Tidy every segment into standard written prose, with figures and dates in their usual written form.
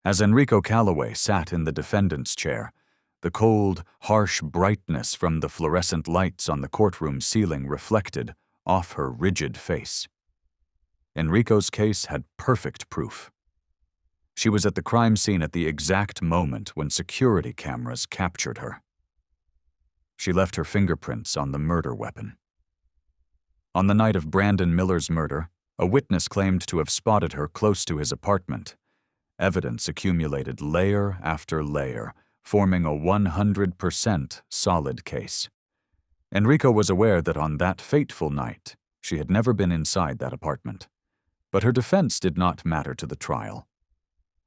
As Enrico Calloway sat in the defendant's chair, the cold, harsh brightness from the fluorescent lights on the courtroom ceiling reflected off her rigid face. Enrico's case had perfect proof. She was at the crime scene at the exact moment when security cameras captured her. She left her fingerprints on the murder weapon. On the night of Brandon Miller's murder, a witness claimed to have spotted her close to his apartment. Evidence accumulated layer after layer, forming a 100% solid case. Enrico was aware that on that fateful night, she had never been inside that apartment. But her defense did not matter to the trial.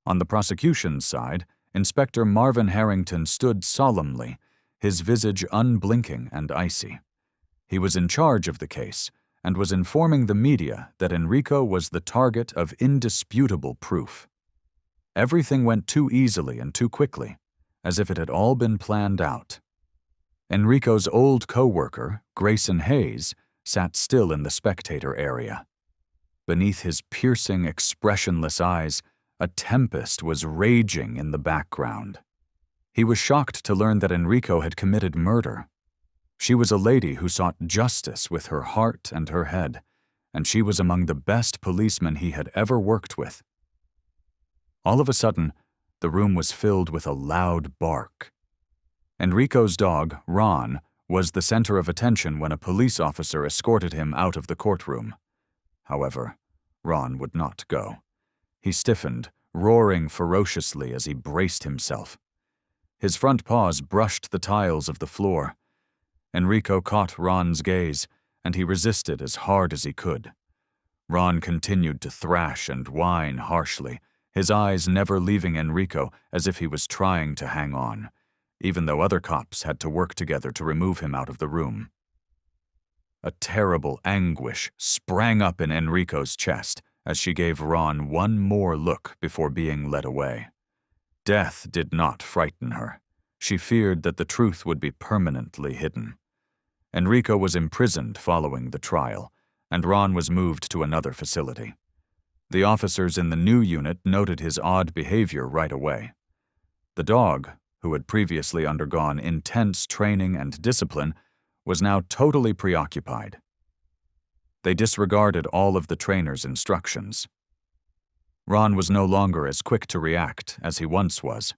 On the prosecution's side, Inspector Marvin Harrington stood solemnly, his visage unblinking and icy. He was in charge of the case and was informing the media that Enrico was the target of indisputable proof. Everything went too easily and too quickly, as if it had all been planned out. Enrico's old co-worker, Grayson Hayes, sat still in the spectator area. Beneath his piercing, expressionless eyes, a tempest was raging in the background. He was shocked to learn that Enrico had committed murder. She was a lady who sought justice with her heart and her head, and she was among the best policemen he had ever worked with. All of a sudden, the room was filled with a loud bark. Enrico's dog, Ron, was the center of attention when a police officer escorted him out of the courtroom. However, Ron would not go. He stiffened, roaring ferociously as he braced himself. His front paws brushed the tiles of the floor. Enrico caught Ron's gaze, and he resisted as hard as he could. Ron continued to thrash and whine harshly, his eyes never leaving Enrico as if he was trying to hang on, even though other cops had to work together to remove him out of the room. A terrible anguish sprang up in Enrico's chest as she gave Ron one more look before being led away. Death did not frighten her. She feared that the truth would be permanently hidden. Enrico was imprisoned following the trial, and Ron was moved to another facility. The officers in the new unit noted his odd behavior right away. The dog, who had previously undergone intense training and discipline, was now totally preoccupied. They disregarded all of the trainer's instructions. Ron was no longer as quick to react as he once was.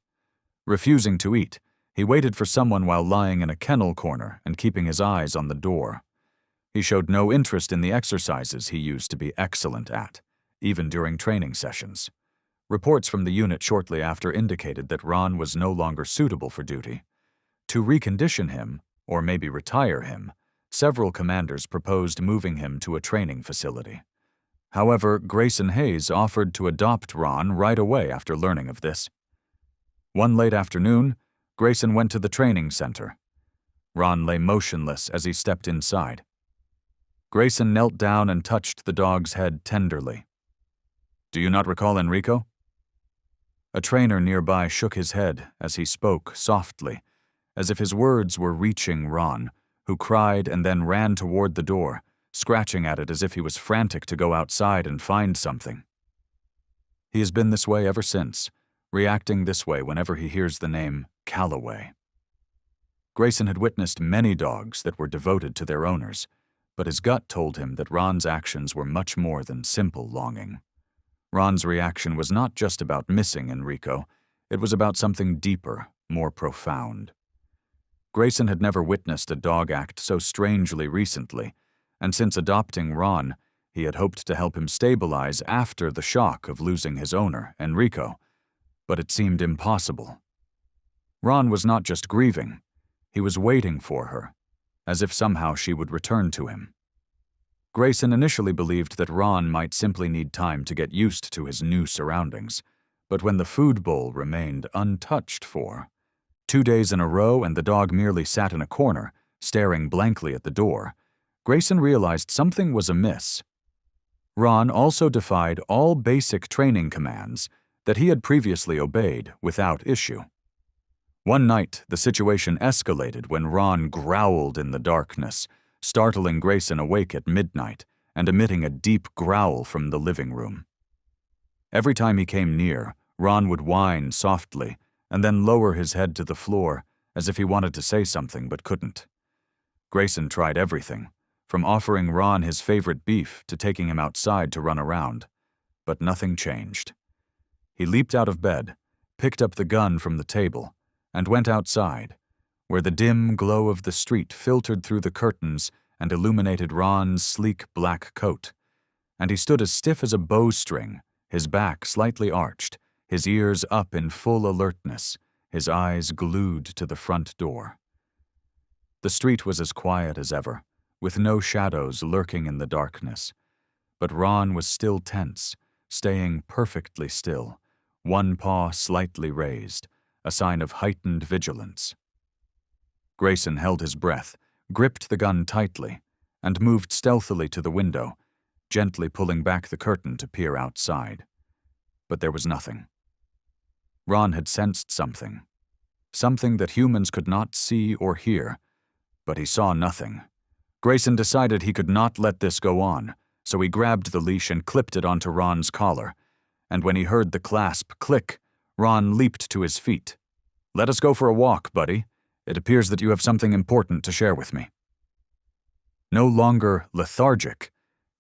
Refusing to eat, he waited for someone while lying in a kennel corner and keeping his eyes on the door. He showed no interest in the exercises he used to be excellent at, even during training sessions. Reports from the unit shortly after indicated that Ron was no longer suitable for duty. To recondition him, or maybe retire him, several commanders proposed moving him to a training facility. However, Grayson Hayes offered to adopt Ron right away after learning of this. One late afternoon, Grayson went to the training center. Ron lay motionless as he stepped inside. Grayson knelt down and touched the dog's head tenderly. "Do you not recall Enrico?" A trainer nearby shook his head as he spoke softly, as if his words were reaching Ron, who cried and then ran toward the door, scratching at it as if he was frantic to go outside and find something. He has been this way ever since, reacting this way whenever he hears the name Calloway. Grayson had witnessed many dogs that were devoted to their owners, but his gut told him that Ron's actions were much more than simple longing. Ron's reaction was not just about missing Enrico, it was about something deeper, more profound. Grayson had never witnessed a dog act so strangely recently, and since adopting Ron, he had hoped to help him stabilize after the shock of losing his owner, Enrico, but it seemed impossible. Ron was not just grieving, he was waiting for her, as if somehow she would return to him. Grayson initially believed that Ron might simply need time to get used to his new surroundings, but when the food bowl remained untouched for 2 days in a row and the dog merely sat in a corner, staring blankly at the door, Grayson realized something was amiss. Ron also defied all basic training commands that he had previously obeyed without issue. One night, the situation escalated when Ron growled in the darkness, startling Grayson awake at midnight and emitting a deep growl from the living room. Every time he came near, Ron would whine softly and then lower his head to the floor as if he wanted to say something but couldn't. Grayson tried everything, from offering Ron his favorite beef to taking him outside to run around, but nothing changed. He leaped out of bed, picked up the gun from the table, and went outside, where the dim glow of the street filtered through the curtains and illuminated Ron's sleek black coat, and he stood as stiff as a bowstring, his back slightly arched, his ears up in full alertness, his eyes glued to the front door. The street was as quiet as ever, with no shadows lurking in the darkness, but Ron was still tense, staying perfectly still, one paw slightly raised, a sign of heightened vigilance. Grayson held his breath, gripped the gun tightly, and moved stealthily to the window, gently pulling back the curtain to peer outside. But there was nothing. Ron had sensed something that humans could not see or hear, but he saw nothing. Grayson decided he could not let this go on, so he grabbed the leash and clipped it onto Ron's collar, and when he heard the clasp click, Ron leaped to his feet. "Let us go for a walk, buddy. It appears that you have something important to share with me." No longer lethargic,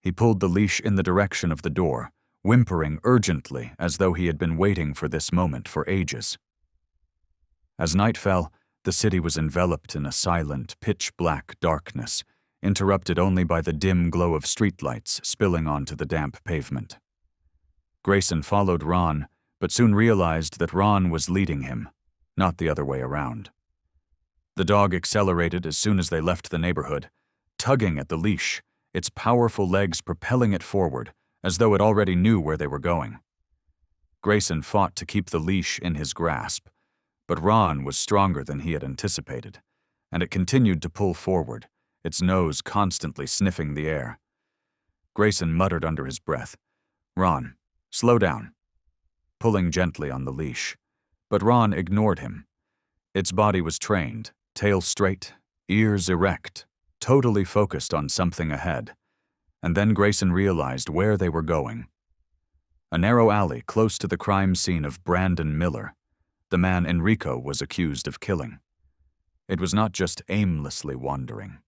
he pulled the leash in the direction of the door, whimpering urgently as though he had been waiting for this moment for ages. As night fell, the city was enveloped in a silent, pitch-black darkness, interrupted only by the dim glow of streetlights spilling onto the damp pavement. Grayson followed Ron, but soon realized that Ron was leading him, not the other way around. The dog accelerated as soon as they left the neighborhood, tugging at the leash, its powerful legs propelling it forward, as though it already knew where they were going. Grayson fought to keep the leash in his grasp, but Ron was stronger than he had anticipated, and it continued to pull forward, its nose constantly sniffing the air. Grayson muttered under his breath, "Ron, slow down," pulling gently on the leash, but Ron ignored him. Its body was trained, tail straight, ears erect, totally focused on something ahead, and then Grayson realized where they were going. A narrow alley close to the crime scene of Brandon Miller, the man Enrico was accused of killing. It was not just aimlessly wandering.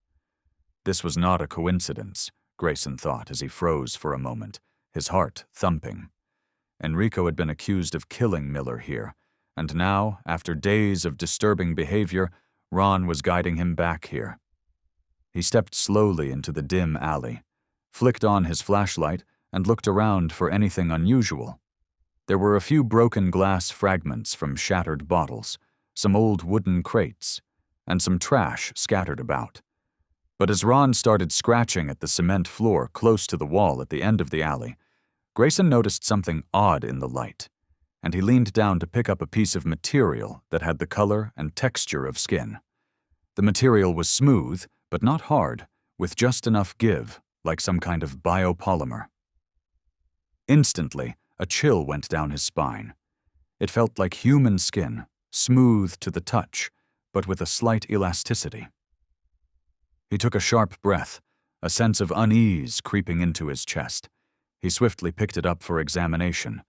This was not a coincidence, Grayson thought as he froze for a moment, his heart thumping. Enrico had been accused of killing Miller here, and now, after days of disturbing behavior, Ron was guiding him back here. He stepped slowly into the dim alley, flicked on his flashlight, and looked around for anything unusual. There were a few broken glass fragments from shattered bottles, some old wooden crates, and some trash scattered about. But as Ron started scratching at the cement floor close to the wall at the end of the alley, Grayson noticed something odd in the light, and he leaned down to pick up a piece of material that had the color and texture of skin. The material was smooth, but not hard, with just enough give, like some kind of biopolymer. Instantly, a chill went down his spine. It felt like human skin, smooth to the touch, but with a slight elasticity. He took a sharp breath, a sense of unease creeping into his chest. He swiftly picked it up for examination,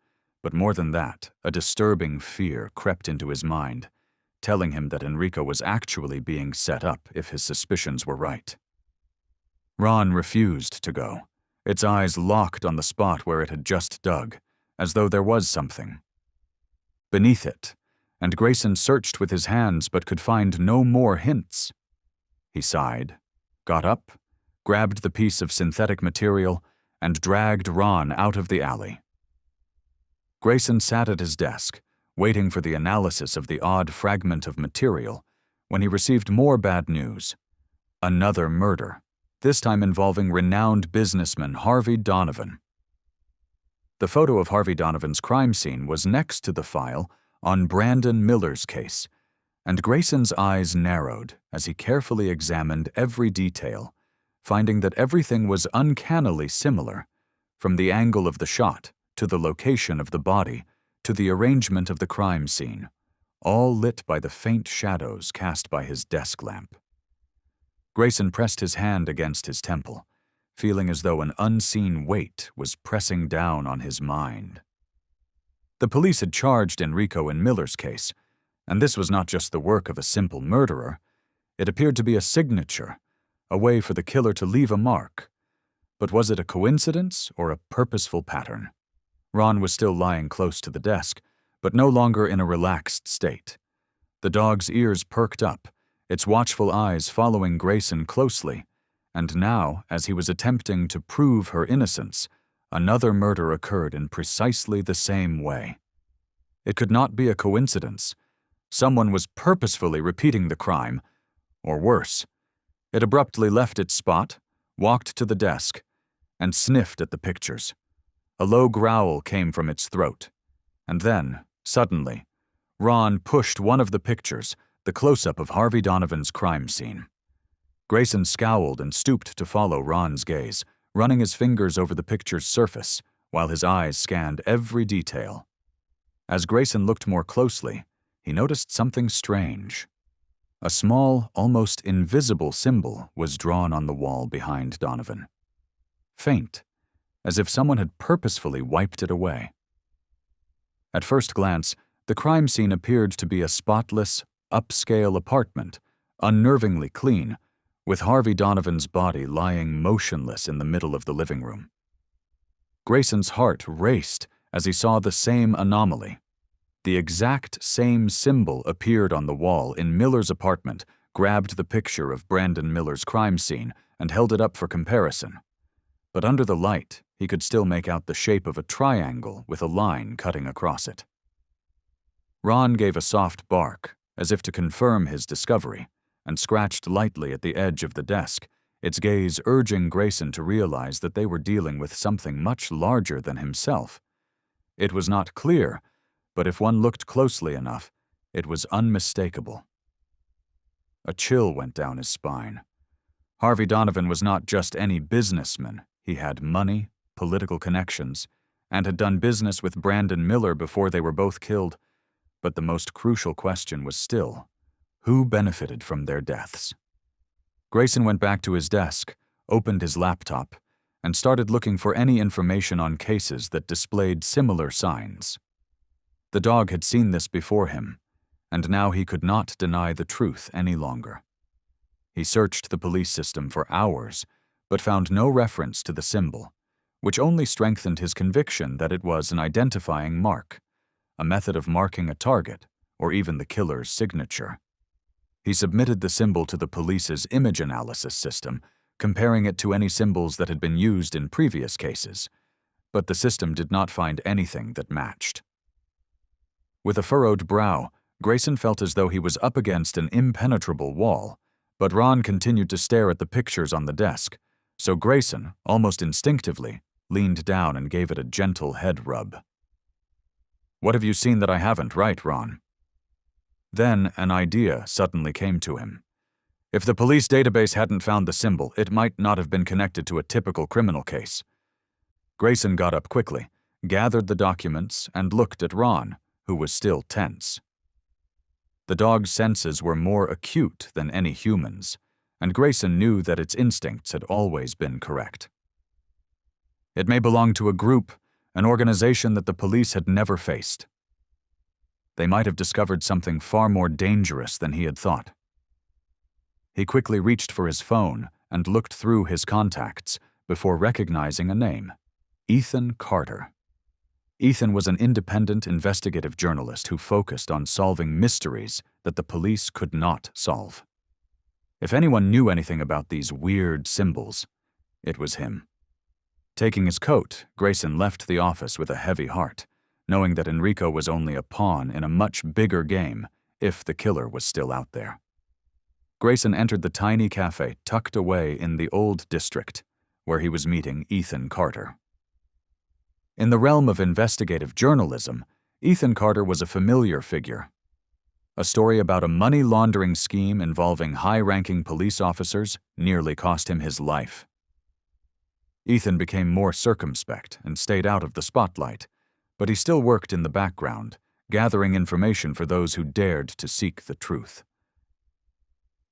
but more than that, a disturbing fear crept into his mind, telling him that Enrico was actually being set up if his suspicions were right. Ron refused to go, its eyes locked on the spot where it had just dug, as though there was something beneath it, and Grayson searched with his hands but could find no more hints. He sighed, got up, grabbed the piece of synthetic material, and dragged Ron out of the alley. Grayson sat at his desk, waiting for the analysis of the odd fragment of material, when he received more bad news. Another murder, this time involving renowned businessman Harvey Donovan. The photo of Harvey Donovan's crime scene was next to the file on Brandon Miller's case, and Grayson's eyes narrowed as he carefully examined every detail, finding that everything was uncannily similar, from the angle of the shot, to the location of the body, to the arrangement of the crime scene, all lit by the faint shadows cast by his desk lamp. Grayson pressed his hand against his temple, feeling as though an unseen weight was pressing down on his mind. The police had charged Enrico in Miller's case, and this was not just the work of a simple murderer. It appeared to be a signature, a way for the killer to leave a mark. But was it a coincidence or a purposeful pattern? Ron was still lying close to the desk, but no longer in a relaxed state. The dog's ears perked up, its watchful eyes following Grayson closely, and now, as he was attempting to prove her innocence, another murder occurred in precisely the same way. It could not be a coincidence. Someone was purposefully repeating the crime, or worse. It abruptly left its spot, walked to the desk, and sniffed at the pictures. A low growl came from its throat, and then, suddenly, Ron pushed one of the pictures, the close-up of Harvey Donovan's crime scene. Grayson scowled and stooped to follow Ron's gaze, running his fingers over the picture's surface, while his eyes scanned every detail. As Grayson looked more closely, he noticed something strange. A small, almost invisible symbol was drawn on the wall behind Donovan. Faint, as if someone had purposefully wiped it away. At first glance, the crime scene appeared to be a spotless, upscale apartment, unnervingly clean, with Harvey Donovan's body lying motionless in the middle of the living room. Grayson's heart raced as he saw the same anomaly. The exact same symbol appeared on the wall in Miller's apartment, grabbed the picture of Brandon Miller's crime scene, and held it up for comparison. But under the light, he could still make out the shape of a triangle with a line cutting across it. Ron gave a soft bark, as if to confirm his discovery, and scratched lightly at the edge of the desk, its gaze urging Grayson to realize that they were dealing with something much larger than himself. It was not clear, but if one looked closely enough, it was unmistakable. A chill went down his spine. Harvey Donovan was not just any businessman. He had money, political connections, and had done business with Brandon Miller before they were both killed. But the most crucial question was still, who benefited from their deaths? Grayson went back to his desk, opened his laptop, and started looking for any information on cases that displayed similar signs. The dog had seen this before him, and now he could not deny the truth any longer. He searched the police system for hours, but found no reference to the symbol, which only strengthened his conviction that it was an identifying mark, a method of marking a target, or even the killer's signature. He submitted the symbol to the police's image analysis system, comparing it to any symbols that had been used in previous cases, but the system did not find anything that matched. With a furrowed brow, Grayson felt as though he was up against an impenetrable wall, but Ron continued to stare at the pictures on the desk, so Grayson, almost instinctively, leaned down and gave it a gentle head rub. "What have you seen that I haven't, right, Ron?" Then an idea suddenly came to him. If the police database hadn't found the symbol, it might not have been connected to a typical criminal case. Grayson got up quickly, gathered the documents, and looked at Ron, who was still tense. The dog's senses were more acute than any human's, and Grayson knew that its instincts had always been correct. It may belong to a group, an organization that the police had never faced. They might have discovered something far more dangerous than he had thought. He quickly reached for his phone and looked through his contacts before recognizing a name: Ethan Carter. Ethan was an independent investigative journalist who focused on solving mysteries that the police could not solve. If anyone knew anything about these weird symbols, it was him. Taking his coat, Grayson left the office with a heavy heart, knowing that Enrico was only a pawn in a much bigger game if the killer was still out there. Grayson entered the tiny cafe tucked away in the old district, where he was meeting Ethan Carter. In the realm of investigative journalism, Ethan Carter was a familiar figure. A story about a money laundering scheme involving high-ranking police officers nearly cost him his life. Ethan became more circumspect and stayed out of the spotlight, but he still worked in the background, gathering information for those who dared to seek the truth.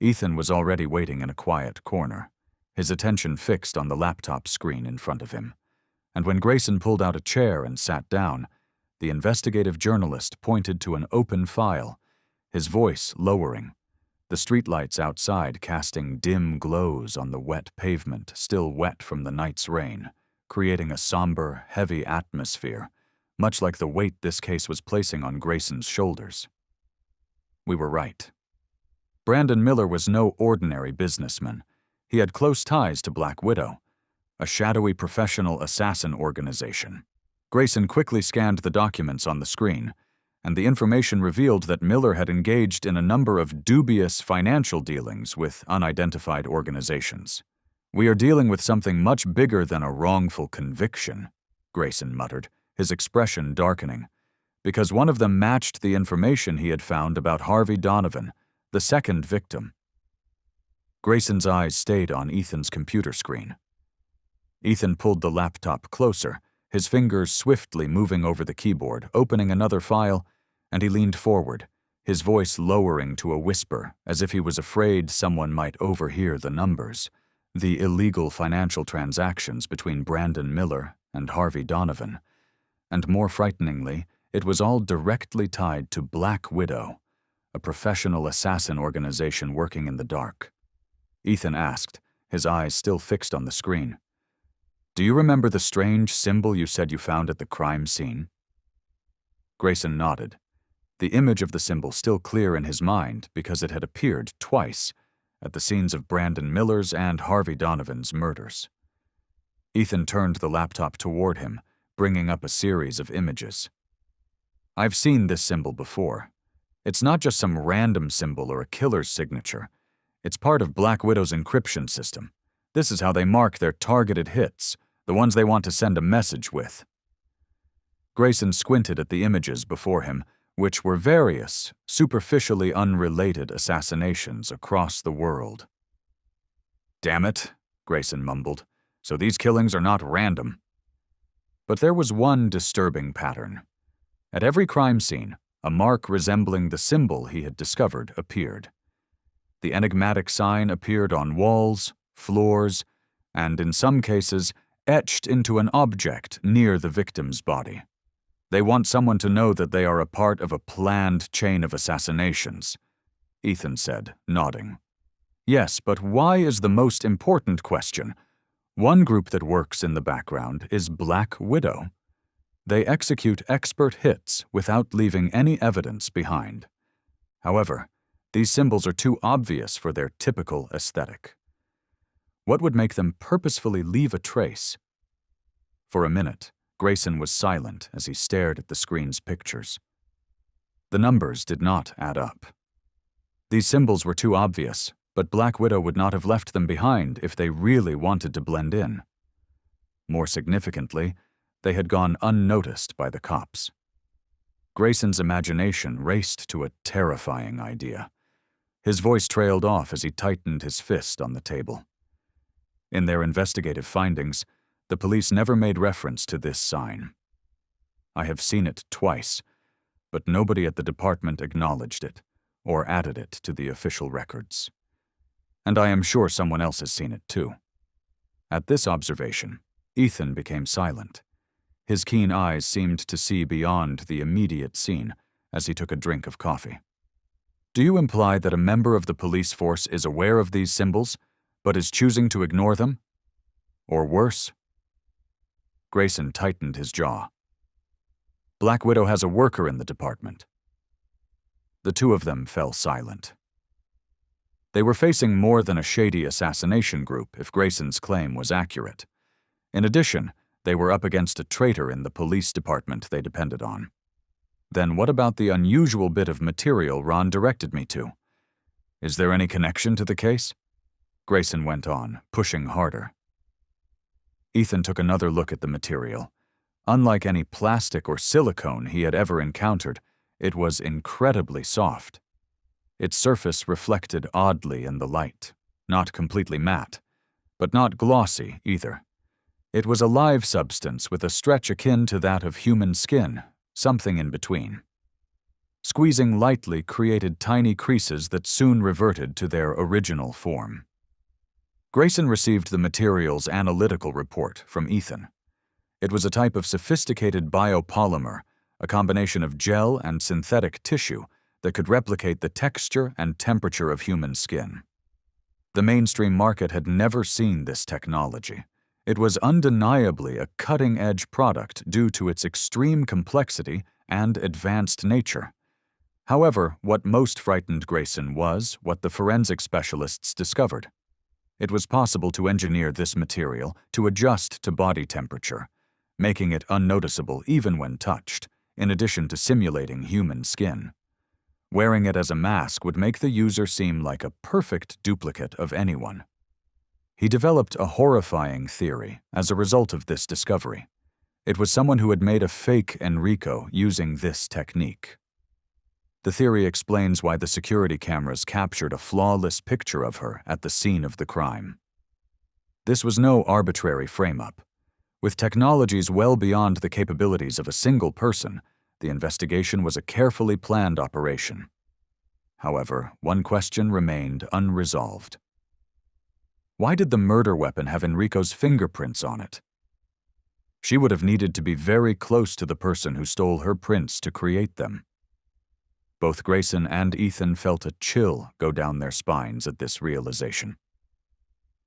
Ethan was already waiting in a quiet corner, his attention fixed on the laptop screen in front of him, and when Grayson pulled out a chair and sat down, The investigative journalist pointed to an open file, his voice lowering, the streetlights outside casting dim glows on the wet pavement, still wet from the night's rain, creating a somber, heavy atmosphere, much like the weight this case was placing on Grayson's shoulders. We were right. Brandon Miller was no ordinary businessman. He had close ties to Black Widow, a shadowy professional assassin organization. Grayson quickly scanned the documents on the screen, and the information revealed that Miller had engaged in a number of dubious financial dealings with unidentified organizations. "We are dealing with something much bigger than a wrongful conviction," Grayson muttered, his expression darkening, because one of them matched the information he had found about Harvey Donovan, the second victim. Grayson's eyes stayed on Ethan's computer screen. Ethan pulled the laptop closer, his fingers swiftly moving over the keyboard, opening another file, and he leaned forward, his voice lowering to a whisper, as if he was afraid someone might overhear the numbers, the illegal financial transactions between Brandon Miller and Harvey Donovan. And more frighteningly, it was all directly tied to Black Widow, a professional assassin organization working in the dark. Ethan asked, his eyes still fixed on the screen, "Do you remember the strange symbol you said you found at the crime scene?" Grayson nodded, the image of the symbol still clear in his mind because it had appeared twice at the scenes of Brandon Miller's and Harvey Donovan's murders. Ethan turned the laptop toward him, bringing up a series of images. "I've seen this symbol before. It's not just some random symbol or a killer's signature. It's part of Black Widow's encryption system. This is how they mark their targeted hits, the ones they want to send a message with." Grayson squinted at the images before him, which were various, superficially unrelated assassinations across the world. "Damn it," Grayson mumbled, "so these killings are not random." But there was one disturbing pattern. At every crime scene, a mark resembling the symbol he had discovered appeared. The enigmatic sign appeared on walls, floors, and in some cases, etched into an object near the victim's body. "They want someone to know that they are a part of a planned chain of assassinations," Ethan said, nodding. "Yes, but why is the most important question. One group that works in the background is Black Widow. They execute expert hits without leaving any evidence behind. However, these symbols are too obvious for their typical aesthetic. What would make them purposefully leave a trace?" For a minute, Grayson was silent as he stared at the screen's pictures. The numbers did not add up. These symbols were too obvious, but Black Widow would not have left them behind if they really wanted to blend in. More significantly, they had gone unnoticed by the cops. Grayson's imagination raced to a terrifying idea. His voice trailed off as he tightened his fist on the table. In their investigative findings, the police never made reference to this sign. I have seen it twice, but nobody at the department acknowledged it or added it to the official records. And I am sure someone else has seen it too. At this observation, Ethan became silent. His keen eyes seemed to see beyond the immediate scene as he took a drink of coffee. "Do you imply that a member of the police force is aware of these symbols, but is choosing to ignore them? Or worse?" Grayson tightened his jaw. "Black Widow has a worker in the department." The two of them fell silent. They were facing more than a shady assassination group if Grayson's claim was accurate. In addition, they were up against a traitor in the police department they depended on. Then what about the unusual bit of material Ron directed me to? Is there any connection to the case? Grayson went on, pushing harder. Ethan took another look at the material. Unlike any plastic or silicone he had ever encountered, it was incredibly soft. Its surface reflected oddly in the light, not completely matte, but not glossy either. It was a live substance with a stretch akin to that of human skin, something in between. Squeezing lightly created tiny creases that soon reverted to their original form. Grayson received the material's analytical report from Ethan. It was a type of sophisticated biopolymer, a combination of gel and synthetic tissue that could replicate the texture and temperature of human skin. The mainstream market had never seen this technology. It was undeniably a cutting-edge product due to its extreme complexity and advanced nature. However, what most frightened Grayson was what the forensic specialists discovered. It was possible to engineer this material to adjust to body temperature, making it unnoticeable even when touched, in addition to simulating human skin. Wearing it as a mask would make the user seem like a perfect duplicate of anyone. He developed a horrifying theory as a result of this discovery. It was someone who had made a fake Enrico using this technique. The theory explains why the security cameras captured a flawless picture of her at the scene of the crime. This was no arbitrary frame-up. With technologies well beyond the capabilities of a single person, the investigation was a carefully planned operation. However, one question remained unresolved. Why did the murder weapon have Enrico's fingerprints on it? She would have needed to be very close to the person who stole her prints to create them. Both Grayson and Ethan felt a chill go down their spines at this realization.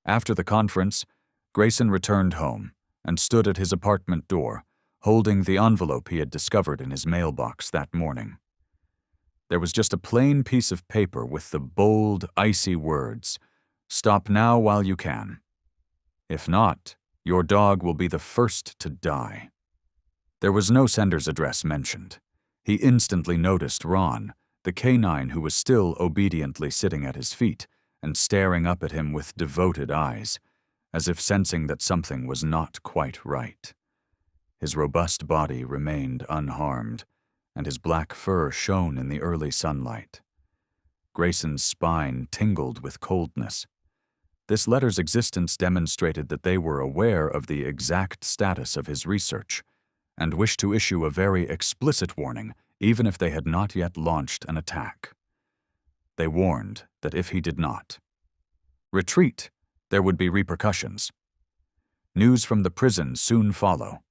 After the conference, Grayson returned home and stood at his apartment door, holding the envelope he had discovered in his mailbox that morning. There was just a plain piece of paper with the bold, icy words, "Stop now while you can. If not, your dog will be the first to die." There was no sender's address mentioned. He instantly noticed Ron, the canine who was still obediently sitting at his feet and staring up at him with devoted eyes, as if sensing that something was not quite right. His robust body remained unharmed, and his black fur shone in the early sunlight. Grayson's spine tingled with coldness. This letter's existence demonstrated that they were aware of the exact status of his research, and wished to issue a very explicit warning even if they had not yet launched an attack. They warned that if he did not retreat, there would be repercussions. News from the prison soon follow.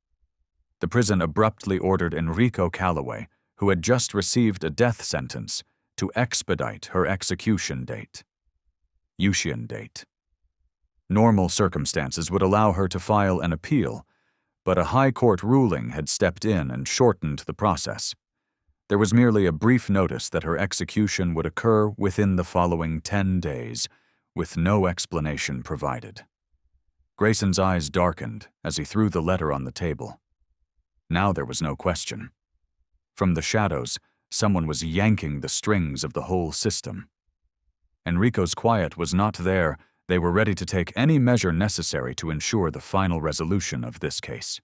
The prison abruptly ordered Enrico Calloway, who had just received a death sentence, to expedite her execution date. Usian date. Normal circumstances would allow her to file an appeal, but a high court ruling had stepped in and shortened the process. There was merely a brief notice that her execution would occur within the following 10 days, with no explanation provided. Grayson's eyes darkened as he threw the letter on the table. Now there was no question. From the shadows, someone was yanking the strings of the whole system. Enrico's quiet was not there. They were ready to take any measure necessary to ensure the final resolution of this case.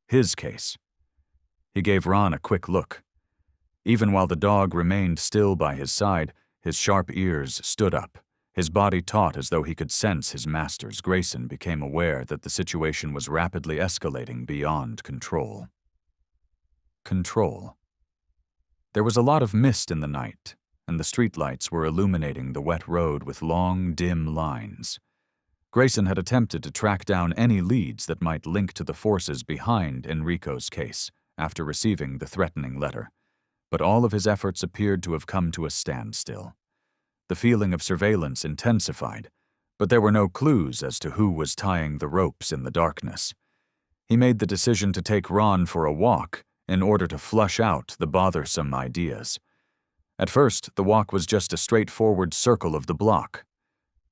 His case. He gave Ron a quick look. Even while the dog remained still by his side, his sharp ears stood up. His body taut as though he could sense his master's. Grayson became aware that the situation was rapidly escalating beyond control. Control. There was a lot of mist in the night, and the streetlights were illuminating the wet road with long, dim lines. Grayson had attempted to track down any leads that might link to the forces behind Enrico's case after receiving the threatening letter, but all of his efforts appeared to have come to a standstill. The feeling of surveillance intensified, but there were no clues as to who was tying the ropes in the darkness. He made the decision to take Ron for a walk in order to flush out the bothersome ideas. At first, the walk was just a straightforward circle of the block.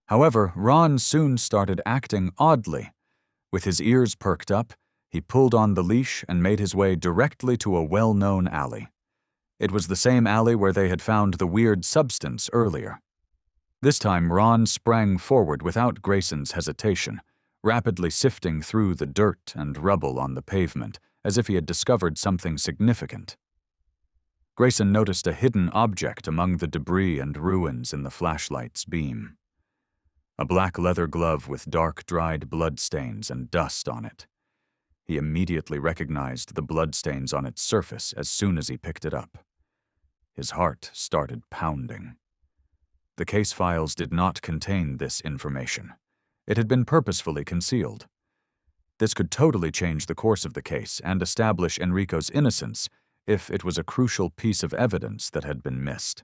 However, Ron soon started acting oddly. With his ears perked up, he pulled on the leash and made his way directly to a well-known alley. It was the same alley where they had found the weird substance earlier. This time, Ron sprang forward without Grayson's hesitation, rapidly sifting through the dirt and rubble on the pavement as if he had discovered something significant. Grayson noticed a hidden object among the debris and ruins in the flashlight's beam. A black leather glove with dark, dried bloodstains and dust on it. He immediately recognized the bloodstains on its surface as soon as he picked it up. His heart started pounding. The case files did not contain this information. It had been purposefully concealed. This could totally change the course of the case and establish Enrico's innocence if it was a crucial piece of evidence that had been missed.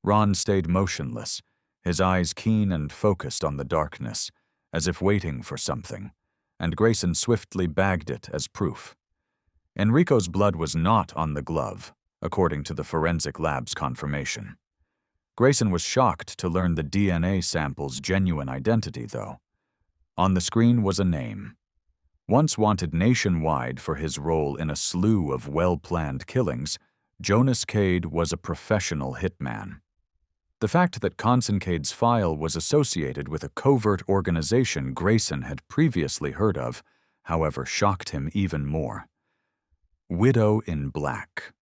Ron stayed motionless, his eyes keen and focused on the darkness, as if waiting for something, and Grayson swiftly bagged it as proof. Enrico's blood was not on the glove, according to the forensic lab's confirmation. Grayson was shocked to learn the DNA sample's genuine identity, though. On the screen was a name. Once wanted nationwide for his role in a slew of well-planned killings, Jonas Cade was a professional hitman. The fact that Consincade's file was associated with a covert organization Grayson had previously heard of, however, shocked him even more. Widow in Black.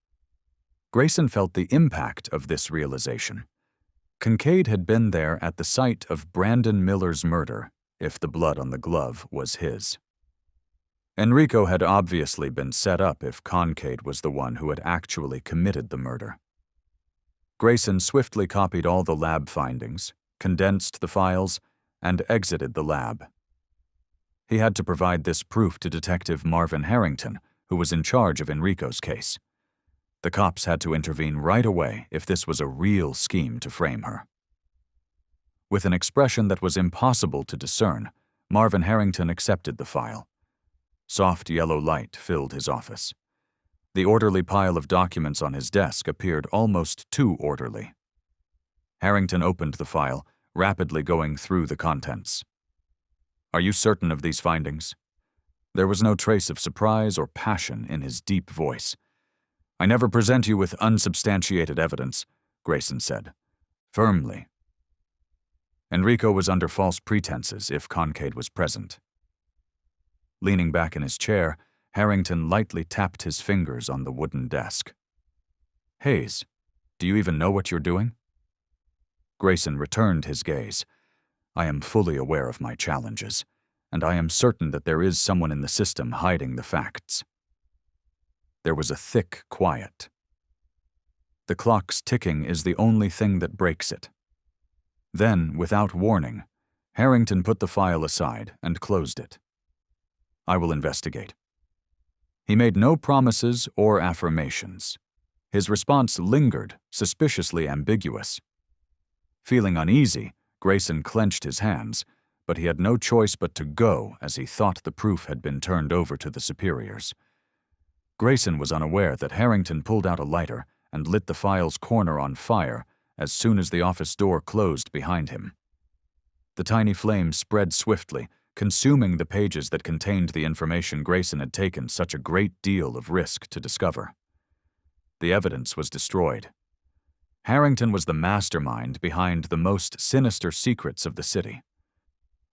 Grayson felt the impact of this realization. Kincaid had been there at the site of Brandon Miller's murder, if the blood on the glove was his. Enrico had obviously been set up if Kincaid was the one who had actually committed the murder. Grayson swiftly copied all the lab findings, condensed the files, and exited the lab. He had to provide this proof to Detective Marvin Harrington, who was in charge of Enrico's case. The cops had to intervene right away if this was a real scheme to frame her. With an expression that was impossible to discern, Marvin Harrington accepted the file. Soft yellow light filled his office. The orderly pile of documents on his desk appeared almost too orderly. Harrington opened the file, rapidly going through the contents. "Are you certain of these findings?" There was no trace of surprise or passion in his deep voice. "I never present you with unsubstantiated evidence," Grayson said, firmly. Enrico was under false pretenses if Kincaid was present. Leaning back in his chair, Harrington lightly tapped his fingers on the wooden desk. "Hayes, do you even know what you're doing?" Grayson returned his gaze. "I am fully aware of my challenges, and I am certain that there is someone in the system hiding the facts." There was a thick quiet. The clock's ticking is the only thing that breaks it. Then, without warning, Harrington put the file aside and closed it. "I will investigate." He made no promises or affirmations. His response lingered, suspiciously ambiguous. Feeling uneasy, Grayson clenched his hands, but he had no choice but to go as he thought the proof had been turned over to the superiors. Grayson was unaware that Harrington pulled out a lighter and lit the file's corner on fire as soon as the office door closed behind him. The tiny flame spread swiftly, consuming the pages that contained the information Grayson had taken such a great deal of risk to discover. The evidence was destroyed. Harrington was the mastermind behind the most sinister secrets of the city.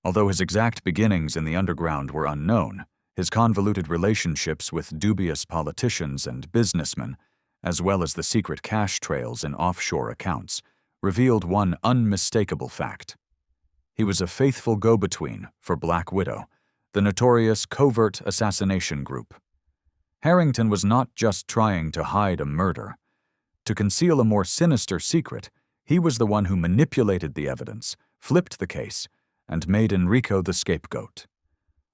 Although his exact beginnings in the underground were unknown, his convoluted relationships with dubious politicians and businessmen, as well as the secret cash trails in offshore accounts, revealed one unmistakable fact. He was a faithful go-between for Black Widow, the notorious covert assassination group. Harrington was not just trying to hide a murder. To conceal a more sinister secret, he was the one who manipulated the evidence, flipped the case, and made Enrico the scapegoat.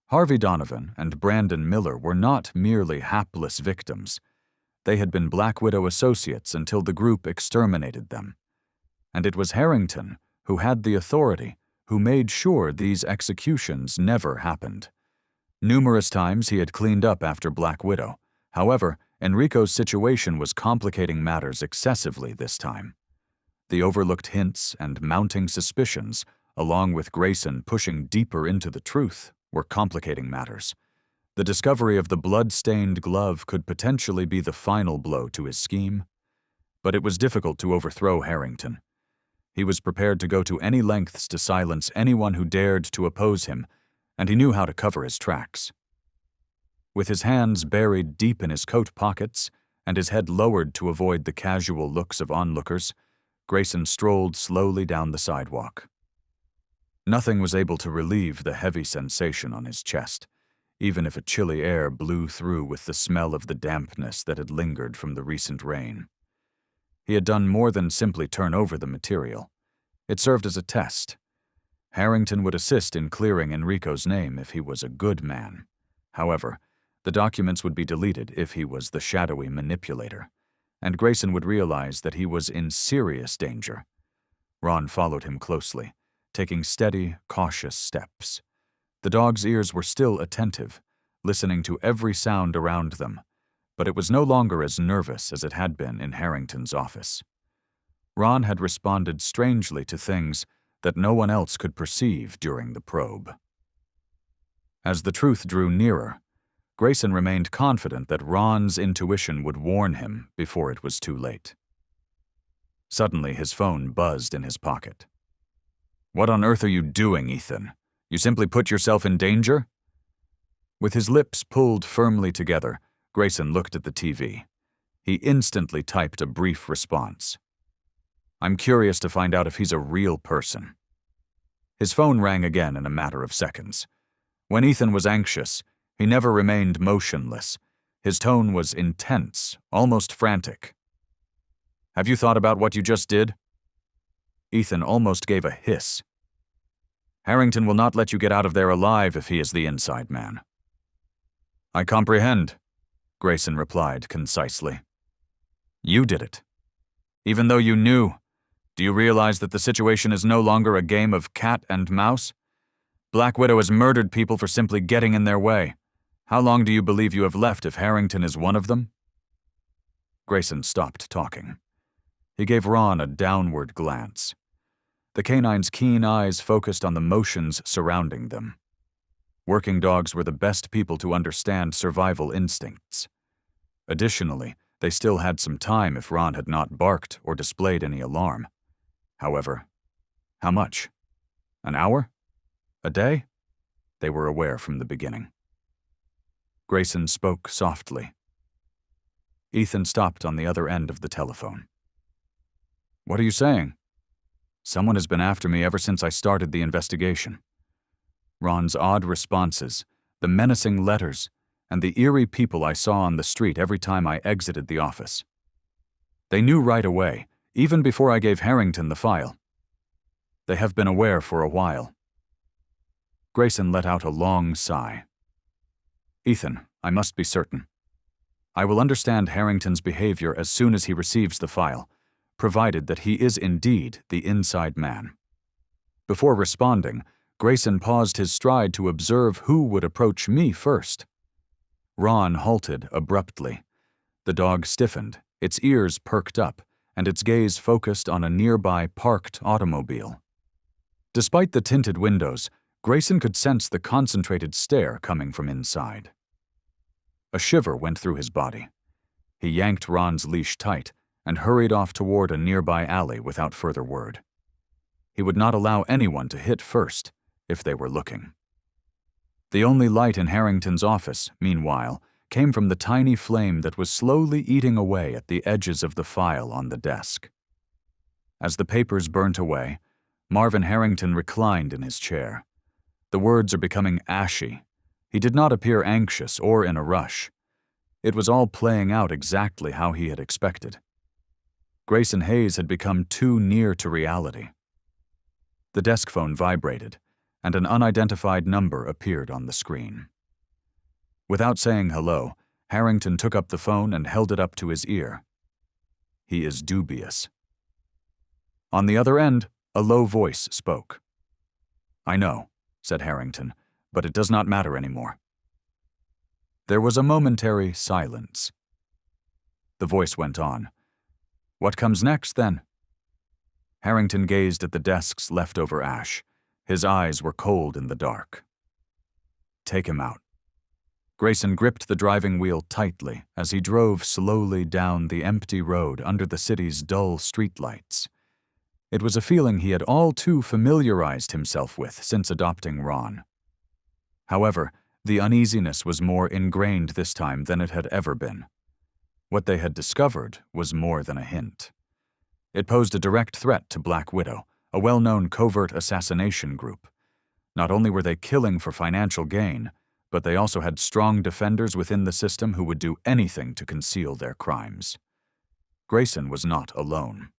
Harvey Donovan and Brandon Miller were not merely hapless victims. They had been Black Widow associates until the group exterminated them. And it was Harrington who had the authority, who made sure these executions never happened. Numerous times he had cleaned up after Black Widow. However, Enrico's situation was complicating matters excessively this time. The overlooked hints and mounting suspicions, along with Grayson pushing deeper into the truth, were complicating matters. The discovery of the blood-stained glove could potentially be the final blow to his scheme. But it was difficult to overthrow Harrington. He was prepared to go to any lengths to silence anyone who dared to oppose him, and he knew how to cover his tracks. With his hands buried deep in his coat pockets and his head lowered to avoid the casual looks of onlookers, Grayson strolled slowly down the sidewalk. Nothing was able to relieve the heavy sensation on his chest, even if a chilly air blew through with the smell of the dampness that had lingered from the recent rain. He had done more than simply turn over the material. It served as a test. Harrington would assist in clearing Enrico's name if he was a good man. However, The documents would be deleted if he was the shadowy manipulator, and Grayson would realize that he was in serious danger. Ron followed him closely, taking steady, cautious steps. The dog's ears were still attentive, listening to every sound around them, but it was no longer as nervous as it had been in Harrington's office. Ron had responded strangely to things that no one else could perceive during the probe. As the truth drew nearer, Grayson remained confident that Ron's intuition would warn him before it was too late. Suddenly, his phone buzzed in his pocket. "What on earth are you doing, Ethan? You simply put yourself in danger?" With his lips pulled firmly together, Grayson looked at the TV. He instantly typed a brief response. "I'm curious to find out if he's a real person." His phone rang again in a matter of seconds. When Ethan was anxious, he never remained motionless. His tone was intense, almost frantic. "Have you thought about what you just did?" Ethan almost gave a hiss. "Harrington will not let you get out of there alive if he is the inside man." "I comprehend," Grayson replied concisely. "You did it. Even though you knew, do you realize that the situation is no longer a game of cat and mouse? Black Widow has murdered people for simply getting in their way. How long do you believe you have left if Harrington is one of them?" Grayson stopped talking. He gave Ron a downward glance. The canine's keen eyes focused on the motions surrounding them. Working dogs were the best people to understand survival instincts. Additionally, they still had some time if Ron had not barked or displayed any alarm. However, how much? An hour? A day? They were aware from the beginning. Grayson spoke softly. Ethan stopped on the other end of the telephone. "What are you saying?" "Someone has been after me ever since I started the investigation." Ron's odd responses, the menacing letters, and the eerie people I saw on the street every time I exited the office. They knew right away, even before I gave Harrington the file. They have been aware for a while. Grayson let out a long sigh. "Ethan, I must be certain. I will understand Harrington's behavior as soon as he receives the file, provided that he is indeed the inside man." Before responding, Grayson paused his stride to observe who would approach me first. Ron halted abruptly. The dog stiffened, its ears perked up, and its gaze focused on a nearby parked automobile. Despite the tinted windows, Grayson could sense the concentrated stare coming from inside. A shiver went through his body. He yanked Ron's leash tight and hurried off toward a nearby alley without further word. He would not allow anyone to hit first if they were looking. The only light in Harrington's office, meanwhile, came from the tiny flame that was slowly eating away at the edges of the file on the desk. As the papers burnt away, Marvin Harrington reclined in his chair. The words are becoming ashy. He did not appear anxious or in a rush. It was all playing out exactly how he had expected. Grayson Hayes had become too near to reality. The desk phone vibrated, and an unidentified number appeared on the screen. Without saying hello, Harrington took up the phone and held it up to his ear. "He is dubious." On the other end, a low voice spoke. "I know," said Harrington, "but it does not matter anymore." There was a momentary silence. The voice went on. "What comes next, then?" Harrington gazed at the desk's leftover ash. His eyes were cold in the dark. "Take him out." Grayson gripped the driving wheel tightly as he drove slowly down the empty road under the city's dull streetlights. It was a feeling he had all too familiarized himself with since adopting Ron. However, the uneasiness was more ingrained this time than it had ever been. What they had discovered was more than a hint. It posed a direct threat to Black Widow, a well-known covert assassination group. Not only were they killing for financial gain, but they also had strong defenders within the system who would do anything to conceal their crimes. Grayson was not alone.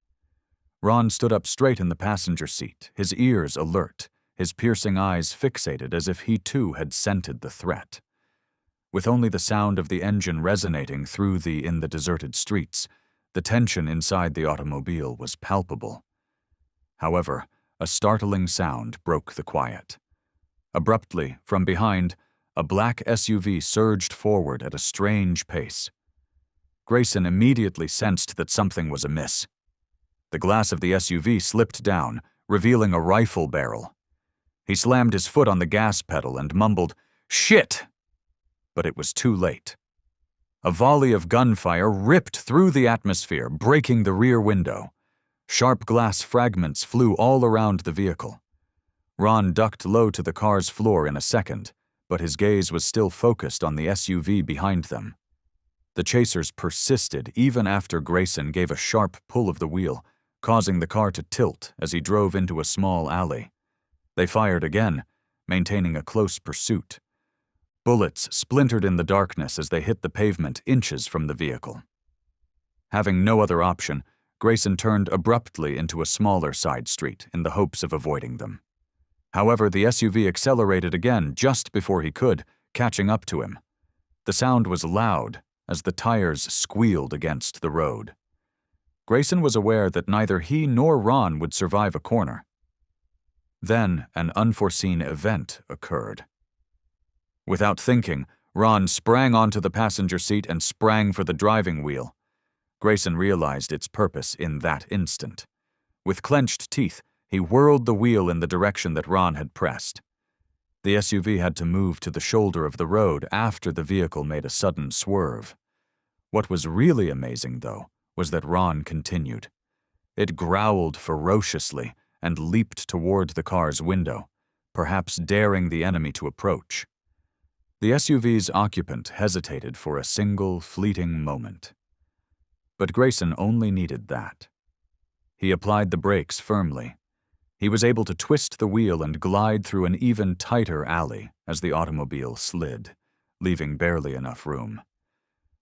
Ron stood up straight in the passenger seat, his ears alert, his piercing eyes fixated as if he too had scented the threat. With only the sound of the engine resonating through in the deserted streets, the tension inside the automobile was palpable. However, a startling sound broke the quiet. Abruptly, from behind, a black SUV surged forward at a strange pace. Grayson immediately sensed that something was amiss. The glass of the SUV slipped down, revealing a rifle barrel. He slammed his foot on the gas pedal and mumbled, "Shit!" But it was too late. A volley of gunfire ripped through the atmosphere, breaking the rear window. Sharp glass fragments flew all around the vehicle. Ron ducked low to the car's floor in a second, but his gaze was still focused on the SUV behind them. The chasers persisted even after Grayson gave a sharp pull of the wheel, causing the car to tilt as he drove into a small alley. They fired again, maintaining a close pursuit. Bullets splintered in the darkness as they hit the pavement inches from the vehicle. Having no other option, Grayson turned abruptly into a smaller side street in the hopes of avoiding them. However, the SUV accelerated again just before he could, catching up to him. The sound was loud as the tires squealed against the road. Grayson was aware that neither he nor Ron would survive a corner. Then an unforeseen event occurred. Without thinking, Ron sprang onto the passenger seat and sprang for the driving wheel. Grayson realized its purpose in that instant. With clenched teeth, he whirled the wheel in the direction that Ron had pressed. The SUV had to move to the shoulder of the road after the vehicle made a sudden swerve. What was really amazing, though, was that Ron continued. It growled ferociously and leaped toward the car's window, perhaps daring the enemy to approach. The SUV's occupant hesitated for a single, fleeting moment. But Grayson only needed that. He applied the brakes firmly. He was able to twist the wheel and glide through an even tighter alley as the automobile slid, leaving barely enough room.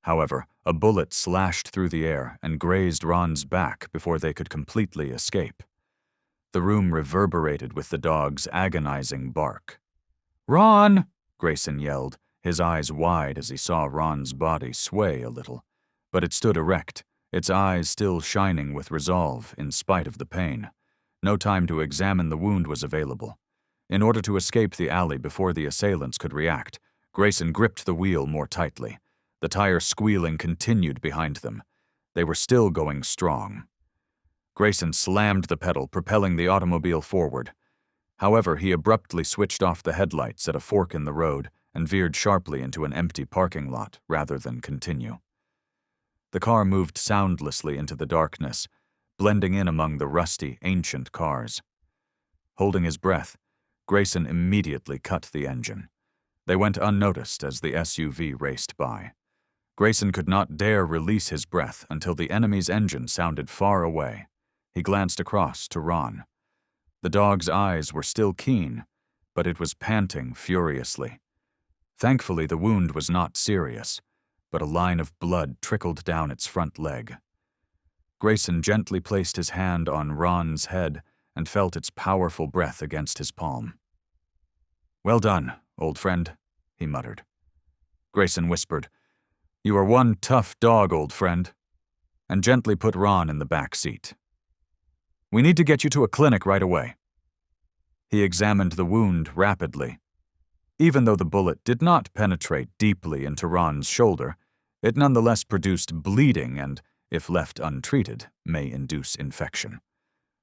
However, a bullet slashed through the air and grazed Ron's back before they could completely escape. The room reverberated with the dog's agonizing bark. "Ron!" Grayson yelled, his eyes wide as he saw Ron's body sway a little. But it stood erect, its eyes still shining with resolve in spite of the pain. No time to examine the wound was available. In order to escape the alley before the assailants could react, Grayson gripped the wheel more tightly. The tire squealing continued behind them. They were still going strong. Grayson slammed the pedal, propelling the automobile forward. However, he abruptly switched off the headlights at a fork in the road and veered sharply into an empty parking lot rather than continue. The car moved soundlessly into the darkness, blending in among the rusty, ancient cars. Holding his breath, Grayson immediately cut the engine. They went unnoticed as the SUV raced by. Grayson could not dare release his breath until the enemy's engine sounded far away. He glanced across to Ron. The dog's eyes were still keen, but it was panting furiously. Thankfully, the wound was not serious, but a line of blood trickled down its front leg. Grayson gently placed his hand on Ron's head and felt its powerful breath against his palm. "Well done, old friend," he muttered. Grayson whispered, "You are one tough dog, old friend," and gently put Ron in the back seat. "We need to get you to a clinic right away." He examined the wound rapidly. Even though the bullet did not penetrate deeply into Ron's shoulder, it nonetheless produced bleeding and, if left untreated, may induce infection.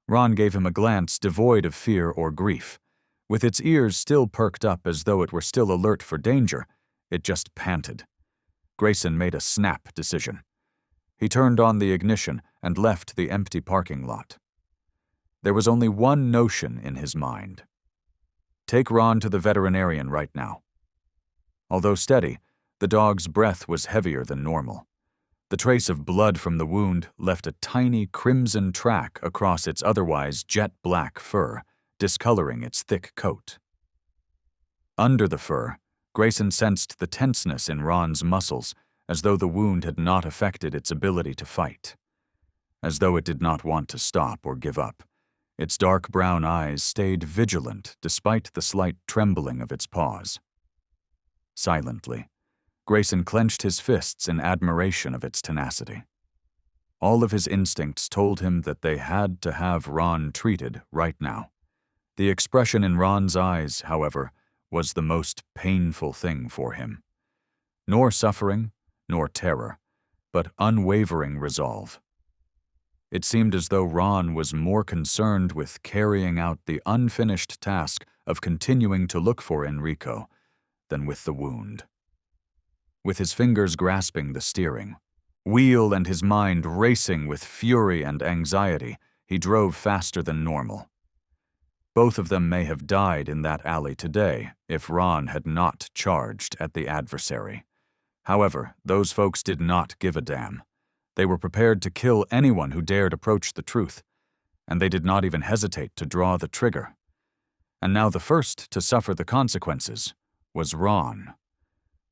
Ron gave him a glance devoid of fear or grief. With its ears still perked up as though it were still alert for danger, it just panted. Grayson made a snap decision. He turned on the ignition and left the empty parking lot. There was only one notion in his mind. Take Ron to the veterinarian right now. Although steady, the dog's breath was heavier than normal. The trace of blood from the wound left a tiny crimson track across its otherwise jet-black fur, discoloring its thick coat. Under the fur, Grayson sensed the tenseness in Ron's muscles, as though the wound had not affected its ability to fight. As though it did not want to stop or give up. Its dark brown eyes stayed vigilant despite the slight trembling of its paws. Silently, Grayson clenched his fists in admiration of its tenacity. All of his instincts told him that they had to have Ron treated right now. The expression in Ron's eyes, however, was the most painful thing for him. Nor suffering, nor terror, but unwavering resolve. It seemed as though Ron was more concerned with carrying out the unfinished task of continuing to look for Enrico than with the wound. With his fingers grasping the steering wheel and his mind racing with fury and anxiety, he drove faster than normal. Both of them may have died in that alley today if Ron had not charged at the adversary. However, those folks did not give a damn. They were prepared to kill anyone who dared approach the truth, and they did not even hesitate to draw the trigger. And now the first to suffer the consequences was Ron,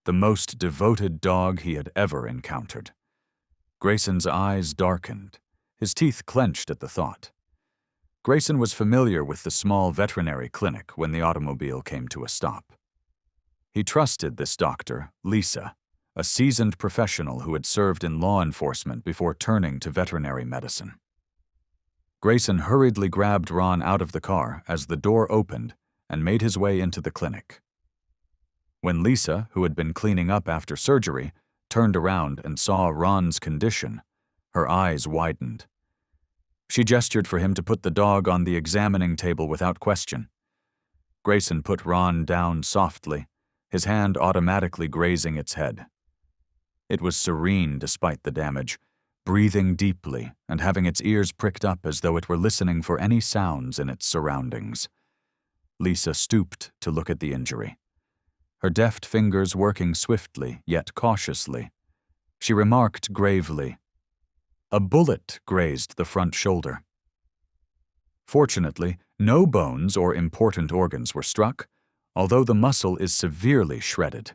the most devoted dog he had ever encountered. Grayson's eyes darkened, his teeth clenched at the thought. Grayson was familiar with the small veterinary clinic when the automobile came to a stop. He trusted this doctor, Lisa, a seasoned professional who had served in law enforcement before turning to veterinary medicine. Grayson hurriedly grabbed Ron out of the car as the door opened and made his way into the clinic. When Lisa, who had been cleaning up after surgery, turned around and saw Ron's condition, her eyes widened. She gestured for him to put the dog on the examining table without question. Grayson put Ron down softly, his hand automatically grazing its head. It was serene despite the damage, breathing deeply and having its ears pricked up as though it were listening for any sounds in its surroundings. Lisa stooped to look at the injury, her deft fingers working swiftly yet cautiously. She remarked gravely, "A bullet grazed the front shoulder." Fortunately, no bones or important organs were struck, although the muscle is severely shredded.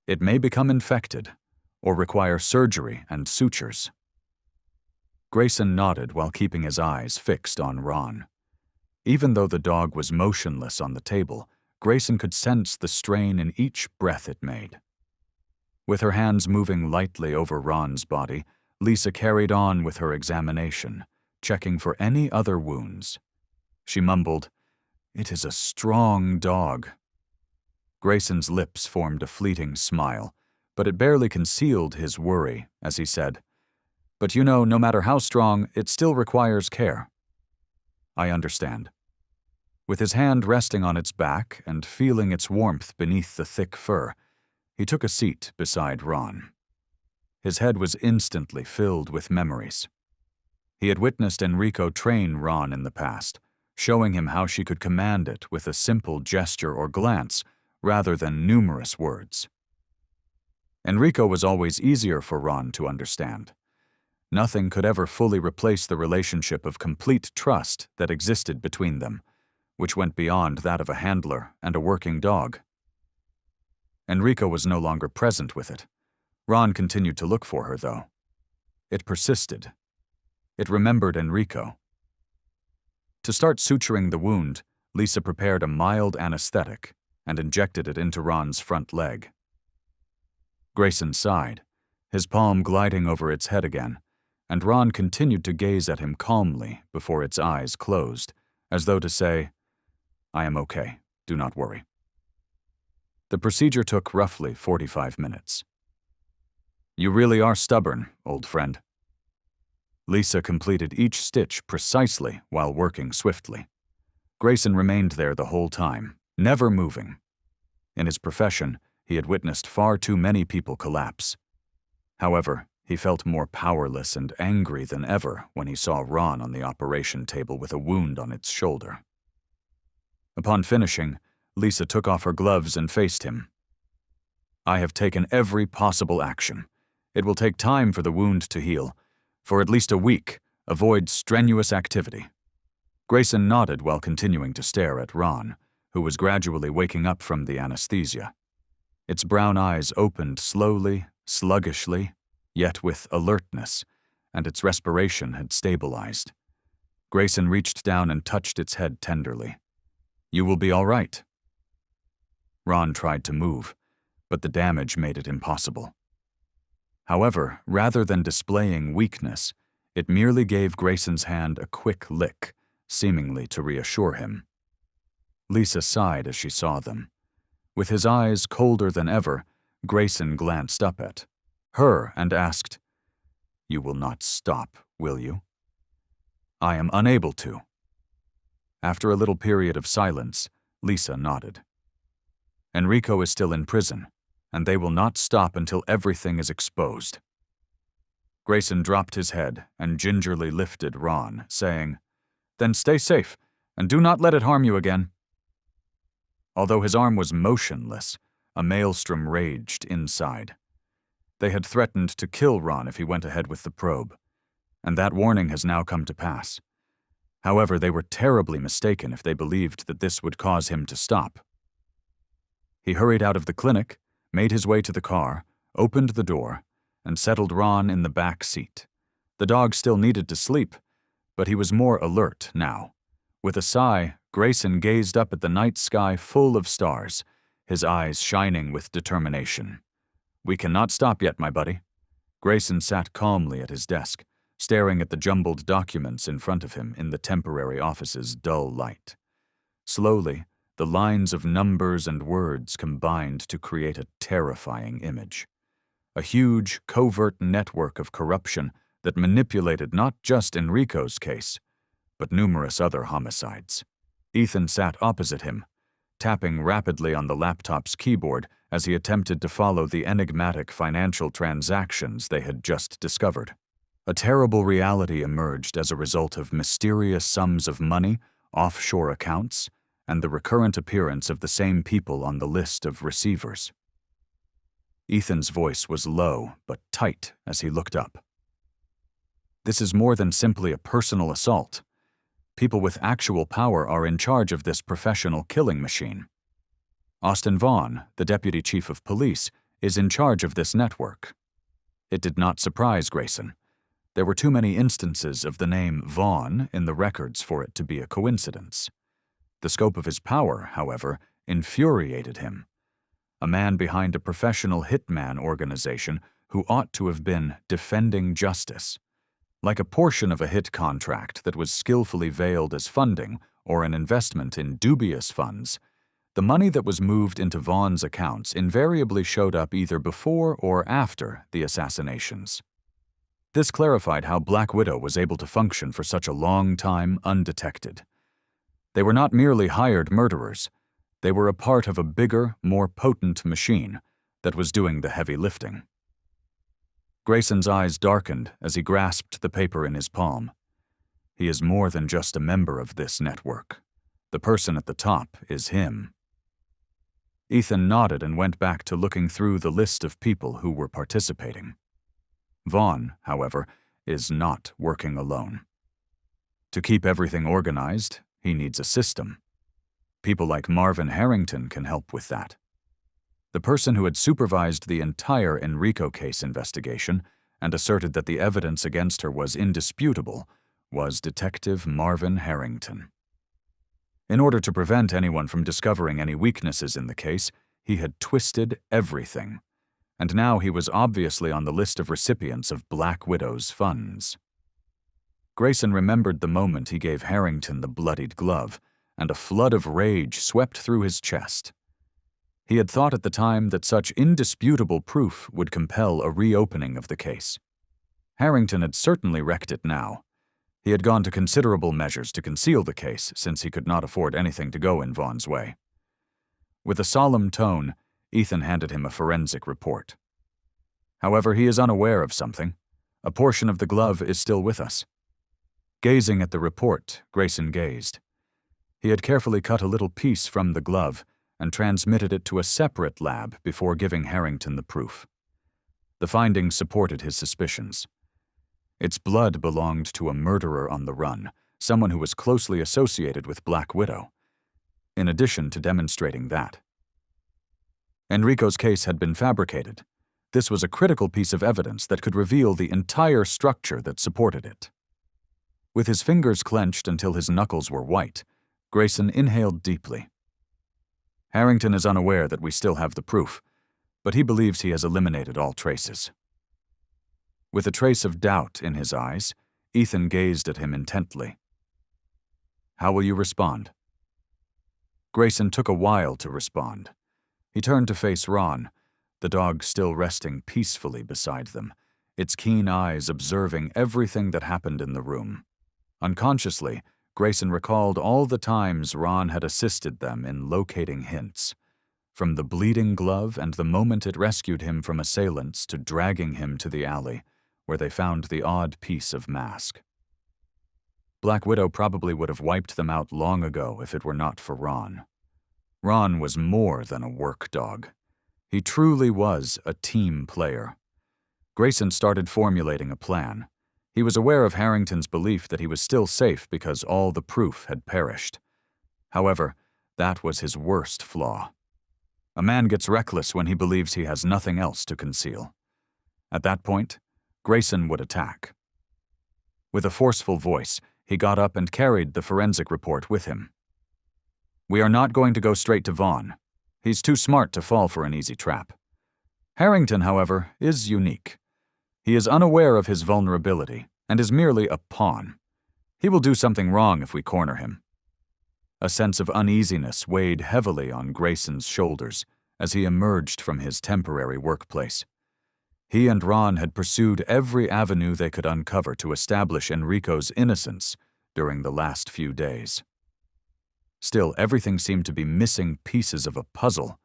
It may become infected or require surgery and sutures. Grayson nodded while keeping his eyes fixed on Ron. Even though the dog was motionless on the table, Grayson could sense the strain in each breath it made. With her hands moving lightly over Ron's body, Lisa carried on with her examination, checking for any other wounds. She mumbled, "It is a strong dog." Grayson's lips formed a fleeting smile, but it barely concealed his worry as he said, "But you know, no matter how strong, it still requires care." "I understand." With his hand resting on its back and feeling its warmth beneath the thick fur, he took a seat beside Ron. His head was instantly filled with memories. He had witnessed Enrico train Ron in the past, showing him how she could command it with a simple gesture or glance rather than numerous words. Enrico was always easier for Ron to understand. Nothing could ever fully replace the relationship of complete trust that existed between them, which went beyond that of a handler and a working dog. Enrico was no longer present with it. Ron continued to look for her, though. It persisted. It remembered Enrico. To start suturing the wound, Lisa prepared a mild anesthetic and injected it into Ron's front leg. Grayson sighed, his palm gliding over its head again, and Ron continued to gaze at him calmly before its eyes closed, as though to say, "I am okay, do not worry." The procedure took roughly 45 minutes. "You really are stubborn, old friend." Lisa completed each stitch precisely while working swiftly. Grayson remained there the whole time, never moving. In his profession, he had witnessed far too many people collapse. However, he felt more powerless and angry than ever when he saw Ron on the operation table with a wound on its shoulder. Upon finishing, Lisa took off her gloves and faced him. "I have taken every possible action. It will take time for the wound to heal. For at least a week, avoid strenuous activity." Grayson nodded while continuing to stare at Ron, who was gradually waking up from the anesthesia. Its brown eyes opened slowly, sluggishly, yet with alertness, and its respiration had stabilized. Grayson reached down and touched its head tenderly. "You will be all right." Ron tried to move, but the damage made it impossible. However, rather than displaying weakness, it merely gave Grayson's hand a quick lick, seemingly to reassure him. Lisa sighed as she saw them. With his eyes colder than ever, Grayson glanced up at her and asked, "You will not stop, will you?" "I am unable to." After a little period of silence, Lisa nodded. "Enrico is still in prison, and they will not stop until everything is exposed." Grayson dropped his head and gingerly lifted Ron, saying, "Then stay safe, and do not let it harm you again." Although his arm was motionless, a maelstrom raged inside. They had threatened to kill Ron if he went ahead with the probe, and that warning has now come to pass. However, they were terribly mistaken if they believed that this would cause him to stop. He hurried out of the clinic, made his way to the car, opened the door, and settled Ron in the back seat. The dog still needed to sleep, but he was more alert now. With a sigh, Grayson gazed up at the night sky full of stars, his eyes shining with determination. "We cannot stop yet, my buddy." Grayson sat calmly at his desk, staring at the jumbled documents in front of him in the temporary office's dull light. Slowly, the lines of numbers and words combined to create a terrifying image. A huge, covert network of corruption that manipulated not just Enrico's case, but numerous other homicides. Ethan sat opposite him, tapping rapidly on the laptop's keyboard as he attempted to follow the enigmatic financial transactions they had just discovered. A terrible reality emerged as a result of mysterious sums of money, offshore accounts, and the recurrent appearance of the same people on the list of receivers. Ethan's voice was low but tight as he looked up. "This is more than simply a personal assault. People with actual power are in charge of this professional killing machine. Austin Vaughn, the deputy chief of police, is in charge of this network." It did not surprise Grayson. There were too many instances of the name Vaughn in the records for it to be a coincidence. The scope of his power, however, infuriated him. A man behind a professional hitman organization who ought to have been defending justice. Like a portion of a hit contract that was skillfully veiled as funding or an investment in dubious funds, the money that was moved into Vaughn's accounts invariably showed up either before or after the assassinations. This clarified how Black Widow was able to function for such a long time undetected. They were not merely hired murderers. They were a part of a bigger, more potent machine that was doing the heavy lifting. Grayson's eyes darkened as he grasped the paper in his palm. He is more than just a member of this network. The person at the top is him. Ethan nodded and went back to looking through the list of people who were participating. Vaughn, however, is not working alone. To keep everything organized, he needs a system. People like Marvin Harrington can help with that. The person who had supervised the entire Enrico case investigation and asserted that the evidence against her was indisputable was Detective Marvin Harrington. In order to prevent anyone from discovering any weaknesses in the case, he had twisted everything, and now he was obviously on the list of recipients of Black Widow's funds. Grayson remembered the moment he gave Harrington the bloodied glove, and a flood of rage swept through his chest. He had thought at the time that such indisputable proof would compel a reopening of the case. Harrington had certainly wrecked it now. He had gone to considerable measures to conceal the case since he could not afford anything to go in Vaughn's way. With a solemn tone, Ethan handed him a forensic report. However, he is unaware of something. A portion of the glove is still with us. Gazing at the report, Grayson gazed. He had carefully cut a little piece from the glove and transmitted it to a separate lab before giving Harrington the proof. The findings supported his suspicions. Its blood belonged to a murderer on the run, someone who was closely associated with Black Widow, in addition to demonstrating that. Enrico's case had been fabricated. This was a critical piece of evidence that could reveal the entire structure that supported it. With his fingers clenched until his knuckles were white, Grayson inhaled deeply. Harrington is unaware that we still have the proof, but he believes he has eliminated all traces. With a trace of doubt in his eyes, Ethan gazed at him intently. "How will you respond?" Grayson took a while to respond. He turned to face Ron, the dog still resting peacefully beside them, its keen eyes observing everything that happened in the room. Unconsciously, Grayson recalled all the times Ron had assisted them in locating hints, from the bleeding glove and the moment it rescued him from assailants to dragging him to the alley, where they found the odd piece of mask. Black Widow probably would have wiped them out long ago if it were not for Ron. Ron was more than a work dog. He truly was a team player. Grayson started formulating a plan. He was aware of Harrington's belief that he was still safe because all the proof had perished. However, that was his worst flaw. A man gets reckless when he believes he has nothing else to conceal. At that point, Grayson would attack. With a forceful voice, he got up and carried the forensic report with him. "We are not going to go straight to Vaughn. He's too smart to fall for an easy trap. Harrington, however, is unique. He is unaware of his vulnerability and is merely a pawn. He will do something wrong if we corner him." A sense of uneasiness weighed heavily on Grayson's shoulders as he emerged from his temporary workplace. He and Ron had pursued every avenue they could uncover to establish Enrico's innocence during the last few days. Still, everything seemed to be missing pieces of a puzzle,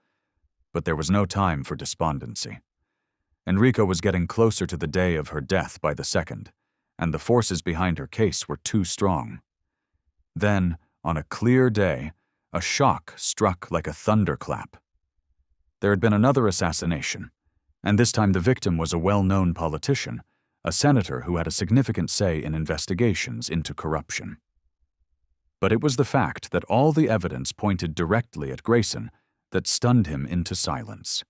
but there was no time for despondency. Enrico was getting closer to the day of her death by the second, and the forces behind her case were too strong. Then, on a clear day, a shock struck like a thunderclap. There had been another assassination, and this time the victim was a well-known politician, a senator who had a significant say in investigations into corruption. But it was the fact that all the evidence pointed directly at Grayson that stunned him into silence.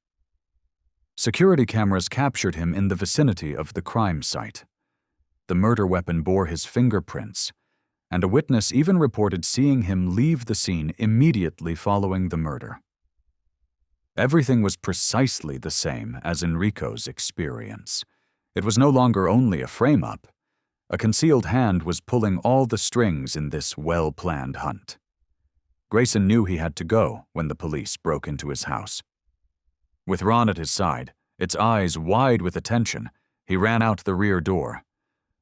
Security cameras captured him in the vicinity of the crime site. The murder weapon bore his fingerprints, and a witness even reported seeing him leave the scene immediately following the murder. Everything was precisely the same as Enrico's experience. It was no longer only a frame-up. A concealed hand was pulling all the strings in this well-planned hunt. Grayson knew he had to go when the police broke into his house. With Ron at his side, its eyes wide with attention, he ran out the rear door.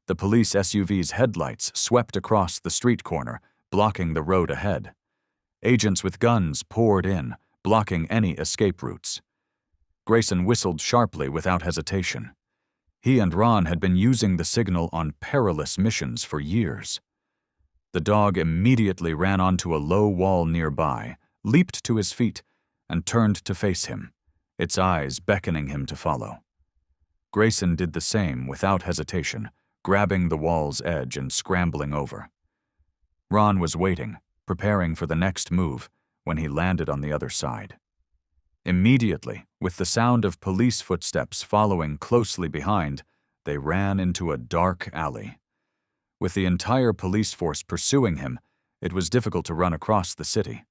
The police SUV's headlights swept across the street corner, blocking the road ahead. Agents with guns poured in, blocking any escape routes. Grayson whistled sharply without hesitation. He and Ron had been using the signal on perilous missions for years. The dog immediately ran onto a low wall nearby, leaped to his feet, and turned to face him, its eyes beckoning him to follow. Grayson did the same without hesitation, grabbing the wall's edge and scrambling over. Ron was waiting, preparing for the next move, when he landed on the other side. Immediately, with the sound of police footsteps following closely behind, they ran into a dark alley. With the entire police force pursuing him, it was difficult to run across the city.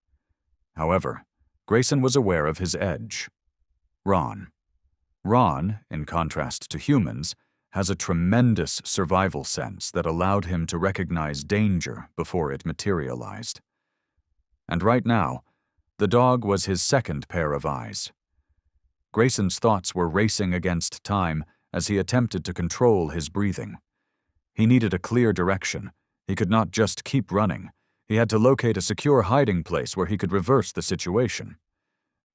However, Grayson was aware of his edge. Ron. Ron, in contrast to humans, has a tremendous survival sense that allowed him to recognize danger before it materialized. And right now, the dog was his second pair of eyes. Grayson's thoughts were racing against time as he attempted to control his breathing. He needed a clear direction. He could not just keep running. He had to locate a secure hiding place where he could reverse the situation.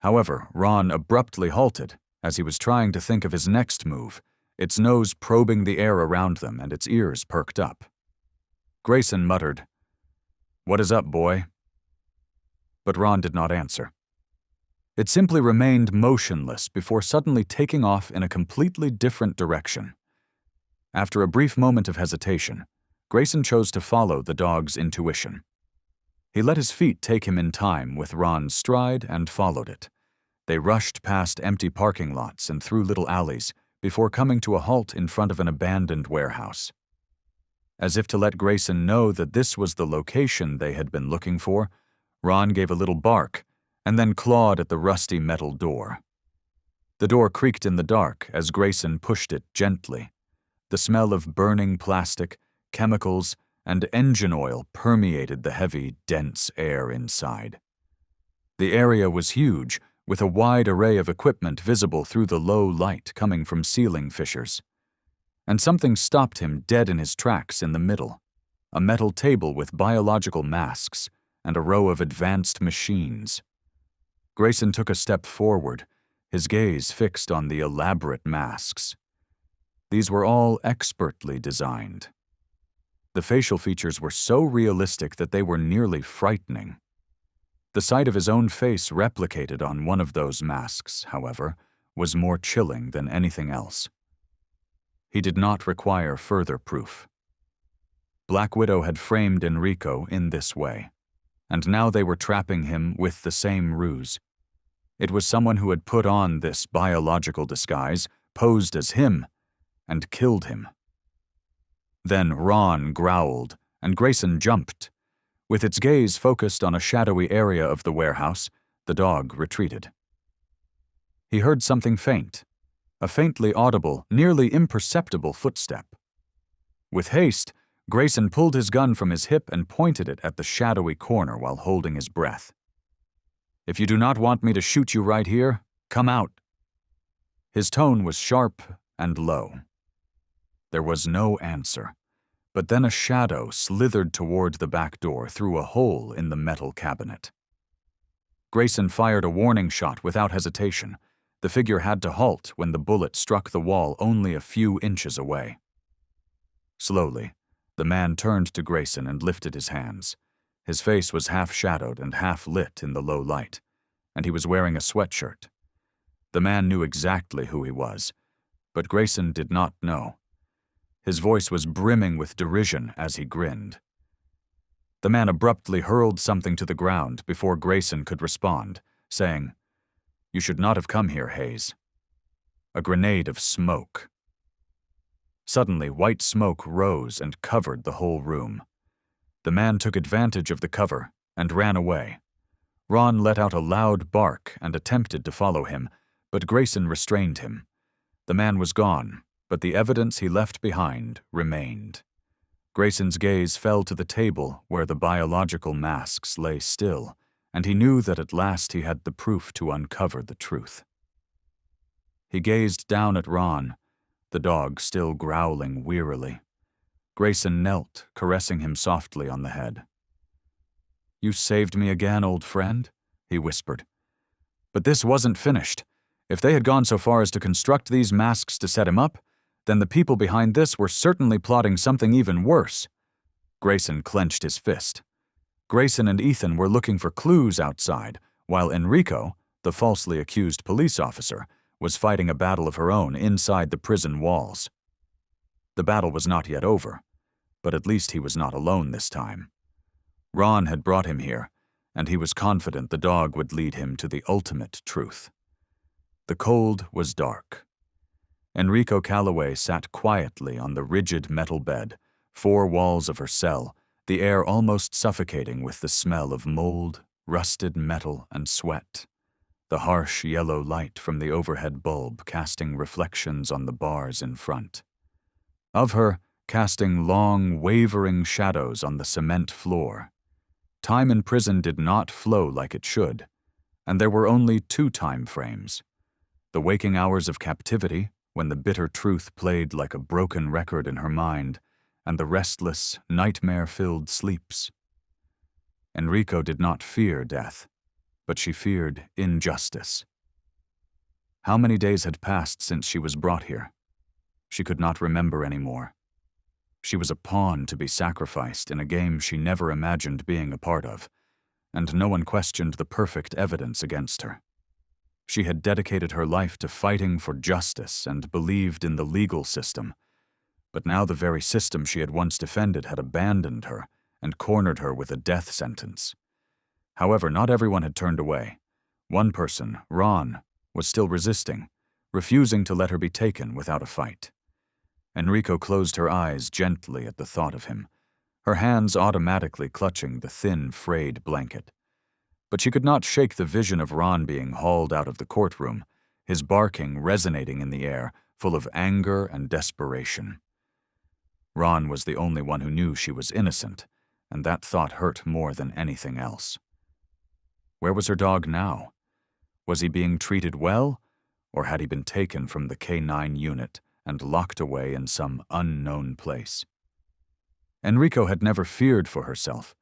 However, Ron abruptly halted as he was trying to think of his next move, its nose probing the air around them and its ears perked up. Grayson muttered, "What is up, boy?" But Ron did not answer. It simply remained motionless before suddenly taking off in a completely different direction. After a brief moment of hesitation, Grayson chose to follow the dog's intuition. He let his feet take him in time with Ron's stride and followed it. They rushed past empty parking lots and through little alleys before coming to a halt in front of an abandoned warehouse. As if to let Grayson know that this was the location they had been looking for, Ron gave a little bark and then clawed at the rusty metal door. The door creaked in the dark as Grayson pushed it gently. The smell of burning plastic, chemicals, and engine oil permeated the heavy, dense air inside. The area was huge, with a wide array of equipment visible through the low light coming from ceiling fissures. And something stopped him dead in his tracks in the middle. A metal table with biological masks and a row of advanced machines. Grayson took a step forward, his gaze fixed on the elaborate masks. These were all expertly designed. The facial features were so realistic that they were nearly frightening. The sight of his own face replicated on one of those masks, however, was more chilling than anything else. He did not require further proof. Black Widow had framed Enrico in this way, and now they were trapping him with the same ruse. It was someone who had put on this biological disguise, posed as him, and killed him. Then Ron growled, and Grayson jumped. With its gaze focused on a shadowy area of the warehouse, the dog retreated. He heard something faint, a faintly audible, nearly imperceptible footstep. With haste, Grayson pulled his gun from his hip and pointed it at the shadowy corner while holding his breath. "If you do not want me to shoot you right here, come out." His tone was sharp and low. There was no answer, but then a shadow slithered toward the back door through a hole in the metal cabinet. Grayson fired a warning shot without hesitation. The figure had to halt when the bullet struck the wall only a few inches away. Slowly, the man turned to Grayson and lifted his hands. His face was half-shadowed and half-lit in the low light, and he was wearing a sweatshirt. The man knew exactly who he was, but Grayson did not know. His voice was brimming with derision as he grinned. The man abruptly hurled something to the ground before Grayson could respond, saying, "You should not have come here, Hayes." A grenade of smoke. Suddenly, white smoke rose and covered the whole room. The man took advantage of the cover and ran away. Ron let out a loud bark and attempted to follow him, but Grayson restrained him. The man was gone, but the evidence he left behind remained. Grayson's gaze fell to the table where the biological masks lay still, and he knew that at last he had the proof to uncover the truth. He gazed down at Ron, the dog still growling wearily. Grayson knelt, caressing him softly on the head. "You saved me again, old friend," he whispered. "But this wasn't finished. If they had gone so far as to construct these masks to set him up, then the people behind this were certainly plotting something even worse." Grayson clenched his fist. Grayson and Ethan were looking for clues outside, while Enrico, the falsely accused police officer, was fighting a battle of her own inside the prison walls. The battle was not yet over, but at least he was not alone this time. Ron had brought him here, and he was confident the dog would lead him to the ultimate truth. The cold was dark. Enrico Calloway sat quietly on the rigid metal bed, 4 walls of her cell, the air almost suffocating with the smell of mold, rusted metal, and sweat. The harsh yellow light from the overhead bulb casting reflections on the bars in front. Of her, casting long, wavering shadows on the cement floor. Time in prison did not flow like it should, and there were only 2 time frames. The waking hours of captivity, when the bitter truth played like a broken record in her mind, and the restless, nightmare-filled sleeps. Enrico did not fear death, but she feared injustice. How many days had passed since she was brought here? She could not remember anymore. She was a pawn to be sacrificed in a game she never imagined being a part of, and no one questioned the perfect evidence against her. She had dedicated her life to fighting for justice and believed in the legal system, but now the very system she had once defended had abandoned her and cornered her with a death sentence. However, not everyone had turned away. One person, Ron, was still resisting, refusing to let her be taken without a fight. Enrico closed her eyes gently at the thought of him, her hands automatically clutching the thin, frayed blanket. But she could not shake the vision of Ron being hauled out of the courtroom, his barking resonating in the air, full of anger and desperation. Ron was the only one who knew she was innocent, and that thought hurt more than anything else. Where was her dog now? Was he being treated well, or had he been taken from the K9 unit and locked away in some unknown place? Enrico had never feared for herself,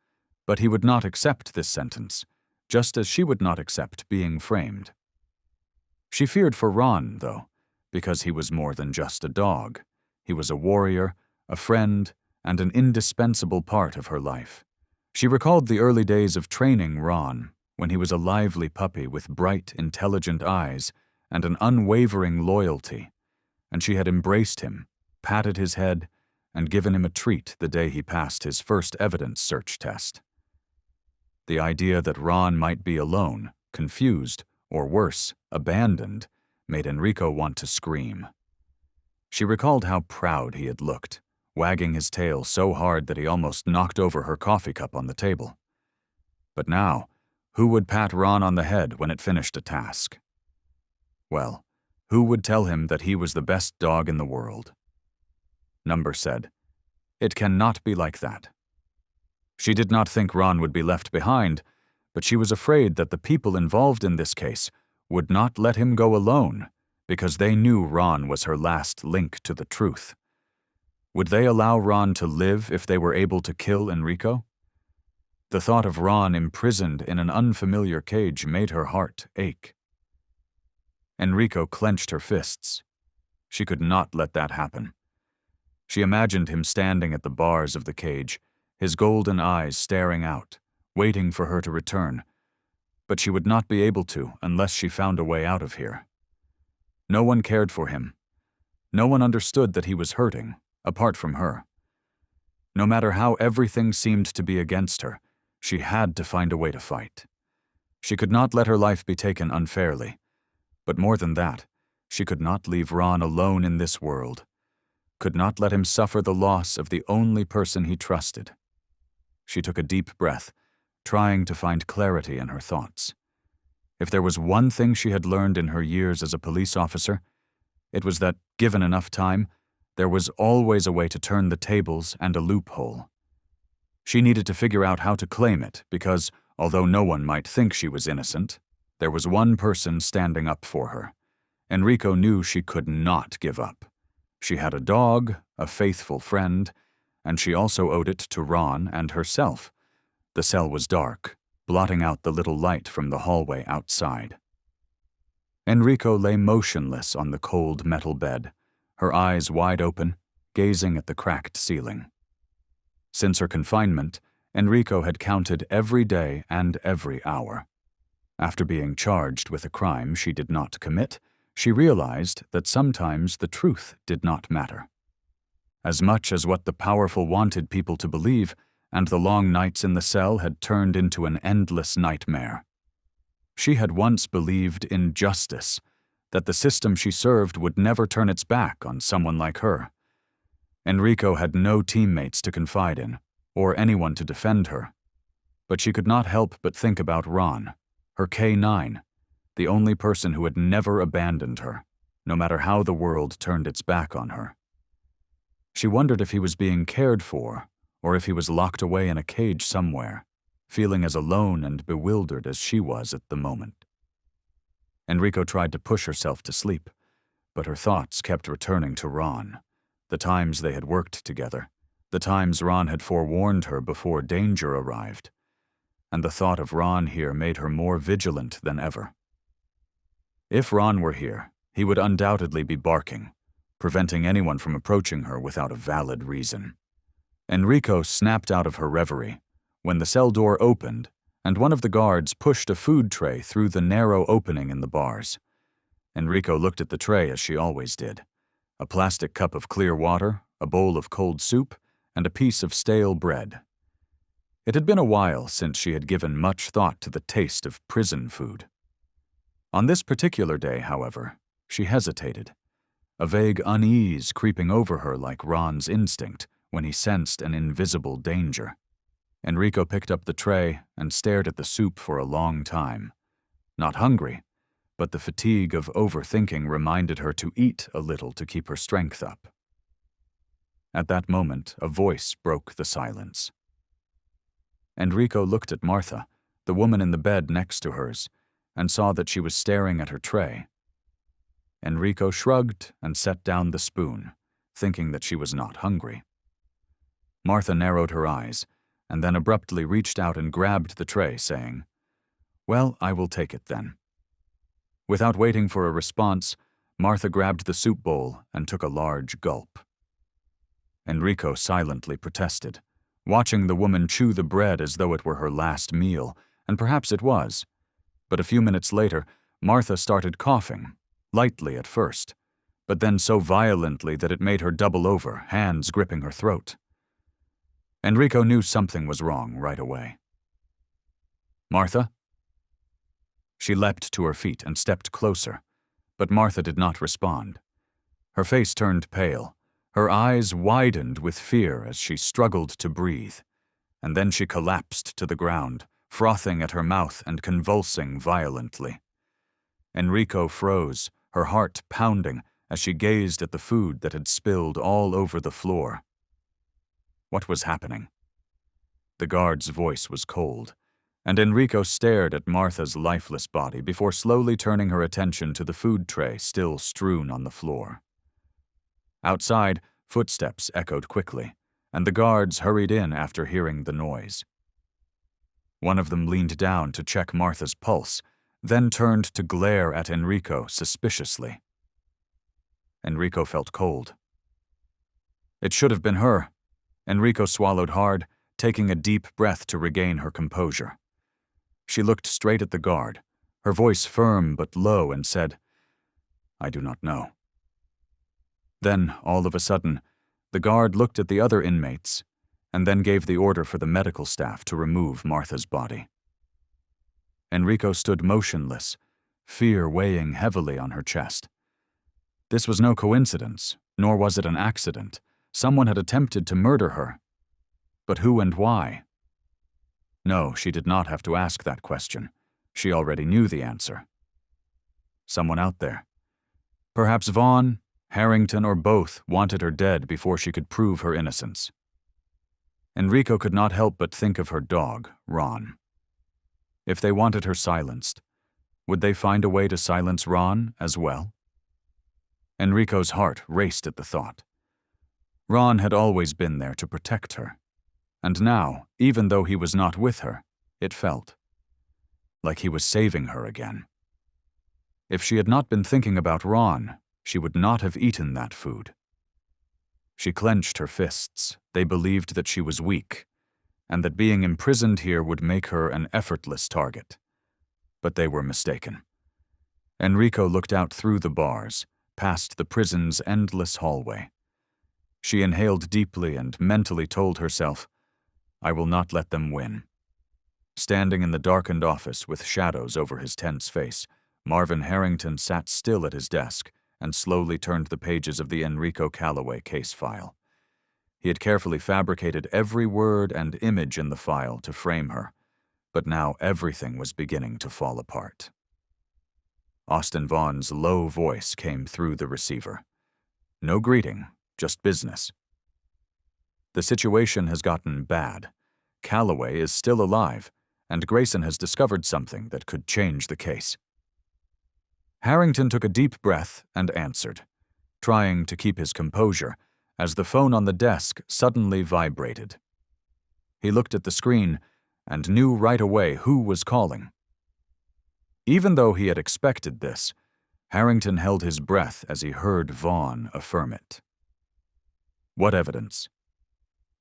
but he would not accept this sentence, just as she would not accept being framed. She feared for Ron, though, because he was more than just a dog. He was a warrior, a friend, and an indispensable part of her life. She recalled the early days of training Ron, when he was a lively puppy with bright, intelligent eyes and an unwavering loyalty, and she had embraced him, patted his head, and given him a treat the day he passed his first evidence search test. The idea that Ron might be alone, confused, or worse, abandoned, made Enrico want to scream. She recalled how proud he had looked, wagging his tail so hard that he almost knocked over her coffee cup on the table. But now, who would pat Ron on the head when it finished a task? Well, who would tell him that he was the best dog in the world? Number said, "It cannot be like that." She did not think Ron would be left behind, but she was afraid that the people involved in this case would not let him go alone because they knew Ron was her last link to the truth. Would they allow Ron to live if they were able to kill Enrico? The thought of Ron imprisoned in an unfamiliar cage made her heart ache. Enrico clenched her fists. She could not let that happen. She imagined him standing at the bars of the cage, his golden eyes staring out, waiting for her to return. But she would not be able to unless she found a way out of here. No one cared for him. No one understood that he was hurting, apart from her. No matter how everything seemed to be against her, she had to find a way to fight. She could not let her life be taken unfairly. But more than that, she could not leave Ron alone in this world, could not let him suffer the loss of the only person he trusted. She took a deep breath, trying to find clarity in her thoughts. If there was one thing she had learned in her years as a police officer, it was that, given enough time, there was always a way to turn the tables and a loophole. She needed to figure out how to claim it because, although no one might think she was innocent, there was one person standing up for her. Enrico knew she could not give up. She had a dog, a faithful friend, and she also owed it to Ron and herself. The cell was dark, blotting out the little light from the hallway outside. Enrico lay motionless on the cold metal bed, her eyes wide open, gazing at the cracked ceiling. Since her confinement, Enrico had counted every day and every hour. After being charged with a crime she did not commit, she realized that sometimes the truth did not matter. As much as what the powerful wanted people to believe, and the long nights in the cell had turned into an endless nightmare. She had once believed in justice, that the system she served would never turn its back on someone like her. Enrico had no teammates to confide in, or anyone to defend her. But she could not help but think about Ron, her K9, the only person who had never abandoned her, no matter how the world turned its back on her. She wondered if he was being cared for, or if he was locked away in a cage somewhere, feeling as alone and bewildered as she was at the moment. Enrico tried to push herself to sleep, but her thoughts kept returning to Ron, the times they had worked together, the times Ron had forewarned her before danger arrived, and the thought of Ron here made her more vigilant than ever. If Ron were here, he would undoubtedly be barking, preventing anyone from approaching her without a valid reason. Enrico snapped out of her reverie when the cell door opened and one of the guards pushed a food tray through the narrow opening in the bars. Enrico looked at the tray as she always did. A plastic cup of clear water, a bowl of cold soup, and a piece of stale bread. It had been a while since she had given much thought to the taste of prison food. On this particular day, however, she hesitated, a vague unease creeping over her like Ron's instinct when he sensed an invisible danger. Enrico picked up the tray and stared at the soup for a long time. Not hungry, but the fatigue of overthinking reminded her to eat a little to keep her strength up. At that moment, a voice broke the silence. Enrico looked at Martha, the woman in the bed next to hers, and saw that she was staring at her tray. Enrico shrugged and set down the spoon, thinking that she was not hungry. Martha narrowed her eyes, and then abruptly reached out and grabbed the tray, saying, "Well, I will take it then." Without waiting for a response, Martha grabbed the soup bowl and took a large gulp. Enrico silently protested, watching the woman chew the bread as though it were her last meal, and perhaps it was. But a few minutes later, Martha started coughing, lightly at first, but then so violently that it made her double over, hands gripping her throat. Enrico knew something was wrong right away. "Martha?" She leapt to her feet and stepped closer, but Martha did not respond. Her face turned pale, her eyes widened with fear as she struggled to breathe, and then she collapsed to the ground, frothing at her mouth and convulsing violently. Enrico froze, her heart pounding as she gazed at the food that had spilled all over the floor. What was happening? The guard's voice was cold, and Enrico stared at Martha's lifeless body before slowly turning her attention to the food tray still strewn on the floor. Outside, footsteps echoed quickly, and the guards hurried in after hearing the noise. One of them leaned down to check Martha's pulse, then turned to glare at Enrico suspiciously. Enrico felt cold. It should have been her. Enrico swallowed hard, taking a deep breath to regain her composure. She looked straight at the guard, her voice firm but low, and said, "I do not know." Then, all of a sudden, the guard looked at the other inmates and then gave the order for the medical staff to remove Martha's body. Enrico stood motionless, fear weighing heavily on her chest. This was no coincidence, nor was it an accident. Someone had attempted to murder her. But who and why? No, she did not have to ask that question. She already knew the answer. Someone out there. Perhaps Vaughn, Harrington, or both wanted her dead before she could prove her innocence. Enrico could not help but think of her dog, Ron. If they wanted her silenced, would they find a way to silence Ron as well? Enrico's heart raced at the thought. Ron had always been there to protect her, and now, even though he was not with her, it felt like he was saving her again. If she had not been thinking about Ron, she would not have eaten that food. She clenched her fists. They believed that she was weak, and that being imprisoned here would make her an effortless target. But they were mistaken. Enrico looked out through the bars, past the prison's endless hallway. She inhaled deeply and mentally told herself, "I will not let them win." Standing in the darkened office with shadows over his tense face, Marvin Harrington sat still at his desk and slowly turned the pages of the Enrico Calloway case file. He had carefully fabricated every word and image in the file to frame her, but now everything was beginning to fall apart. Austin Vaughn's low voice came through the receiver. No greeting, just business. "The situation has gotten bad. Calloway is still alive, and Grayson has discovered something that could change the case." Harrington took a deep breath and answered, trying to keep his composure, as the phone on the desk suddenly vibrated. He looked at the screen and knew right away who was calling. Even though he had expected this, Harrington held his breath as he heard Vaughn affirm it. "What evidence?"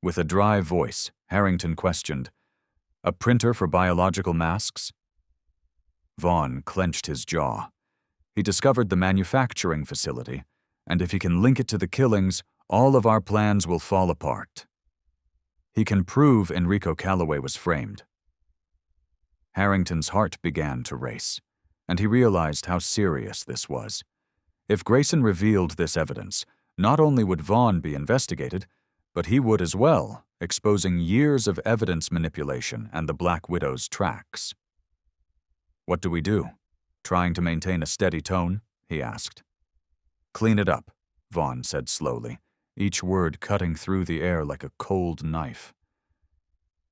With a dry voice, Harrington questioned, "A printer for biological masks?" Vaughn clenched his jaw. He discovered the manufacturing facility, and if he can link it to the killings, all of our plans will fall apart. He can prove Enrico Calloway was framed. Harrington's heart began to race, and he realized how serious this was. If Grayson revealed this evidence, not only would Vaughn be investigated, but he would as well, exposing years of evidence manipulation and the Black Widow's tracks. "What do we do?" Trying to maintain a steady tone, he asked. Clean it up, Vaughn said slowly, each word cutting through the air like a cold knife.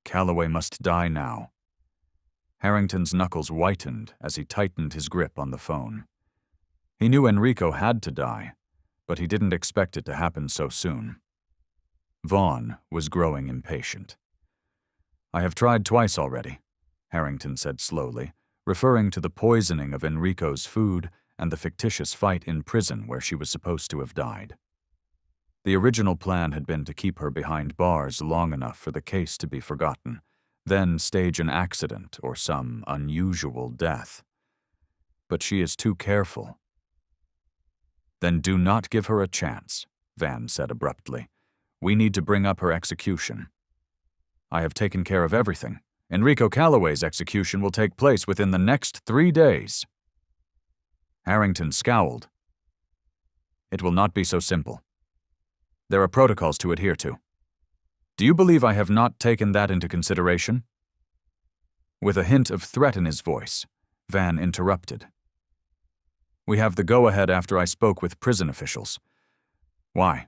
Calloway must die now. Harrington's knuckles whitened as he tightened his grip on the phone. He knew Enrico had to die, but he didn't expect it to happen so soon. Vaughn was growing impatient. I have tried twice already, Harrington said slowly, referring to the poisoning of Enrico's food and the fictitious fight in prison where she was supposed to have died. The original plan had been to keep her behind bars long enough for the case to be forgotten, then stage an accident or some unusual death. But she is too careful. Then do not give her a chance, Van said abruptly. We need to bring up her execution. I have taken care of everything. Enrico Calloway's execution will take place within the next 3 days. Harrington scowled. It will not be so simple. There are protocols to adhere to. Do you believe I have not taken that into consideration? With a hint of threat in his voice, Van interrupted. We have the go-ahead after I spoke with prison officials. Why?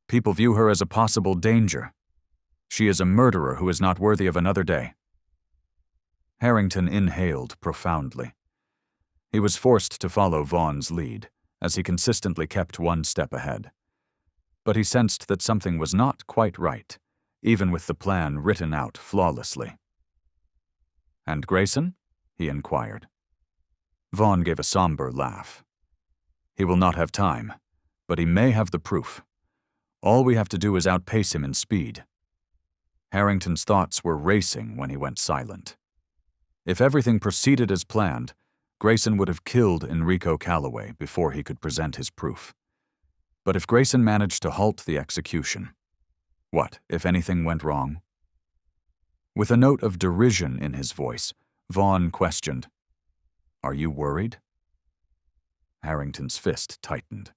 People view her as a possible danger. She is a murderer who is not worthy of another day. Harrington inhaled profoundly. He was forced to follow Vaughn's lead, as he consistently kept one step ahead. But he sensed that something was not quite right, even with the plan written out flawlessly. And Grayson? He inquired. Vaughn gave a somber laugh. He will not have time, but he may have the proof. All we have to do is outpace him in speed. Harrington's thoughts were racing when he went silent. If everything proceeded as planned, Grayson would have killed Enrico Calloway before he could present his proof. But if Grayson managed to halt the execution, what if anything went wrong? With a note of derision in his voice, Vaughn questioned, Are you worried? Harrington's fist tightened.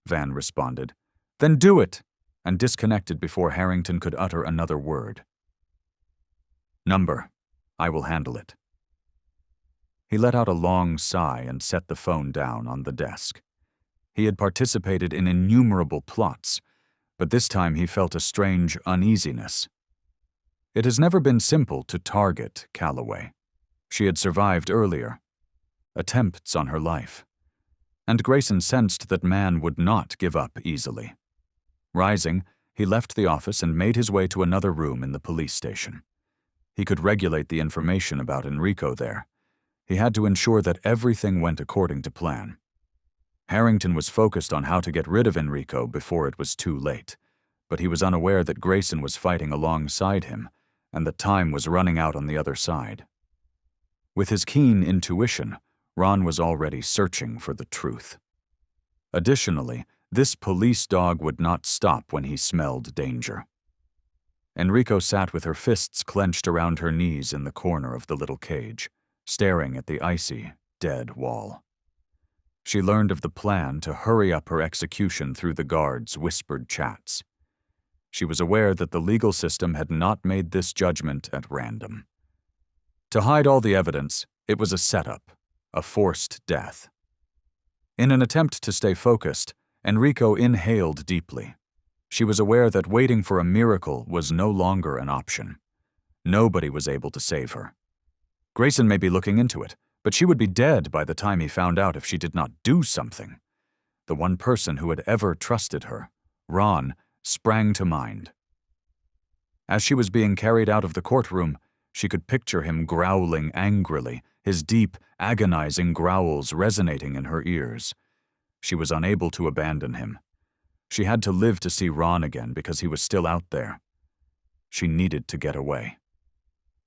Van responded, Then do it, and disconnected before Harrington could utter another word. Number, I will handle it. He let out a long sigh and set the phone down on the desk. He had participated in innumerable plots, but this time he felt a strange uneasiness. It has never been simple to target Calloway. She had survived earlier, attempts on her life, and Grayson sensed that man would not give up easily. Rising, he left the office and made his way to another room in the police station. He could regulate the information about Enrico there. He had to ensure that everything went according to plan. Harrington was focused on how to get rid of Enrico before it was too late, but he was unaware that Grayson was fighting alongside him and that time was running out on the other side. With his keen intuition, Ron was already searching for the truth. Additionally, this police dog would not stop when he smelled danger. Enrico sat with her fists clenched around her knees in the corner of the little cage, staring at the icy, dead wall. She learned of the plan to hurry up her execution through the guards' whispered chats. She was aware that the legal system had not made this judgment at random. To hide all the evidence, it was a setup, a forced death. In an attempt to stay focused, Enrico inhaled deeply. She was aware that waiting for a miracle was no longer an option. Nobody was able to save her. Grayson may be looking into it, but she would be dead by the time he found out if she did not do something. The one person who had ever trusted her, Ron, sprang to mind. As she was being carried out of the courtroom, she could picture him growling angrily, his deep, agonizing growls resonating in her ears. She was unable to abandon him. She had to live to see Ron again because he was still out there. She needed to get away.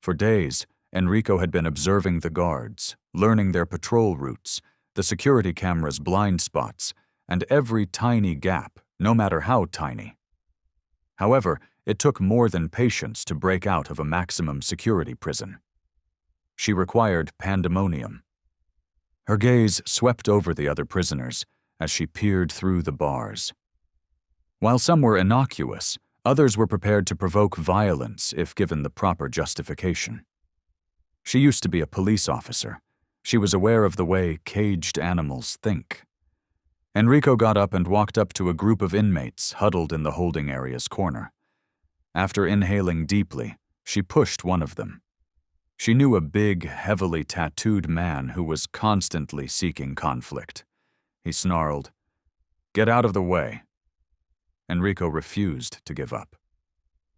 For days, Enrico had been observing the guards, learning their patrol routes, the security cameras' blind spots, and every tiny gap, no matter how tiny. However, it took more than patience to break out of a maximum security prison. She required pandemonium. Her gaze swept over the other prisoners as she peered through the bars. While some were innocuous, others were prepared to provoke violence if given the proper justification. She used to be a police officer. She was aware of the way caged animals think. Enrico got up and walked up to a group of inmates huddled in the holding area's corner. After inhaling deeply, she pushed one of them. She knew a big, heavily tattooed man who was constantly seeking conflict. He snarled, "Get out of the way." Enrico refused to give up.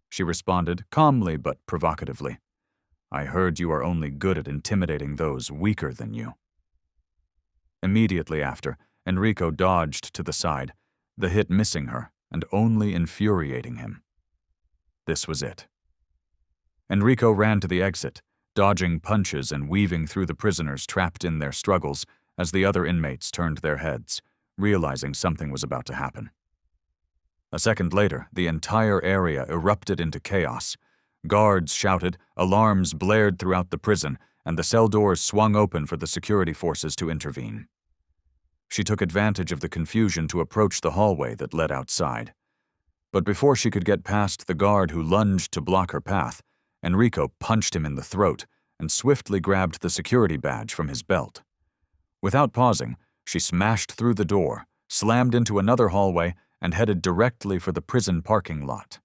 She responded calmly but provocatively, "I heard you are only good at intimidating those weaker than you." Immediately after, Enrico dodged to the side, the hit missing her and only infuriating him. This was it. Enrico ran to the exit, dodging punches and weaving through the prisoners trapped in their struggles as the other inmates turned their heads, realizing something was about to happen. A second later, the entire area erupted into chaos. Guards shouted, alarms blared throughout the prison, and the cell doors swung open for the security forces to intervene. She took advantage of the confusion to approach the hallway that led outside. But before she could get past the guard who lunged to block her path, Enrico punched him in the throat and swiftly grabbed the security badge from his belt. Without pausing, she smashed through the door, slammed into another hallway, and headed directly for the prison parking lot.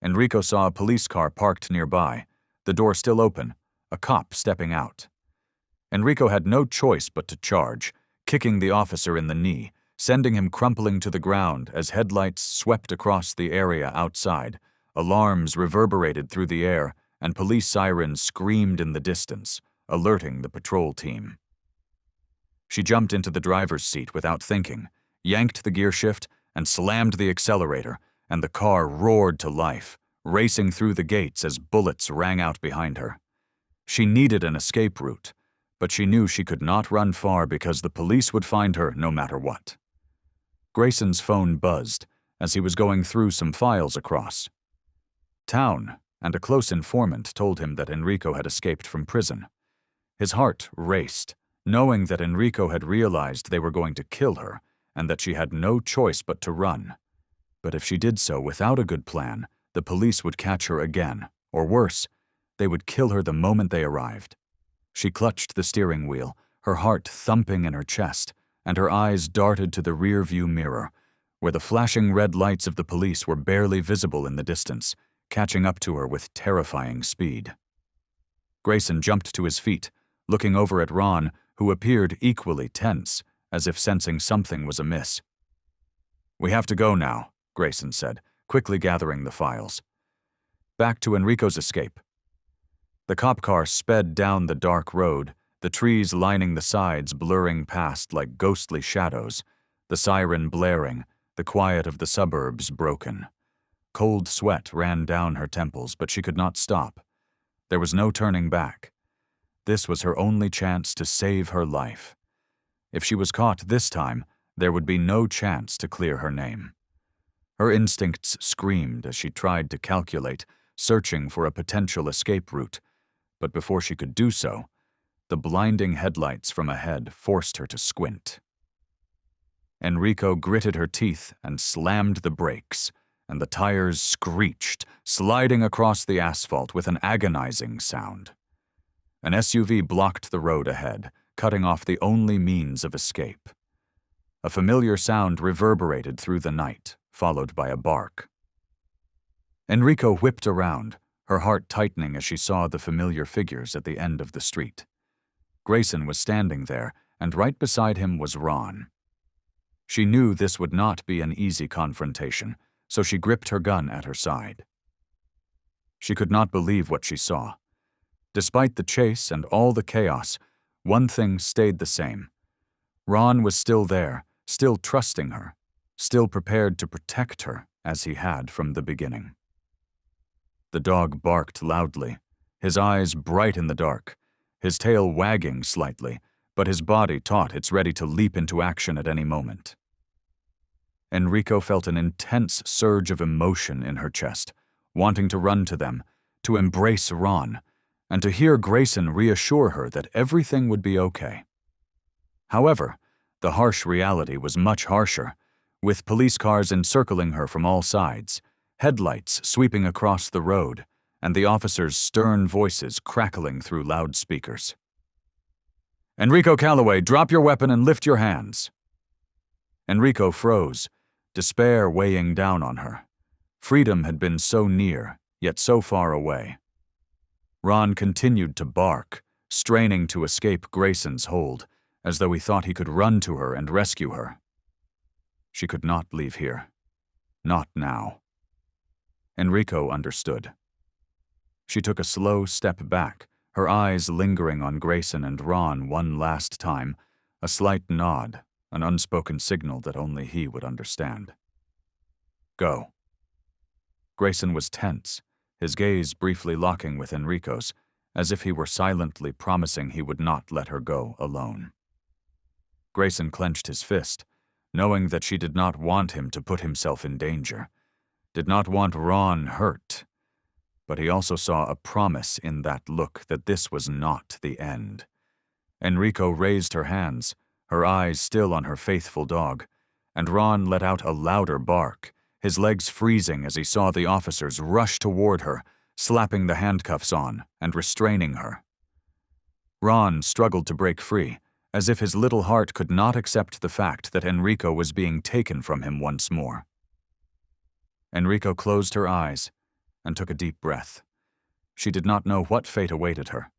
Enrico saw a police car parked nearby, the door still open, a cop stepping out. Enrico had no choice but to charge, kicking the officer in the knee, sending him crumpling to the ground as headlights swept across the area outside, alarms reverberated through the air, and police sirens screamed in the distance, alerting the patrol team. She jumped into the driver's seat without thinking, yanked the gear shift, and slammed the accelerator, and the car roared to life, racing through the gates as bullets rang out behind her. She needed an escape route, but she knew she could not run far because the police would find her no matter what. Grayson's phone buzzed as he was going through some files across. Town and a close informant told him that Enrico had escaped from prison. His heart raced, knowing that Enrico had realized they were going to kill her and that she had no choice but to run. But if she did so without a good plan, the police would catch her again, or worse, they would kill her the moment they arrived. She clutched the steering wheel, her heart thumping in her chest, and her eyes darted to the rear-view mirror, where the flashing red lights of the police were barely visible in the distance, catching up to her with terrifying speed. Grayson jumped to his feet, looking over at Ron, who appeared equally tense, as if sensing something was amiss. "We have to go now," Grayson said, quickly gathering the files. Back to Enrico's escape. The cop car sped down the dark road, the trees lining the sides blurring past like ghostly shadows, the siren blaring, the quiet of the suburbs broken. Cold sweat ran down her temples, but she could not stop. There was no turning back. This was her only chance to save her life. If she was caught this time, there would be no chance to clear her name. Her instincts screamed as she tried to calculate, searching for a potential escape route, but before she could do so, the blinding headlights from ahead forced her to squint. Enrico gritted her teeth and slammed the brakes, and the tires screeched, sliding across the asphalt with an agonizing sound. An SUV blocked the road ahead, cutting off the only means of escape. A familiar sound reverberated through the night, followed by a bark. Enrico whipped around, her heart tightening as she saw the familiar figures at the end of the street. Grayson was standing there, and right beside him was Ron. She knew this would not be an easy confrontation, so she gripped her gun at her side. She could not believe what she saw. Despite the chase and all the chaos, one thing stayed the same. Ron was still there, still trusting her, still prepared to protect her as he had from the beginning. The dog barked loudly, his eyes bright in the dark, his tail wagging slightly, but his body taut it's ready to leap into action at any moment. Enrico felt an intense surge of emotion in her chest, wanting to run to them, to embrace Ron, and to hear Grayson reassure her that everything would be okay. However, the harsh reality was much harsher, with police cars encircling her from all sides, headlights sweeping across the road, and the officers' stern voices crackling through loudspeakers. Enrico Calloway, drop your weapon and lift your hands. Enrico froze, despair weighing down on her. Freedom had been so near, yet so far away. Ron continued to bark, straining to escape Grayson's hold, as though he thought he could run to her and rescue her. She could not leave here. Not now. Enrico understood. She took a slow step back, her eyes lingering on Grayson and Ron one last time, a slight nod, an unspoken signal that only he would understand. Go. Grayson was tense, his gaze briefly locking with Enrico's, as if he were silently promising he would not let her go alone. Grayson clenched his fist, knowing that she did not want him to put himself in danger, did not want Ron hurt, but he also saw a promise in that look that this was not the end. Enrico raised her hands, her eyes still on her faithful dog, and Ron let out a louder bark, his legs freezing as he saw the officers rush toward her, slapping the handcuffs on and restraining her. Ron struggled to break free, as if his little heart could not accept the fact that Enrico was being taken from him once more. Enrico closed her eyes and took a deep breath. She did not know what fate awaited her,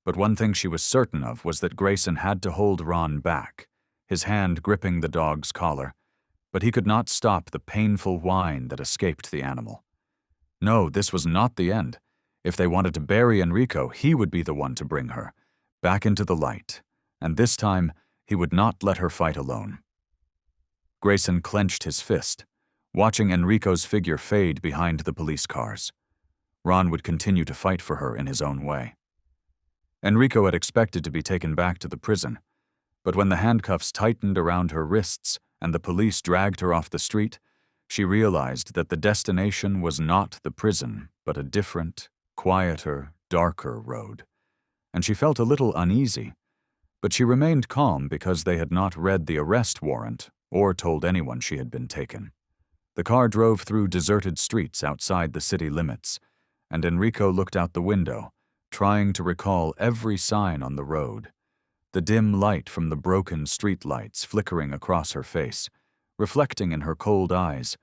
but one thing she was certain of was that Grayson had to hold Ron back, his hand gripping the dog's collar, but he could not stop the painful whine that escaped the animal. No, this was not the end. If they wanted to bury Enrico, he would be the one to bring her back into the light, and this time he would not let her fight alone. Grayson clenched his fist, watching Enrico's figure fade behind the police cars. Ron would continue to fight for her in his own way. Enrico had expected to be taken back to the prison, but when the handcuffs tightened around her wrists and the police dragged her off the street, she realized that the destination was not the prison, but a different, quieter, darker road, and she felt a little uneasy, but she remained calm because they had not read the arrest warrant or told anyone she had been taken. The car drove through deserted streets outside the city limits, and Enrico looked out the window, trying to recall every sign on the road, the dim light from the broken streetlights flickering across her face, reflecting in her cold eyes,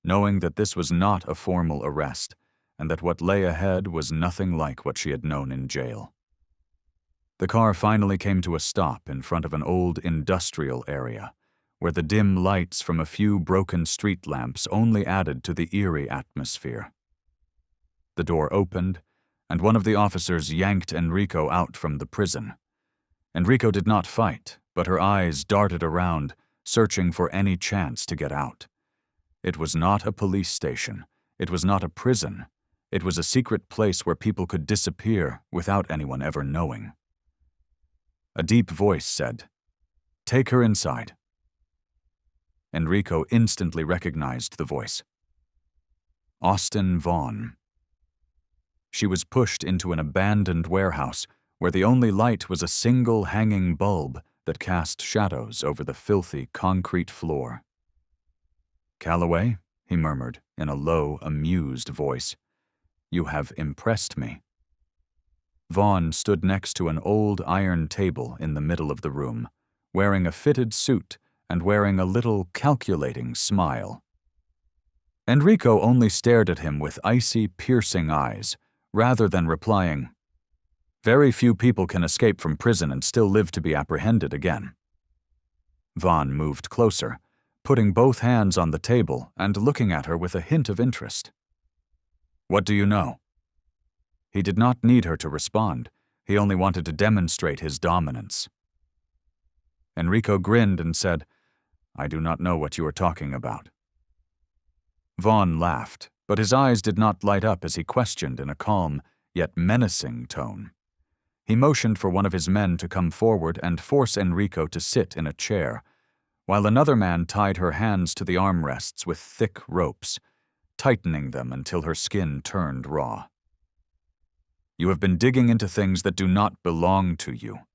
knowing that this was not a formal arrest, and that what lay ahead was nothing like what she had known in jail. The car finally came to a stop in front of an old industrial area, where the dim lights from a few broken street lamps only added to the eerie atmosphere. The door opened, and one of the officers yanked Enrico out from the prison. Enrico did not fight, but her eyes darted around, searching for any chance to get out. It was not a police station. It was not a prison. It was a secret place where people could disappear without anyone ever knowing. A deep voice said, "Take her inside." Enrico instantly recognized the voice. Austin Vaughn. She was pushed into an abandoned warehouse where the only light was a single hanging bulb that cast shadows over the filthy concrete floor. "Calloway," he murmured in a low, amused voice, "you have impressed me." Vaughn stood next to an old iron table in the middle of the room, wearing a fitted suit and wearing a little calculating smile. Enrico only stared at him with icy, piercing eyes, rather than replying, "Very few people can escape from prison and still live to be apprehended again." Vaughn moved closer, putting both hands on the table and looking at her with a hint of interest. "What do you know?" He did not need her to respond. He only wanted to demonstrate his dominance. Enrico grinned and said, "I do not know what you are talking about." Vaughn laughed, but his eyes did not light up as he questioned in a calm, yet menacing tone. He motioned for one of his men to come forward and force Enrico to sit in a chair, while another man tied her hands to the armrests with thick ropes, tightening them until her skin turned raw. "You have been digging into things that do not belong to you,"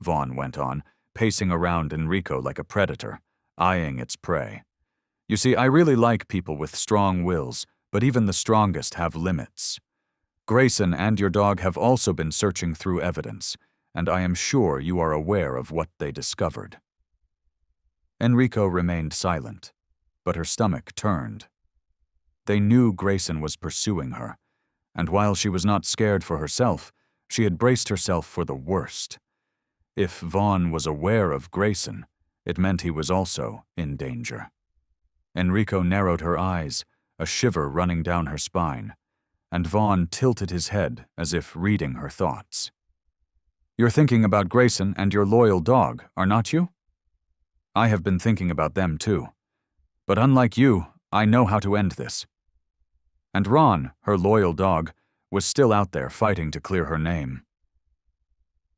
Vaughn went on, pacing around Enrico like a predator, eyeing its prey. "You see, I really like people with strong wills, but even the strongest have limits. Grayson and your dog have also been searching through evidence, and I am sure you are aware of what they discovered." Enrico remained silent, but her stomach turned. They knew Grayson was pursuing her, and while she was not scared for herself, she had braced herself for the worst. If Vaughn was aware of Grayson, it meant he was also in danger. Enrico narrowed her eyes, a shiver running down her spine, and Vaughn tilted his head as if reading her thoughts. "You're thinking about Grayson and your loyal dog, are not you?" "I have been thinking about them too. But unlike you, I know how to end this." And Ron, her loyal dog, was still out there fighting to clear her name.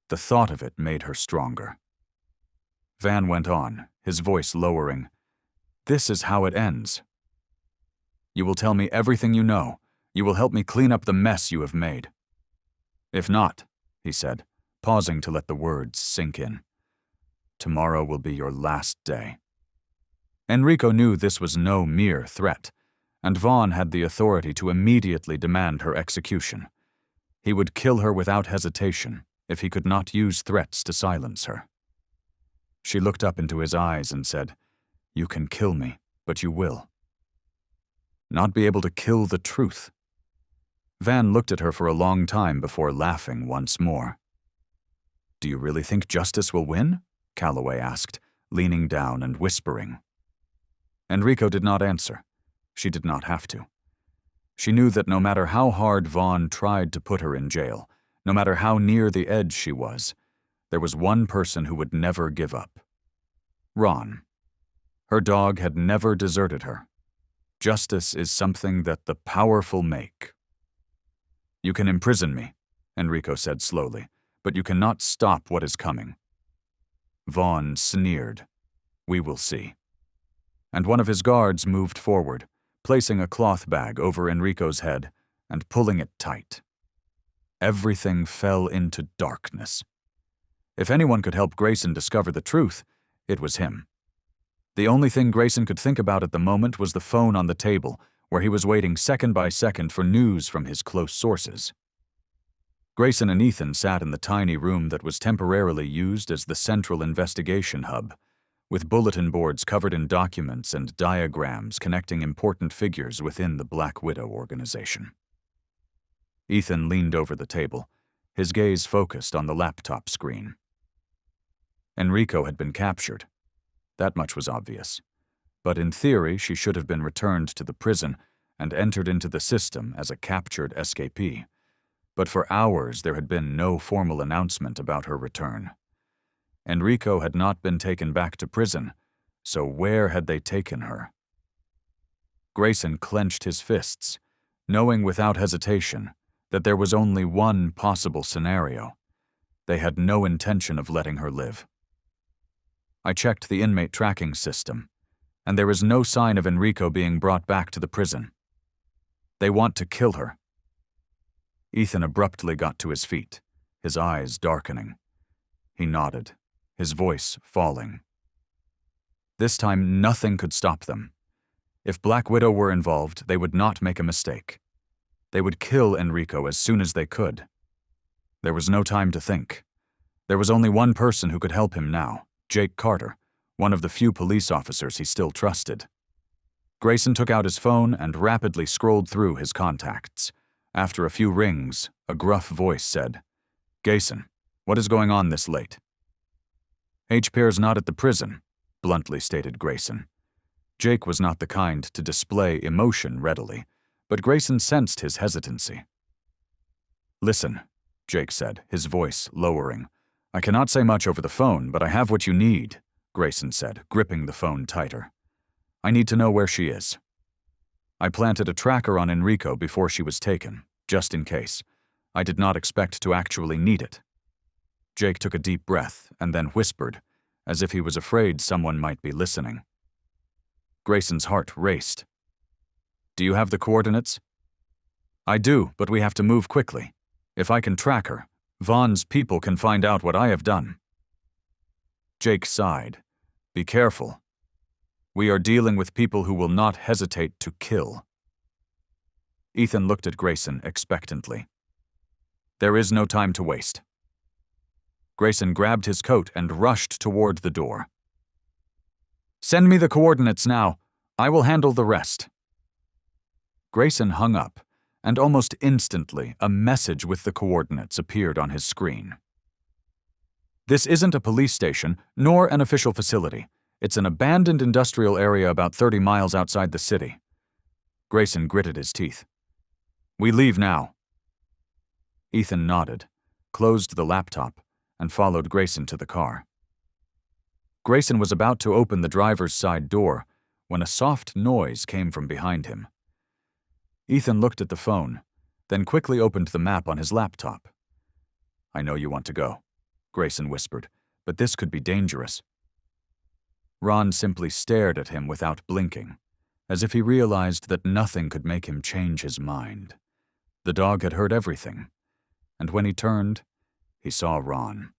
The thought of it made her stronger. Van went on, his voice lowering. "This is how it ends. You will tell me everything you know. You will help me clean up the mess you have made." "If not," he said, pausing to let the words sink in, "tomorrow will be your last day." Enrico knew this was no mere threat, and Vaughn had the authority to immediately demand her execution. He would kill her without hesitation if he could not use threats to silence her. She looked up into his eyes and said, "You can kill me, but you will not be able to kill the truth." Van looked at her for a long time before laughing once more. "Do you really think justice will win?" Calloway asked, leaning down and whispering. Enrico did not answer. She did not have to. She knew that no matter how hard Vaughn tried to put her in jail, no matter how near the edge she was, there was one person who would never give up. Ron. Her dog had never deserted her. Justice is something that the powerful make. "You can imprison me," Enrico said slowly, "but you cannot stop what is coming." Vaughn sneered. "We will see." And one of his guards moved forward, placing a cloth bag over Enrico's head and pulling it tight. Everything fell into darkness. If anyone could help Grayson discover the truth, it was him. The only thing Grayson could think about at the moment was the phone on the table, where he was waiting second by second for news from his close sources. Grayson and Ethan sat in the tiny room that was temporarily used as the central investigation hub, with bulletin boards covered in documents and diagrams connecting important figures within the Black Widow organization. Ethan leaned over the table, his gaze focused on the laptop screen. Enrico had been captured. That much was obvious. But in theory, she should have been returned to the prison and entered into the system as a captured escapee. But for hours there had been no formal announcement about her return. Enrico had not been taken back to prison, so where had they taken her? Grayson clenched his fists, knowing without hesitation that there was only one possible scenario. They had no intention of letting her live. "I checked the inmate tracking system, and there is no sign of Enrico being brought back to the prison. They want to kill her." Ethan abruptly got to his feet, his eyes darkening. He nodded, his voice falling. This time nothing could stop them. If Black Widow were involved, they would not make a mistake. They would kill Enrico as soon as they could. There was no time to think. There was only one person who could help him now, Jake Carter, one of the few police officers he still trusted. Grayson took out his phone and rapidly scrolled through his contacts. After a few rings, a gruff voice said, "Grayson, what is going on this late?" "HPR's not at the prison," bluntly stated Grayson. Jake was not the kind to display emotion readily, but Grayson sensed his hesitancy. "Listen," Jake said, his voice lowering. "I cannot say much over the phone, but I have what you need," Grayson said, gripping the phone tighter. "I need to know where she is. I planted a tracker on Enrico before she was taken, just in case. I did not expect to actually need it." Jake took a deep breath and then whispered, as if he was afraid someone might be listening. Grayson's heart raced. "Do you have the coordinates?" "I do, but we have to move quickly. If I can track her, Vaughn's people can find out what I have done." Jake sighed. "Be careful. We are dealing with people who will not hesitate to kill." Ethan looked at Grayson expectantly. "There is no time to waste." Grayson grabbed his coat and rushed toward the door. "Send me the coordinates now. I will handle the rest." Grayson hung up, and almost instantly a message with the coordinates appeared on his screen. "This isn't a police station, nor an official facility. It's an abandoned industrial area about 30 miles outside the city." Grayson gritted his teeth. "We leave now." Ethan nodded, closed the laptop, and followed Grayson to the car. Grayson was about to open the driver's side door when a soft noise came from behind him. Ethan looked at the phone, then quickly opened the map on his laptop. "I know you want to go," Grayson whispered, "but this could be dangerous." Ron simply stared at him without blinking, as if he realized that nothing could make him change his mind. The dog had heard everything, and when he turned, he saw Ron,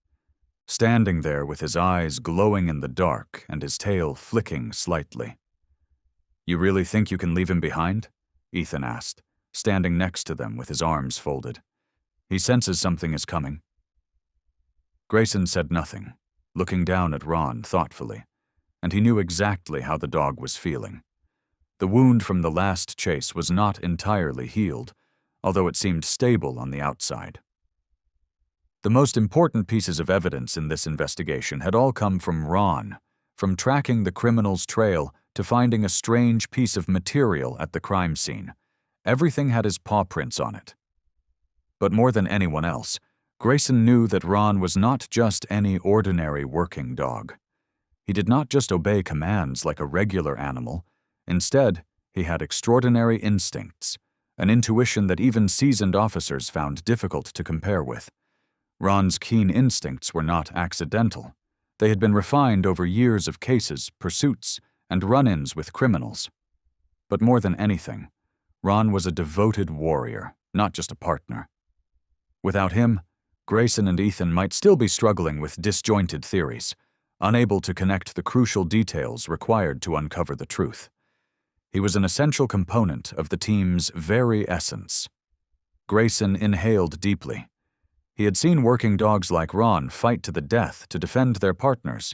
standing there with his eyes glowing in the dark and his tail flicking slightly. "You really think you can leave him behind?" Ethan asked, standing next to them with his arms folded. "He senses something is coming." Grayson said nothing, looking down at Ron thoughtfully, and he knew exactly how the dog was feeling. The wound from the last chase was not entirely healed, although it seemed stable on the outside. The most important pieces of evidence in this investigation had all come from Ron, from tracking the criminal's trail to finding a strange piece of material at the crime scene. Everything had his paw prints on it. But more than anyone else, Grayson knew that Ron was not just any ordinary working dog. He did not just obey commands like a regular animal. Instead, he had extraordinary instincts, an intuition that even seasoned officers found difficult to compare with. Ron's keen instincts were not accidental. They had been refined over years of cases, pursuits, and run-ins with criminals. But more than anything, Ron was a devoted warrior, not just a partner. Without him, Grayson and Ethan might still be struggling with disjointed theories, unable to connect the crucial details required to uncover the truth. He was an essential component of the team's very essence. Grayson inhaled deeply. He had seen working dogs like Ron fight to the death to defend their partners.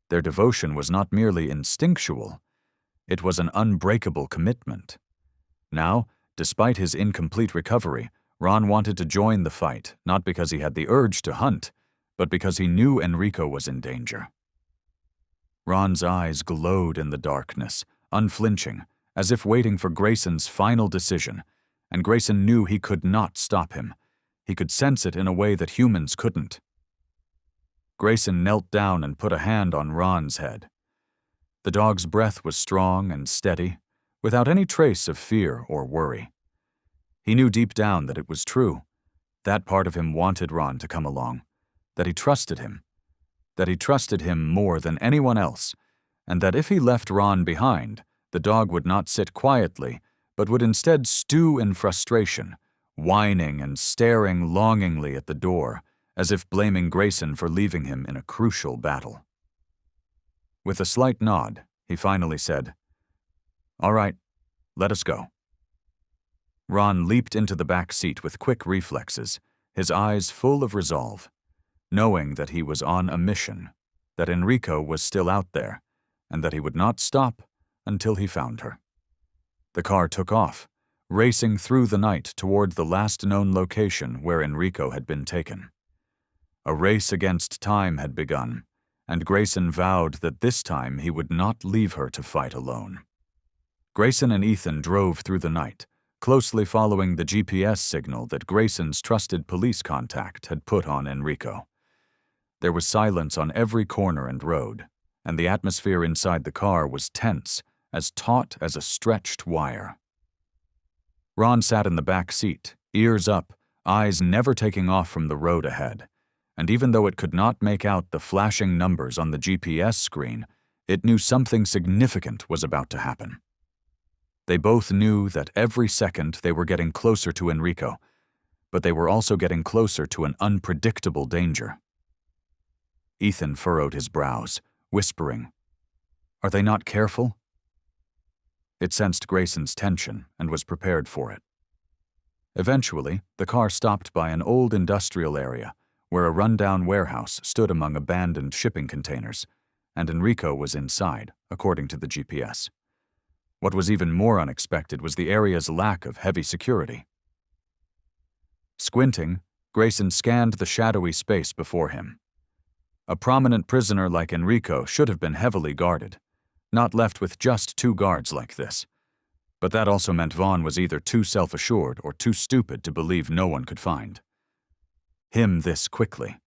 Their devotion was not merely instinctual, it was an unbreakable commitment. Now, despite his incomplete recovery, Ron wanted to join the fight, not because he had the urge to hunt, but because he knew Enrico was in danger. Ron's eyes glowed in the darkness, unflinching, as if waiting for Grayson's final decision, and Grayson knew he could not stop him. He could sense it in a way that humans couldn't. Grayson knelt down and put a hand on Ron's head. The dog's breath was strong and steady, without any trace of fear or worry. He knew deep down that it was true. That part of him wanted Ron to come along, that he trusted him more than anyone else, and that if he left Ron behind, the dog would not sit quietly, but would instead stew in frustration, whining and staring longingly at the door, as if blaming Grayson for leaving him in a crucial battle. With a slight nod, he finally said, "All right, let us go." Ron leaped into the back seat with quick reflexes, his eyes full of resolve, knowing that he was on a mission, that Enrico was still out there, and that he would not stop until he found her. The car took off, racing through the night toward the last known location where Enrico had been taken. A race against time had begun, and Grayson vowed that this time he would not leave her to fight alone. Grayson and Ethan drove through the night, closely following the GPS signal that Grayson's trusted police contact had put on Enrico. There was silence on every corner and road, and the atmosphere inside the car was tense, as taut as a stretched wire. Ron sat in the back seat, ears up, eyes never taking off from the road ahead, and even though it could not make out the flashing numbers on the GPS screen, it knew something significant was about to happen. They both knew that every second they were getting closer to Enrico, but they were also getting closer to an unpredictable danger. Ethan furrowed his brows, whispering, "Are they not careful?" It sensed Grayson's tension and was prepared for it. Eventually, the car stopped by an old industrial area, where a rundown warehouse stood among abandoned shipping containers, and Enrico was inside, according to the GPS. What was even more unexpected was the area's lack of heavy security. Squinting, Grayson scanned the shadowy space before him. A prominent prisoner like Enrico should have been heavily guarded, not left with just 2 guards like this. But that also meant Vaughn was either too self-assured or too stupid to believe no one could find him this quickly.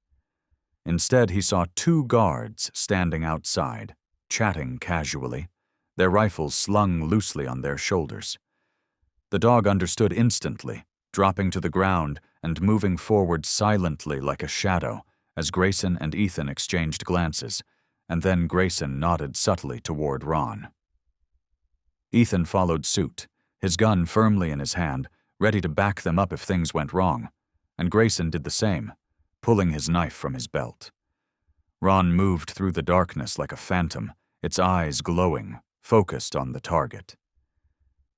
Instead, he saw 2 guards standing outside, chatting casually, their rifles slung loosely on their shoulders. The dog understood instantly, dropping to the ground and moving forward silently like a shadow as Grayson and Ethan exchanged glances, and then Grayson nodded subtly toward Ron. Ethan followed suit, his gun firmly in his hand, ready to back them up if things went wrong, and Grayson did the same, pulling his knife from his belt. Ron moved through the darkness like a phantom, its eyes glowing, focused on the target.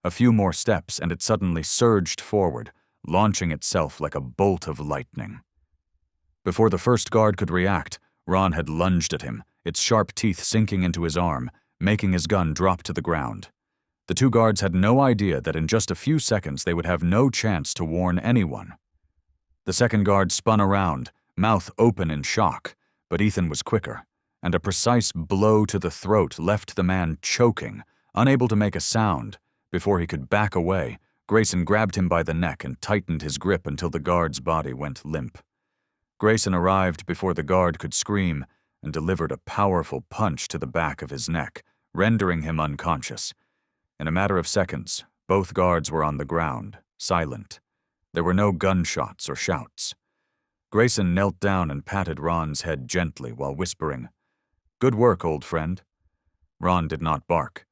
A few more steps and it suddenly surged forward, launching itself like a bolt of lightning. Before the first guard could react, Ron had lunged at him, its sharp teeth sinking into his arm, making his gun drop to the ground. The 2 guards had no idea that in just a few seconds they would have no chance to warn anyone. The second guard spun around, mouth open in shock, but Ethan was quicker, and a precise blow to the throat left the man choking, unable to make a sound. Before he could back away, Grayson grabbed him by the neck and tightened his grip until the guard's body went limp. Grayson arrived before the guard could scream and delivered a powerful punch to the back of his neck, rendering him unconscious. In a matter of seconds, both guards were on the ground, silent. There were no gunshots or shouts. Grayson knelt down and patted Ron's head gently while whispering, "Good work, old friend." Ron did not bark.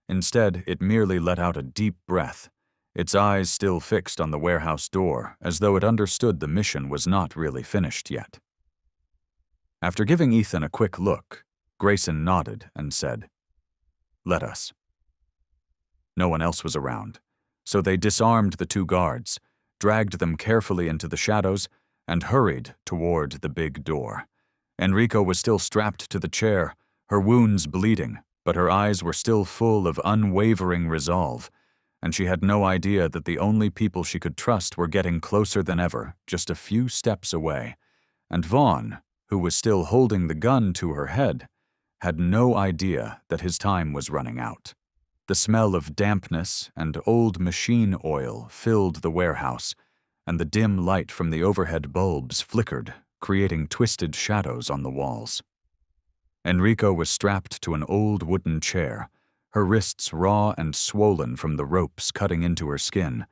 Instead, it merely let out a deep breath, its eyes still fixed on the warehouse door, as though it understood the mission was not really finished yet. After giving Ethan a quick look, Grayson nodded and said, "Let us." No one else was around, so they disarmed the 2 guards, dragged them carefully into the shadows, and hurried toward the big door. Enrico was still strapped to the chair, her wounds bleeding, but her eyes were still full of unwavering resolve, and she had no idea that the only people she could trust were getting closer than ever, just a few steps away. And Vaughn, who was still holding the gun to her head, had no idea that his time was running out. The smell of dampness and old machine oil filled the warehouse, and the dim light from the overhead bulbs flickered, creating twisted shadows on the walls. Enrico was strapped to an old wooden chair, her wrists raw and swollen from the ropes cutting into her skin,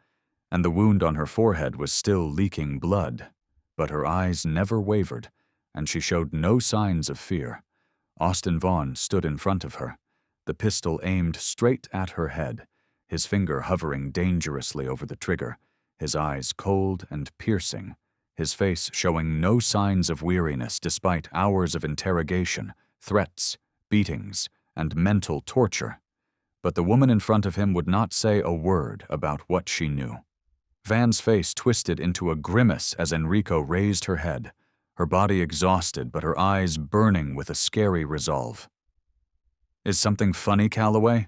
and the wound on her forehead was still leaking blood, but her eyes never wavered, and she showed no signs of fear. Austin Vaughn stood in front of her, the pistol aimed straight at her head, his finger hovering dangerously over the trigger, his eyes cold and piercing, his face showing no signs of weariness despite hours of interrogation, threats, beatings, and mental torture. But the woman in front of him would not say a word about what she knew. Van's face twisted into a grimace as Enrico raised her head, her body exhausted but her eyes burning with a scary resolve. "Is something funny, Calloway?"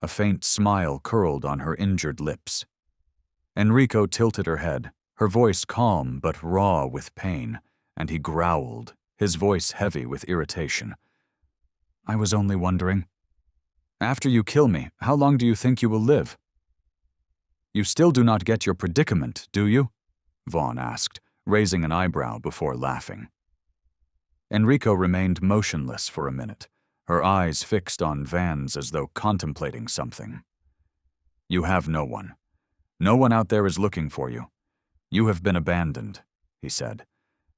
A faint smile curled on her injured lips. Enrico tilted her head, her voice calm but raw with pain, and he growled, his voice heavy with irritation. "I was only wondering. After you kill me, how long do you think you will live?" "You still do not get your predicament, do you?" Vaughn asked, raising an eyebrow before laughing. Enrico remained motionless for a minute, her eyes fixed on Van's as though contemplating something. "You have no one. No one out there is looking for you. You have been abandoned," he said,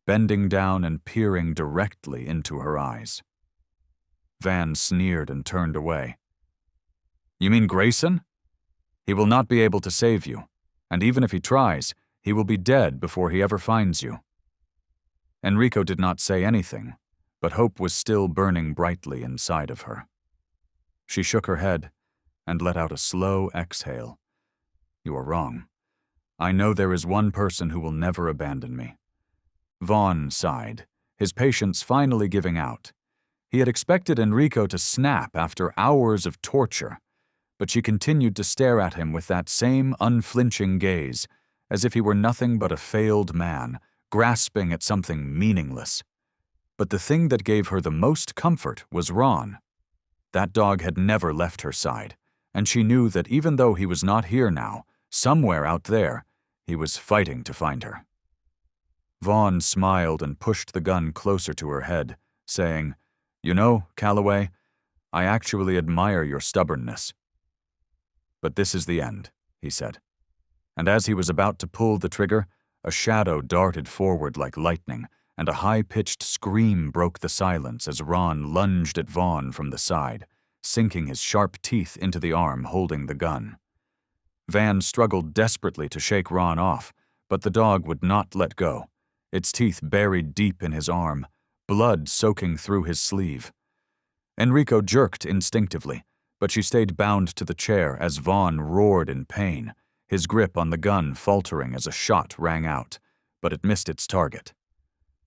bending down and peering directly into her eyes. Van sneered and turned away. "You mean Grayson? He will not be able to save you, and even if he tries, he will be dead before he ever finds you." Enrico did not say anything, but hope was still burning brightly inside of her. She shook her head and let out a slow exhale. "You are wrong. I know there is one person who will never abandon me. Vaughn sighed, his patience finally giving out. He had expected Enrico to snap after hours of torture, but she continued to stare at him with that same unflinching gaze, as if he were nothing but a failed man, grasping at something meaningless. But the thing that gave her the most comfort was Ron. That dog had never left her side, and she knew that even though he was not here now, somewhere out there, he was fighting to find her. Vaughn smiled and pushed the gun closer to her head, saying, "You know, Calloway, I actually admire your stubbornness." "But this is the end," he said. And as he was about to pull the trigger, a shadow darted forward like lightning, and a high-pitched scream broke the silence as Ron lunged at Vaughn from the side, sinking his sharp teeth into the arm holding the gun. Van struggled desperately to shake Ron off, but the dog would not let go, its teeth buried deep in his arm, blood soaking through his sleeve. Enrico jerked instinctively, but she stayed bound to the chair as Vaughn roared in pain, his grip on the gun faltering as a shot rang out, but it missed its target.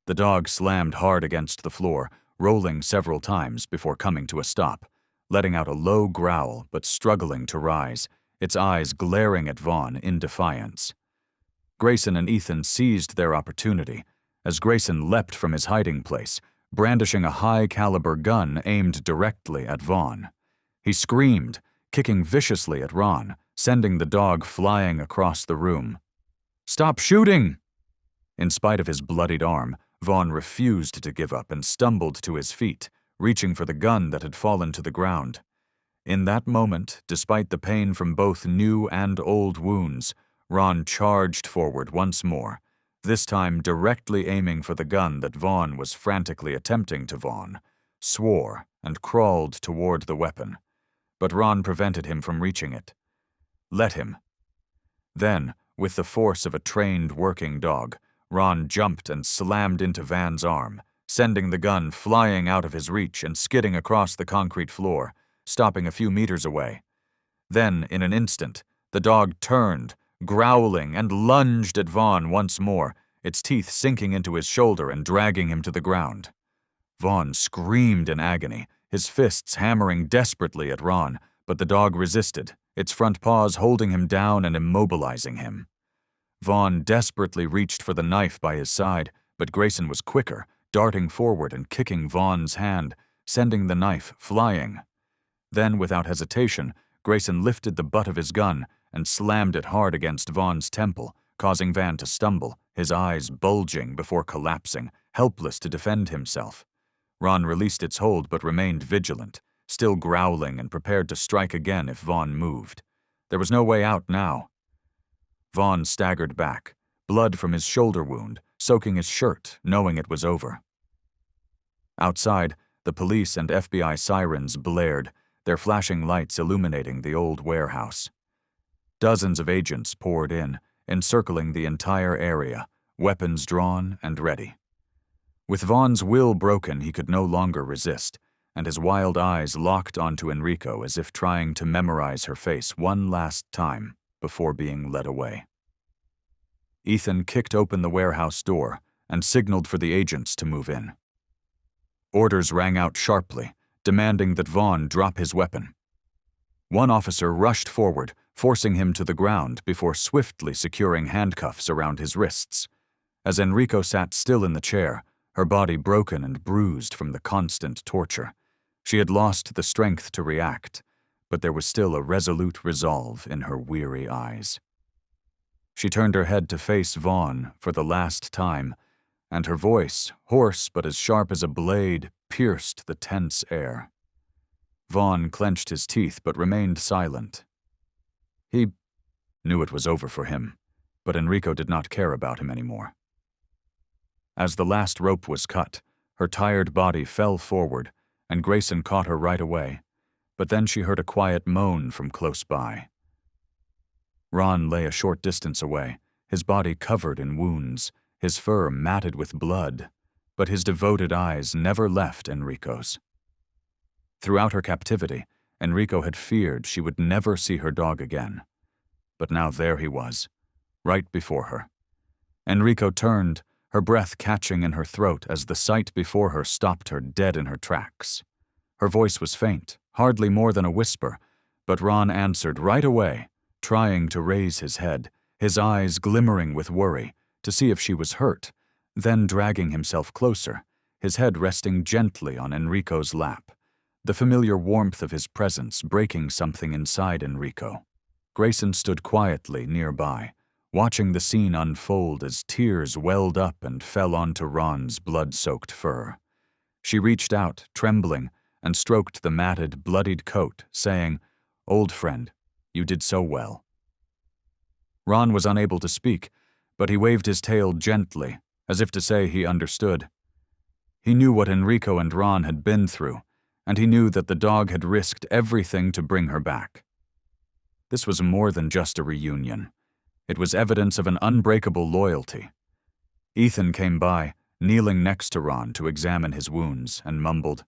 The dog slammed hard against the floor, rolling several times before coming to a stop, letting out a low growl but struggling to rise, its eyes glaring at Vaughn in defiance. Grayson and Ethan seized their opportunity as Grayson leapt from his hiding place, brandishing a high-caliber gun aimed directly at Vaughn. He screamed, kicking viciously at Ron, sending the dog flying across the room. "Stop shooting!" In spite of his bloodied arm, Vaughn refused to give up and stumbled to his feet, reaching for the gun that had fallen to the ground. In that moment, despite the pain from both new and old wounds, Ron charged forward once more, this time directly aiming for the gun that Vaughn was frantically attempting to Vaughn, swore, and crawled toward the weapon. But Ron prevented him from reaching it. "Let him." Then, with the force of a trained working dog, Ron jumped and slammed into Van's arm, sending the gun flying out of his reach and skidding across the concrete floor, stopping a few meters away. Then, in an instant, the dog turned, growling, and lunged at Vaughn once more, its teeth sinking into his shoulder and dragging him to the ground. Vaughn screamed in agony, his fists hammering desperately at Ron, but the dog resisted, its front paws holding him down and immobilizing him. Vaughn desperately reached for the knife by his side, but Grayson was quicker, darting forward and kicking Vaughn's hand, sending the knife flying. Then, without hesitation, Grayson lifted the butt of his gun and slammed it hard against Vaughn's temple, causing Van to stumble, his eyes bulging before collapsing, helpless to defend himself. Ron released its hold but remained vigilant, still growling and prepared to strike again if Vaughn moved. There was no way out now. Vaughn staggered back, blood from his shoulder wound, soaking his shirt, knowing it was over. Outside, the police and FBI sirens blared, their flashing lights illuminating the old warehouse. Dozens of agents poured in, encircling the entire area, weapons drawn and ready. With Vaughn's will broken, he could no longer resist, and his wild eyes locked onto Enrico as if trying to memorize her face one last time before being led away. Ethan kicked open the warehouse door and signaled for the agents to move in. Orders rang out sharply, demanding that Vaughn drop his weapon. One officer rushed forward, forcing him to the ground before swiftly securing handcuffs around his wrists. As Enrico sat still in the chair, her body broken and bruised from the constant torture, she had lost the strength to react, but there was still a resolute resolve in her weary eyes. She turned her head to face Vaughn for the last time, and her voice, hoarse but as sharp as a blade, pierced the tense air. Vaughn clenched his teeth but remained silent. He knew it was over for him, but Enrico did not care about him anymore. As the last rope was cut, her tired body fell forward, and Grayson caught her right away, but then she heard a quiet moan from close by. Ron lay a short distance away, his body covered in wounds, his fur matted with blood, but his devoted eyes never left Enrico's. Throughout her captivity, Enrico had feared she would never see her dog again. But now there he was, right before her. Enrico turned, her breath catching in her throat as the sight before her stopped her dead in her tracks. Her voice was faint, hardly more than a whisper, but Ron answered right away, trying to raise his head, his eyes glimmering with worry, to see if she was hurt, then dragging himself closer, his head resting gently on Enrico's lap, the familiar warmth of his presence breaking something inside Enrico. Grayson stood quietly nearby, watching the scene unfold as tears welled up and fell onto Ron's blood-soaked fur. She reached out, trembling, and stroked the matted, bloodied coat, saying, "Old friend, you did so well." Ron was unable to speak, but he waved his tail gently, as if to say he understood. He knew what Enrico and Ron had been through, and he knew that the dog had risked everything to bring her back. This was more than just a reunion. It was evidence of an unbreakable loyalty. Ethan came by, kneeling next to Ron to examine his wounds, and mumbled,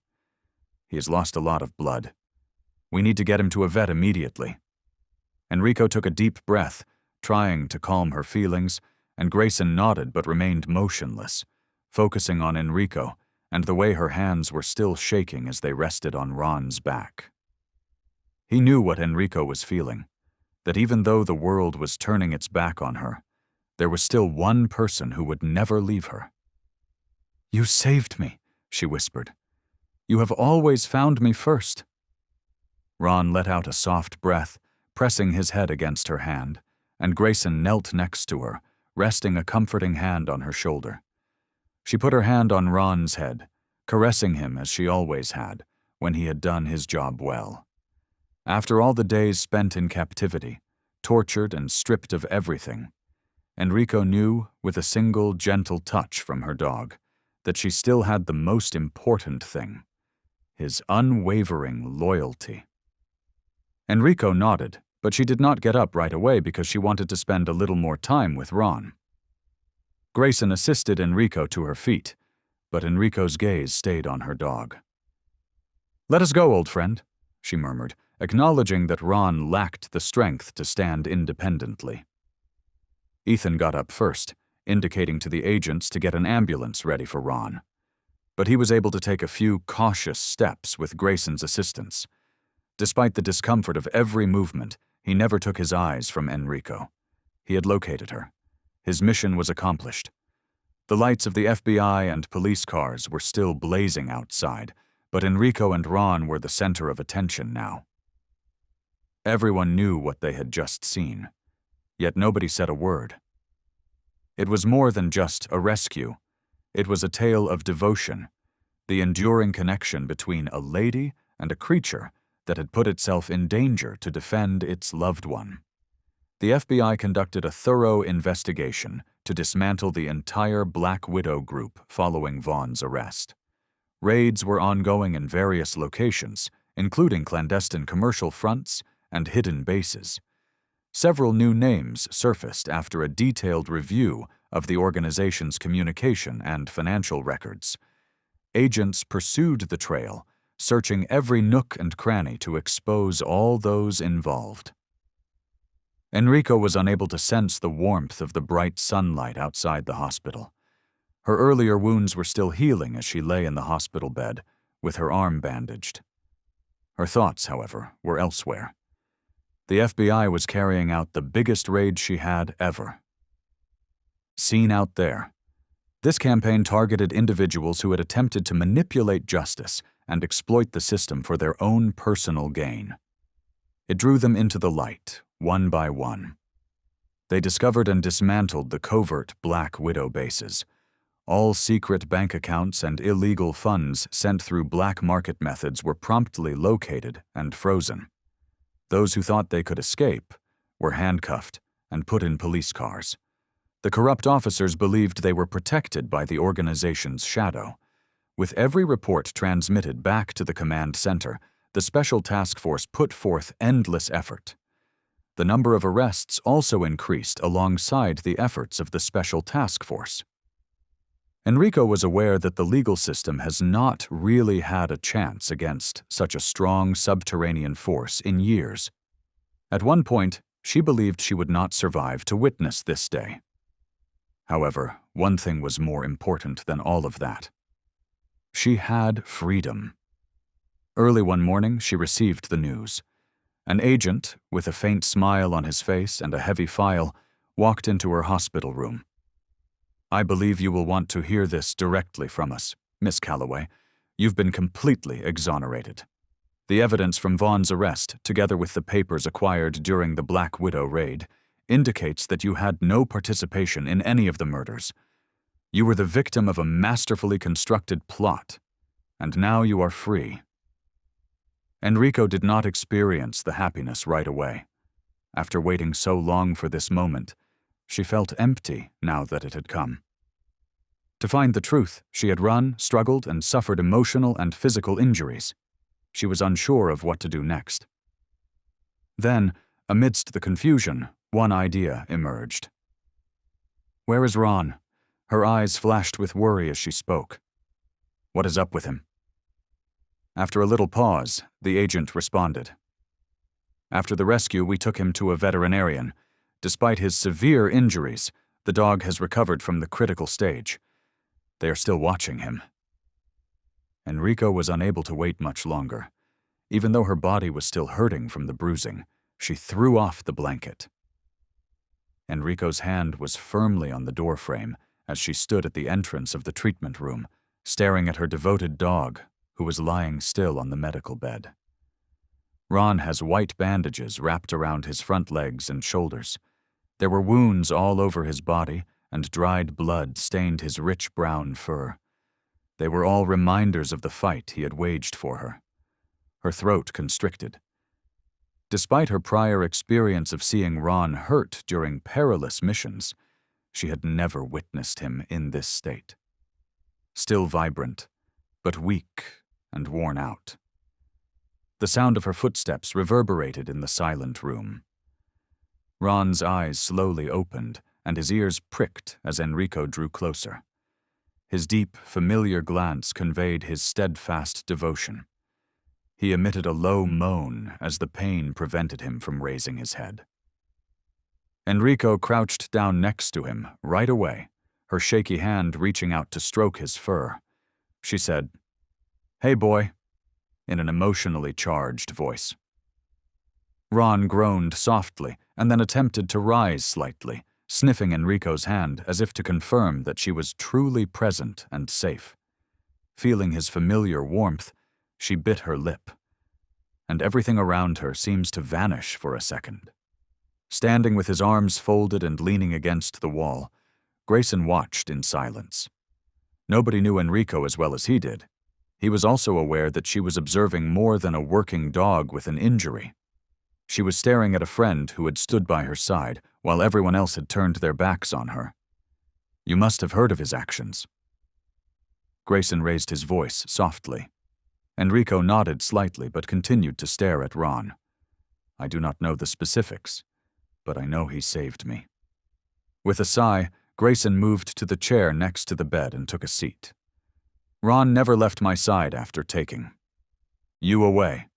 "He has lost a lot of blood. We need to get him to a vet immediately." Enrico took a deep breath, trying to calm her feelings, and Grayson nodded but remained motionless, focusing on Enrico and the way her hands were still shaking as they rested on Ron's back. He knew what Enrico was feeling, that even though the world was turning its back on her, there was still one person who would never leave her. "You saved me," she whispered. "You have always found me first." Ron let out a soft breath, pressing his head against her hand, and Grayson knelt next to her, resting a comforting hand on her shoulder. She put her hand on Ron's head, caressing him as she always had, when he had done his job well. After all the days spent in captivity, tortured and stripped of everything, Enrico knew, with a single gentle touch from her dog, that she still had the most important thing, his unwavering loyalty. Enrico nodded, but she did not get up right away because she wanted to spend a little more time with Ron. Grayson assisted Enrico to her feet, but Enrico's gaze stayed on her dog. "Let us go, old friend," she murmured, acknowledging that Ron lacked the strength to stand independently. Ethan got up first, indicating to the agents to get an ambulance ready for Ron. But he was able to take a few cautious steps with Grayson's assistance. Despite the discomfort of every movement, he never took his eyes from Enrico. He had located her. His mission was accomplished. The lights of the FBI and police cars were still blazing outside, but Enrico and Ron were the center of attention now. Everyone knew what they had just seen, yet nobody said a word. It was more than just a rescue. It was a tale of devotion, the enduring connection between a lady and a creature that had put itself in danger to defend its loved one. The FBI conducted a thorough investigation to dismantle the entire Black Widow group following Vaughn's arrest. Raids were ongoing in various locations, including clandestine commercial fronts and hidden bases. Several new names surfaced after a detailed review of the organization's communication and financial records. Agents pursued the trail, searching every nook and cranny to expose all those involved. Enrico was unable to sense the warmth of the bright sunlight outside the hospital. Her earlier wounds were still healing as she lay in the hospital bed, with her arm bandaged. Her thoughts, however, were elsewhere. The FBI was carrying out the biggest raid she had ever. Seen out there. This campaign targeted individuals who had attempted to manipulate justice and exploit the system for their own personal gain. It drew them into the light, one by one. They discovered and dismantled the covert Black Widow bases. All secret bank accounts and illegal funds sent through black market methods were promptly located and frozen. Those who thought they could escape were handcuffed and put in police cars. The corrupt officers believed they were protected by the organization's shadow. With every report transmitted back to the command center, the Special Task Force put forth endless effort. The number of arrests also increased alongside the efforts of the Special Task Force. Enrico was aware that the legal system has not really had a chance against such a strong subterranean force in years. At one point, she believed she would not survive to witness this day. However, one thing was more important than all of that. She had freedom. Early one morning, she received the news. An agent, with a faint smile on his face and a heavy file, walked into her hospital room. "I believe you will want to hear this directly from us, Miss Calloway. You've been completely exonerated. The evidence from Vaughn's arrest, together with the papers acquired during the Black Widow raid, indicates that you had no participation in any of the murders. You were the victim of a masterfully constructed plot, and now you are free." Enrico did not experience the happiness right away. After waiting so long for this moment, she felt empty now that it had come. To find the truth, she had run, struggled, and suffered emotional and physical injuries. She was unsure of what to do next. Then, amidst the confusion, one idea emerged. "Where is Ron?" Her eyes flashed with worry as she spoke. "What is up with him?" After a little pause, the agent responded. "After the rescue, we took him to a veterinarian. Despite his severe injuries, the dog has recovered from the critical stage. They are still watching him." Enrico was unable to wait much longer. Even though her body was still hurting from the bruising, she threw off the blanket. Enrico's hand was firmly on the doorframe as she stood at the entrance of the treatment room, staring at her devoted dog, who was lying still on the medical bed. Ron has white bandages wrapped around his front legs and shoulders. There were wounds all over his body, and dried blood stained his rich brown fur. They were all reminders of the fight he had waged for her. Her throat constricted. Despite her prior experience of seeing Ron hurt during perilous missions, she had never witnessed him in this state. Still vibrant, but weak and worn out. The sound of her footsteps reverberated in the silent room. Ron's eyes slowly opened, and his ears pricked as Enrico drew closer. His deep, familiar glance conveyed his steadfast devotion. He emitted a low moan as the pain prevented him from raising his head. Enrico crouched down next to him right away, her shaky hand reaching out to stroke his fur. She said, "Hey, boy," in an emotionally charged voice. Ron groaned softly and then attempted to rise slightly, sniffing Enrico's hand as if to confirm that she was truly present and safe. Feeling his familiar warmth, she bit her lip, and everything around her seems to vanish for a second. Standing with his arms folded and leaning against the wall, Grayson watched in silence. Nobody knew Enrico as well as he did. He was also aware that she was observing more than a working dog with an injury. She was staring at a friend who had stood by her side while everyone else had turned their backs on her. "You must have heard of his actions." Grayson raised his voice softly. Enrico nodded slightly but continued to stare at Ron. "I do not know the specifics, but I know he saved me." With a sigh, Grayson moved to the chair next to the bed and took a seat. "Ron never left my side after taking you away.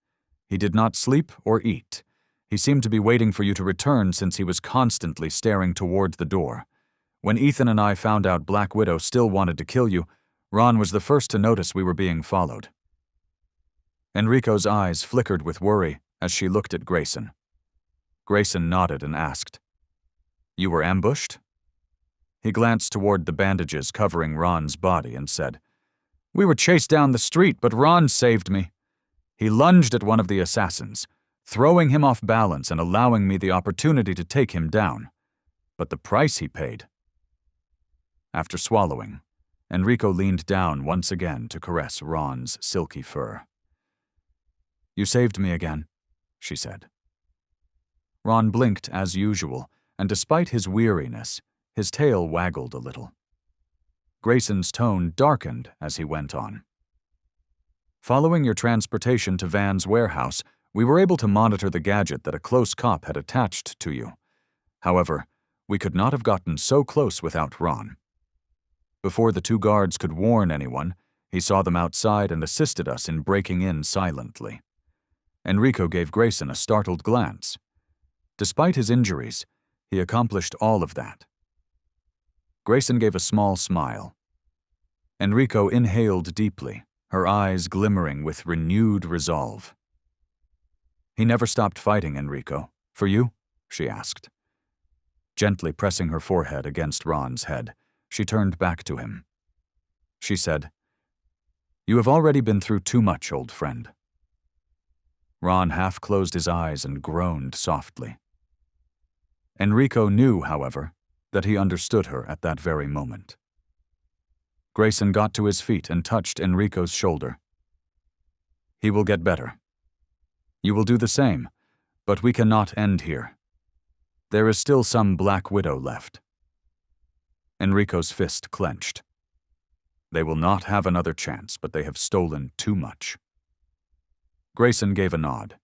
He did not sleep or eat. He seemed to be waiting for you to return since he was constantly staring toward the door. When Ethan and I found out Black Widow still wanted to kill you, Ron was the first to notice we were being followed." Enrico's eyes flickered with worry as she looked at Grayson. Grayson nodded and asked, "You were ambushed?" He glanced toward the bandages covering Ron's body and said, "We were chased down the street, but Ron saved me. He lunged at one of the assassins, throwing him off balance and allowing me the opportunity to take him down. But the price he paid." After swallowing, Enrico leaned down once again to caress Ron's silky fur. "You saved me again," she said. Ron blinked as usual, and despite his weariness, his tail waggled a little. Grayson's tone darkened as he went on. "Following your transportation to Van's warehouse, we were able to monitor the gadget that a close cop had attached to you. However, we could not have gotten so close without Ron. Before the two guards could warn anyone, he saw them outside and assisted us in breaking in silently." Enrico gave Grayson a startled glance. Despite his injuries, he accomplished all of that. Grayson gave a small smile. Enrico inhaled deeply, her eyes glimmering with renewed resolve. "He never stopped fighting, Enrico. For you?" she asked. Gently pressing her forehead against Ron's head, she turned back to him. She said, "You have already been through too much, old friend." Ron half closed his eyes and groaned softly. Enrico knew, however, that he understood her at that very moment. Grayson got to his feet and touched Enrico's shoulder. "He will get better. You will do the same, but we cannot end here. There is still some Black Widow left." Enrico's fist clenched. They will not have another chance, but they have stolen too much. Grayson gave a nod.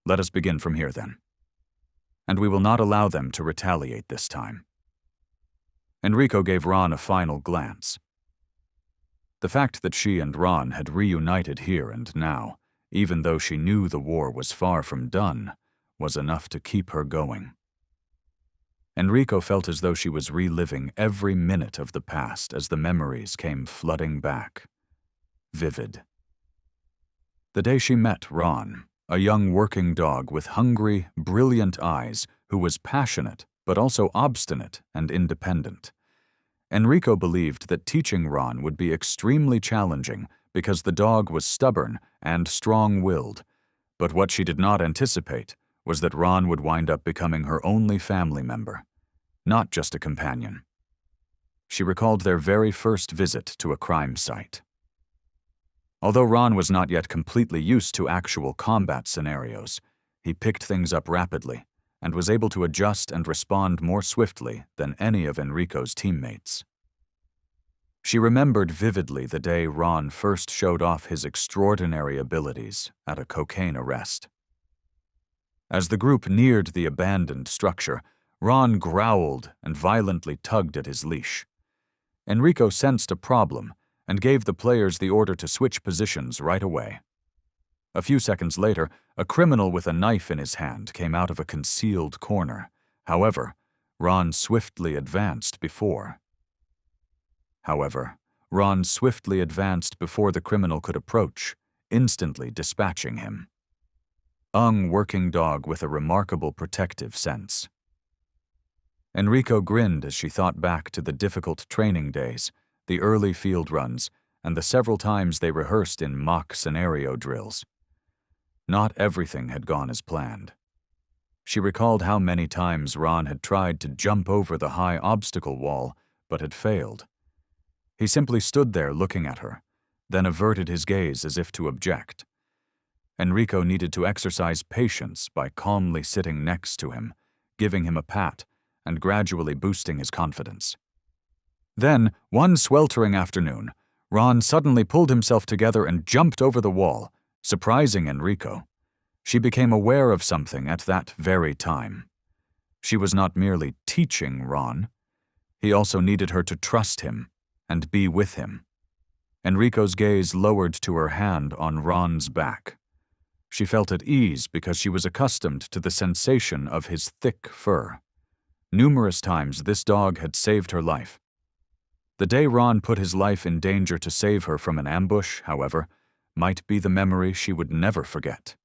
"Let us begin from here, then. And we will not allow them to retaliate this time." Enrico gave Ron a final glance. The fact that she and Ron had reunited here and now, even though she knew the war was far from done, was enough to keep her going. Enrico felt as though she was reliving every minute of the past as the memories came flooding back. Vivid. The day she met Ron, a young working dog with hungry, brilliant eyes who was passionate but also obstinate and independent. Enrico believed that teaching Ron would be extremely challenging because the dog was stubborn and strong-willed, but what she did not anticipate was that Ron would wind up becoming her only family member, not just a companion. She recalled their very first visit to a crime site. Although Ron was not yet completely used to actual combat scenarios, he picked things up rapidly and was able to adjust and respond more swiftly than any of Enrico's teammates. She remembered vividly the day Ron first showed off his extraordinary abilities at a cocaine arrest. As the group neared the abandoned structure, Ron growled and violently tugged at his leash. Enrico sensed a problem and gave the players the order to switch positions right away. A few seconds later, a criminal with a knife in his hand came out of a concealed corner. However, Ron swiftly advanced before the criminal could approach, instantly dispatching him. Working dog with a remarkable protective sense. Enrico grinned as she thought back to the difficult training days, the early field runs, and the several times they rehearsed in mock scenario drills. Not everything had gone as planned. She recalled how many times Ron had tried to jump over the high obstacle wall, but had failed. He simply stood there looking at her, then averted his gaze as if to object. Enrico needed to exercise patience by calmly sitting next to him, giving him a pat, and gradually boosting his confidence. Then, one sweltering afternoon, Ron suddenly pulled himself together and jumped over the wall, surprising Enrico. She became aware of something at that very time. She was not merely teaching Ron. He also needed her to trust him and be with him. Enrico's gaze lowered to her hand on Ron's back. She felt at ease because she was accustomed to the sensation of his thick fur. Numerous times this dog had saved her life. The day Ron put his life in danger to save her from an ambush, however, might be the memory she would never forget.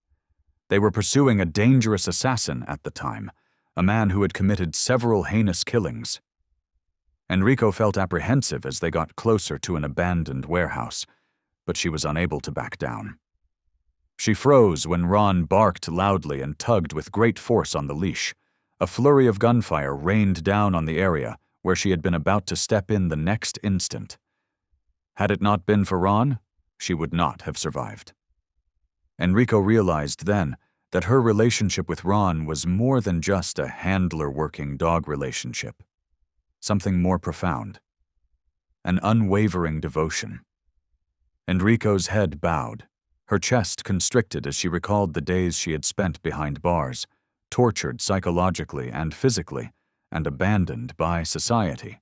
They were pursuing a dangerous assassin at the time, a man who had committed several heinous killings. Enrico felt apprehensive as they got closer to an abandoned warehouse, but she was unable to back down. She froze when Ron barked loudly and tugged with great force on the leash. A flurry of gunfire rained down on the area where she had been about to step in the next instant. Had it not been for Ron, she would not have survived. Enrico realized then that her relationship with Ron was more than just a handler-working dog relationship. Something more profound. An unwavering devotion. Enrico's head bowed, her chest constricted as she recalled the days she had spent behind bars, tortured psychologically and physically, and abandoned by society.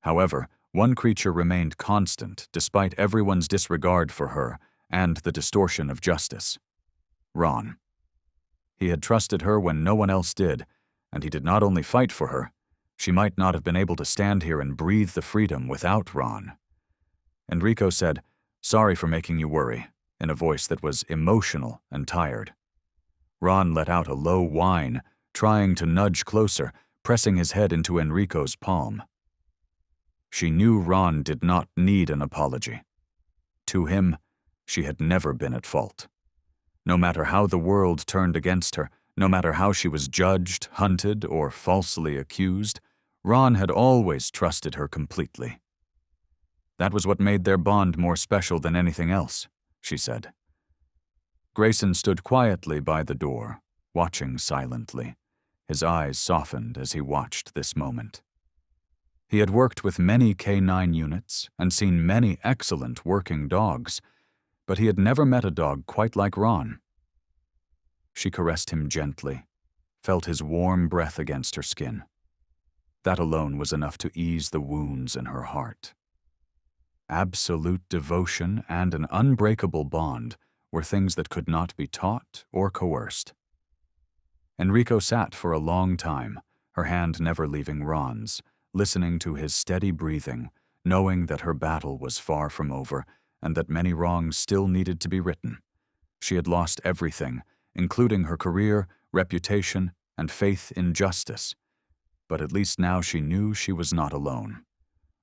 However, one creature remained constant despite everyone's disregard for her and the distortion of justice. Ron. He had trusted her when no one else did, and he did not only fight for her, She might not have been able to stand here and breathe the freedom without Ron. Enrico said, "Sorry for making you worry," in a voice that was emotional and tired. Ron let out a low whine, trying to nudge closer, pressing his head into Enrico's palm. She knew Ron did not need an apology. To him, she had never been at fault. No matter how the world turned against her, no matter how she was judged, hunted, or falsely accused, Ron had always trusted her completely. That was what made their bond more special than anything else, she said. Grayson stood quietly by the door, watching silently. His eyes softened as he watched this moment. He had worked with many K-9 units and seen many excellent working dogs, but he had never met a dog quite like Ron. She caressed him gently, felt his warm breath against her skin. That alone was enough to ease the wounds in her heart. Absolute devotion and an unbreakable bond were things that could not be taught or coerced. Enrico sat for a long time, her hand never leaving Ron's, listening to his steady breathing, knowing that her battle was far from over and that many wrongs still needed to be written. She had lost everything, including her career, reputation, and faith in justice. But at least now she knew she was not alone.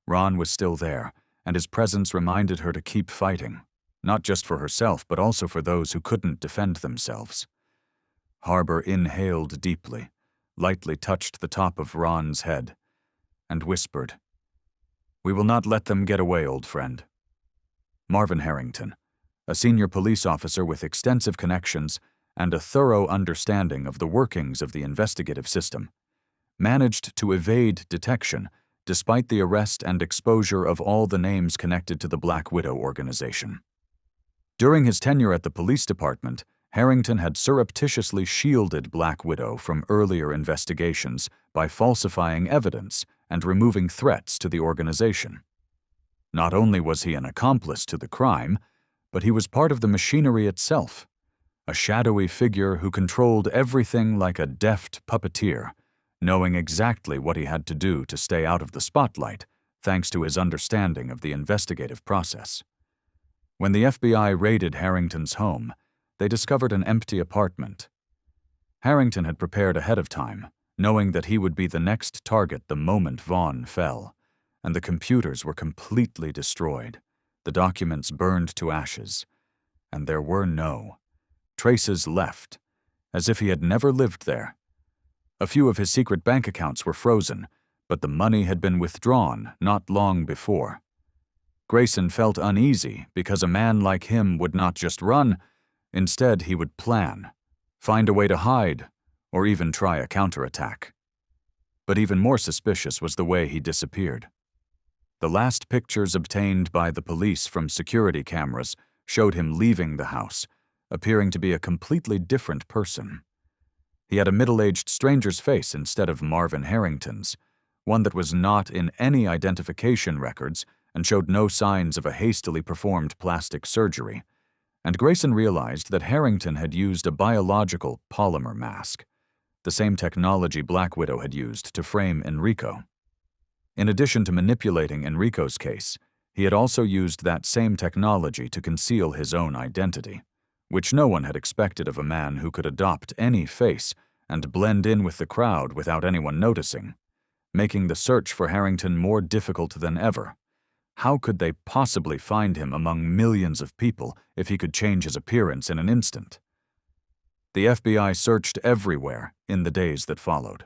Ron was still there, and his presence reminded her to keep fighting, not just for herself, but also for those who couldn't defend themselves. Harbor inhaled deeply, lightly touched the top of Ron's head, and whispered, "We will not let them get away, old friend." Marvin Harrington, a senior police officer with extensive connections and a thorough understanding of the workings of the investigative system, managed to evade detection despite the arrest and exposure of all the names connected to the Black Widow organization. During his tenure at the police department, Harrington had surreptitiously shielded Black Widow from earlier investigations by falsifying evidence and removing threats to the organization. Not only was he an accomplice to the crime, but he was part of the machinery itself, a shadowy figure who controlled everything like a deft puppeteer, knowing exactly what he had to do to stay out of the spotlight, thanks to his understanding of the investigative process. When the FBI raided Harrington's home, they discovered an empty apartment. Harrington had prepared ahead of time, knowing that he would be the next target the moment Vaughn fell, and the computers were completely destroyed, the documents burned to ashes, and there were no traces left, as if he had never lived there. A few of his secret bank accounts were frozen, but the money had been withdrawn not long before. Grayson felt uneasy because a man like him would not just run, instead he would plan, find a way to hide, or even try a counterattack. But even more suspicious was the way he disappeared. The last pictures obtained by the police from security cameras showed him leaving the house, appearing to be a completely different person. He had a middle-aged stranger's face instead of Marvin Harrington's, one that was not in any identification records and showed no signs of a hastily performed plastic surgery. And Grayson realized that Harrington had used a biological polymer mask, the same technology Black Widow had used to frame Enrico. In addition to manipulating Enrico's case, he had also used that same technology to conceal his own identity, which no one had expected of a man who could adopt any face and blend in with the crowd without anyone noticing, making the search for Harrington more difficult than ever. How could they possibly find him among millions of people if he could change his appearance in an instant? The FBI searched everywhere in the days that followed.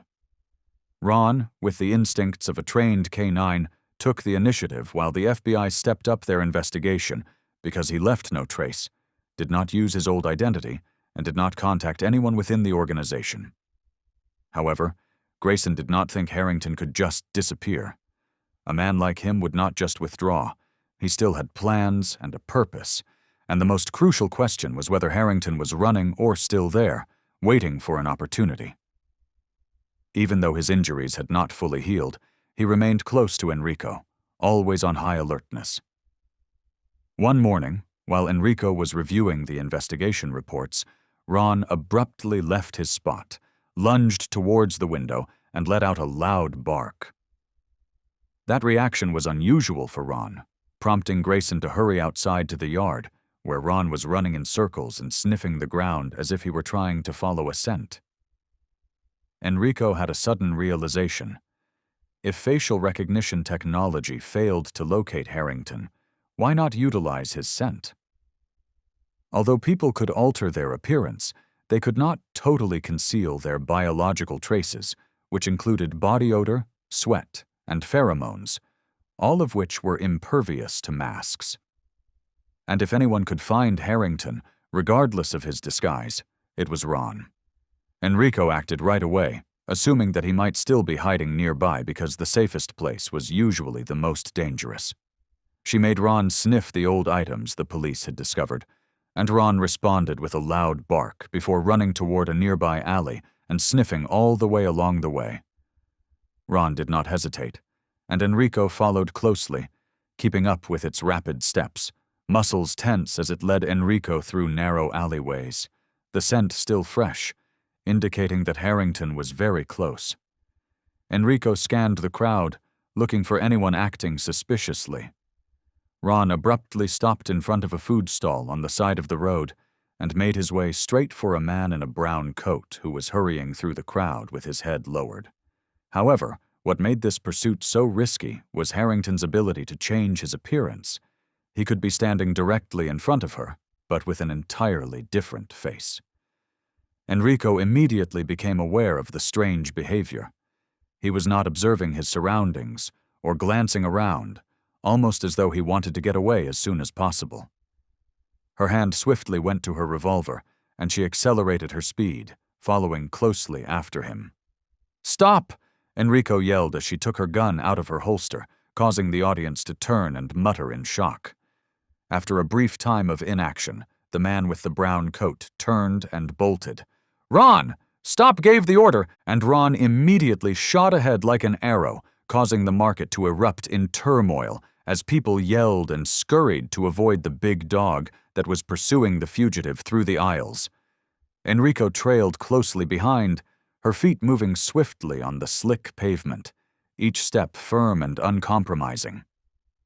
Ron, with the instincts of a trained K-9, took the initiative while the FBI stepped up their investigation because he left no trace, did not use his old identity, and did not contact anyone within the organization. However, Grayson did not think Harrington could just disappear. A man like him would not just withdraw. He still had plans and a purpose, and the most crucial question was whether Harrington was running or still there, waiting for an opportunity. Even though his injuries had not fully healed, he remained close to Enrico, always on high alertness. One morning, while Enrico was reviewing the investigation reports, Ron abruptly left his spot, lunged towards the window, and let out a loud bark. That reaction was unusual for Ron, prompting Grayson to hurry outside to the yard, where Ron was running in circles and sniffing the ground as if he were trying to follow a scent. Enrico had a sudden realization. If facial recognition technology failed to locate Harrington, why not utilize his scent? Although people could alter their appearance, they could not totally conceal their biological traces, which included body odor, sweat, and pheromones, all of which were impervious to masks. And if anyone could find Harrington, regardless of his disguise, it was Ron. Enrico acted right away, assuming that he might still be hiding nearby because the safest place was usually the most dangerous. She made Ron sniff the old items the police had discovered, and Ron responded with a loud bark before running toward a nearby alley and sniffing all the way along the way. Ron did not hesitate, and Enrico followed closely, keeping up with its rapid steps, muscles tense as it led Enrico through narrow alleyways, the scent still fresh, indicating that Harrington was very close. Enrico scanned the crowd, looking for anyone acting suspiciously. Ron abruptly stopped in front of a food stall on the side of the road and made his way straight for a man in a brown coat who was hurrying through the crowd with his head lowered. However, what made this pursuit so risky was Harrington's ability to change his appearance. He could be standing directly in front of her, but with an entirely different face. Enrico immediately became aware of the strange behavior. He was not observing his surroundings or glancing around, almost as though he wanted to get away as soon as possible. Her hand swiftly went to her revolver, and she accelerated her speed, following closely after him. "Stop!" Enrico yelled as she took her gun out of her holster, causing the audience to turn and mutter in shock. After a brief time of inaction, the man with the brown coat turned and bolted. "Ron! Stop!" gave the order, and Ron immediately shot ahead like an arrow, causing the market to erupt in turmoil as people yelled and scurried to avoid the big dog that was pursuing the fugitive through the aisles. Enrico trailed closely behind, her feet moving swiftly on the slick pavement, each step firm and uncompromising.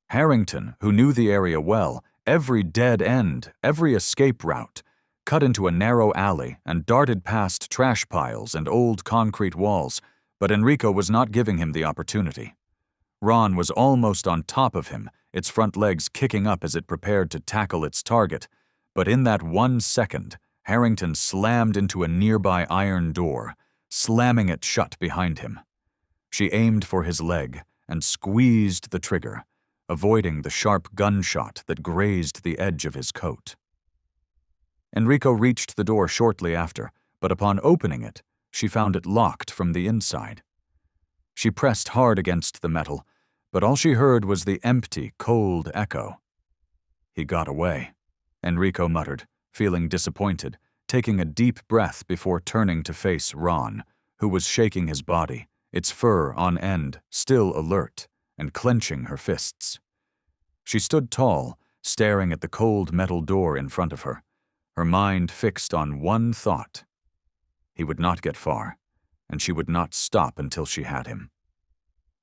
Harrington, who knew the area well, every dead end, every escape route, cut into a narrow alley and darted past trash piles and old concrete walls, but Enrico was not giving him the opportunity. Ron was almost on top of him, its front legs kicking up as it prepared to tackle its target, but in that 1 second, Harrington slammed into a nearby iron door, slamming it shut behind him. She aimed for his leg and squeezed the trigger, avoiding the sharp gunshot that grazed the edge of his coat. Enrico reached the door shortly after, but upon opening it, she found it locked from the inside. She pressed hard against the metal, but all she heard was the empty, cold echo. "He got away," Enrico muttered, feeling disappointed, taking a deep breath before turning to face Ron, who was shaking his body, its fur on end, still alert, and clenching her fists. She stood tall, staring at the cold metal door in front of her, her mind fixed on one thought. He would not get far, and she would not stop until she had him.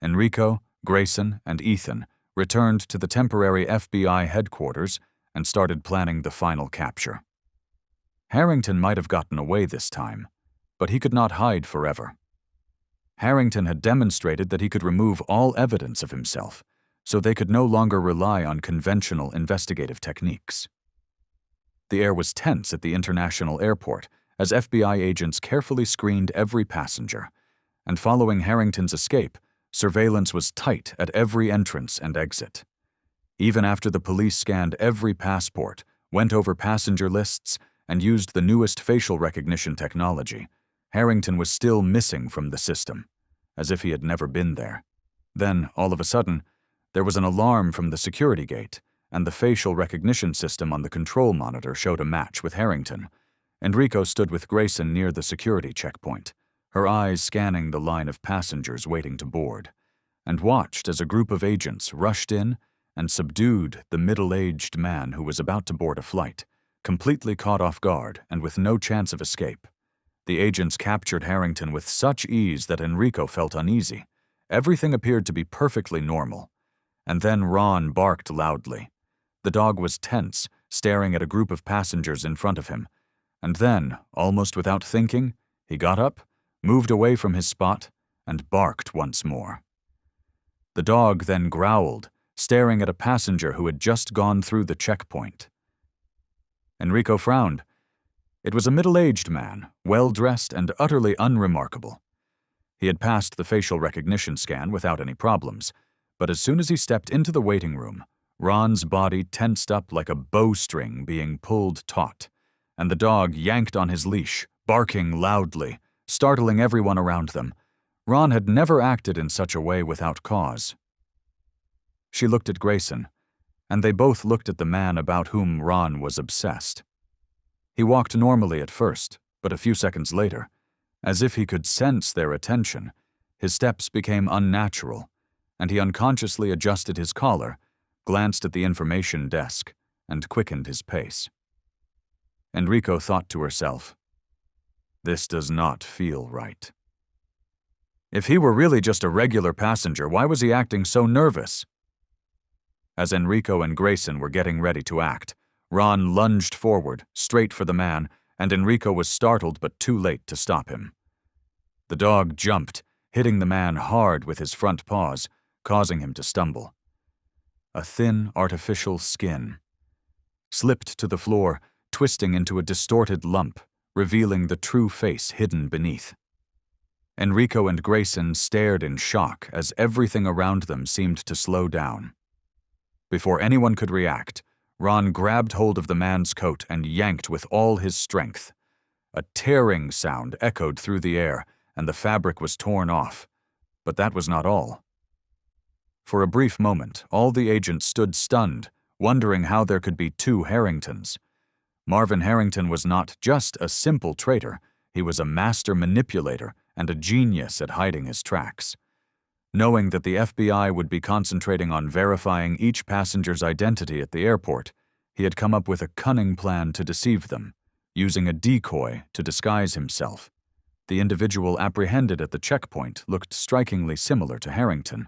Enrico, Grayson, and Ethan returned to the temporary FBI headquarters and started planning the final capture. Harrington might have gotten away this time, but he could not hide forever. Harrington had demonstrated that he could remove all evidence of himself, so they could no longer rely on conventional investigative techniques. The air was tense at the international airport as FBI agents carefully screened every passenger, and following Harrington's escape, surveillance was tight at every entrance and exit. Even after the police scanned every passport, went over passenger lists, and used the newest facial recognition technology, Harrington was still missing from the system, as if he had never been there. Then, all of a sudden, there was an alarm from the security gate, and the facial recognition system on the control monitor showed a match with Harrington. Enrico stood with Grayson near the security checkpoint, her eyes scanning the line of passengers waiting to board, and watched as a group of agents rushed in and subdued the middle-aged man who was about to board a flight, completely caught off guard and with no chance of escape. The agents captured Harrington with such ease that Enrico felt uneasy. Everything appeared to be perfectly normal. And then Ron barked loudly. The dog was tense, staring at a group of passengers in front of him. And then, almost without thinking, he got up, moved away from his spot, and barked once more. The dog then growled, staring at a passenger who had just gone through the checkpoint. Enrico frowned. It was a middle-aged man, well-dressed and utterly unremarkable. He had passed the facial recognition scan without any problems, but as soon as he stepped into the waiting room, Ron's body tensed up like a bowstring being pulled taut, and the dog yanked on his leash, barking loudly, startling everyone around them. Ron had never acted in such a way without cause. She looked at Grayson, and they both looked at the man about whom Ron was obsessed. He walked normally at first, but a few seconds later, as if he could sense their attention, his steps became unnatural, and he unconsciously adjusted his collar, glanced at the information desk, and quickened his pace. Enrico thought to herself, "This does not feel right." If he were really just a regular passenger, why was he acting so nervous? As Enrico and Grayson were getting ready to act, Ron lunged forward, straight for the man, and Enrico was startled but too late to stop him. The dog jumped, hitting the man hard with his front paws, causing him to stumble. A thin, artificial skin slipped to the floor, twisting into a distorted lump, revealing the true face hidden beneath. Enrico and Grayson stared in shock as everything around them seemed to slow down. Before anyone could react, Ron grabbed hold of the man's coat and yanked with all his strength. A tearing sound echoed through the air, and the fabric was torn off. But that was not all. For a brief moment, all the agents stood stunned, wondering how there could be two Harringtons. Marvin Harrington was not just a simple traitor, he was a master manipulator and a genius at hiding his tracks. Knowing that the FBI would be concentrating on verifying each passenger's identity at the airport, he had come up with a cunning plan to deceive them, using a decoy to disguise himself. The individual apprehended at the checkpoint looked strikingly similar to Harrington,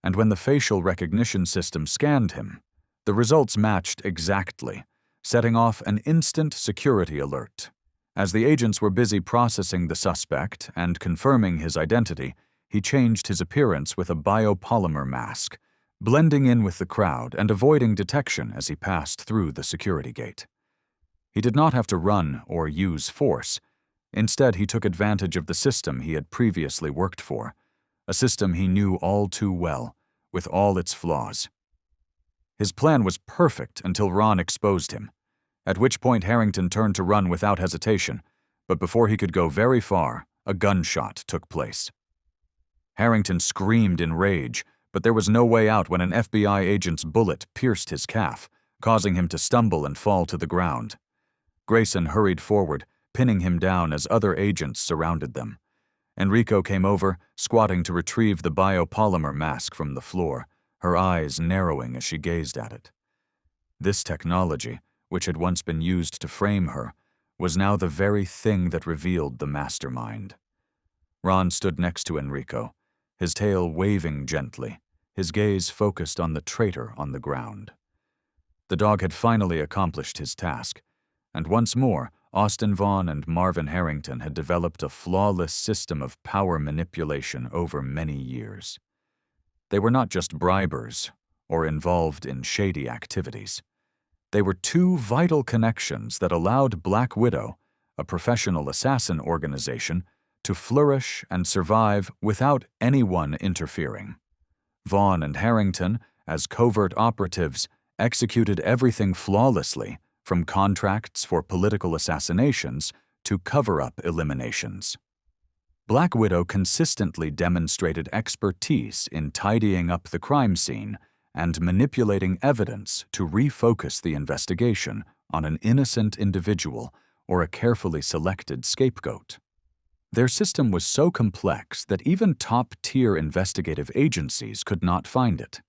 and when the facial recognition system scanned him, the results matched exactly, setting off an instant security alert. As the agents were busy processing the suspect and confirming his identity, he changed his appearance with a biopolymer mask, blending in with the crowd and avoiding detection as he passed through the security gate. He did not have to run or use force. Instead, he took advantage of the system he had previously worked for, a system he knew all too well, with all its flaws. His plan was perfect until Ron exposed him, at which point Harrington turned to run without hesitation, but before he could go very far, a gunshot took place. Harrington screamed in rage, but there was no way out when an FBI agent's bullet pierced his calf, causing him to stumble and fall to the ground. Grayson hurried forward, pinning him down as other agents surrounded them. Enrico came over, squatting to retrieve the biopolymer mask from the floor, her eyes narrowing as she gazed at it. This technology, which had once been used to frame her, was now the very thing that revealed the mastermind. Ron stood next to Enrico, his tail waving gently, his gaze focused on the traitor on the ground. The dog had finally accomplished his task, and once more, Austin Vaughn and Marvin Harrington had developed a flawless system of power manipulation over many years. They were not just bribers or involved in shady activities. They were two vital connections that allowed Black Widow, a professional assassin organization, to flourish and survive without anyone interfering. Vaughn and Harrington, as covert operatives, executed everything flawlessly, from contracts for political assassinations to cover-up eliminations. Black Widow consistently demonstrated expertise in tidying up the crime scene and manipulating evidence to refocus the investigation on an innocent individual or a carefully selected scapegoat. Their system was so complex that even top-tier investigative agencies could not find it.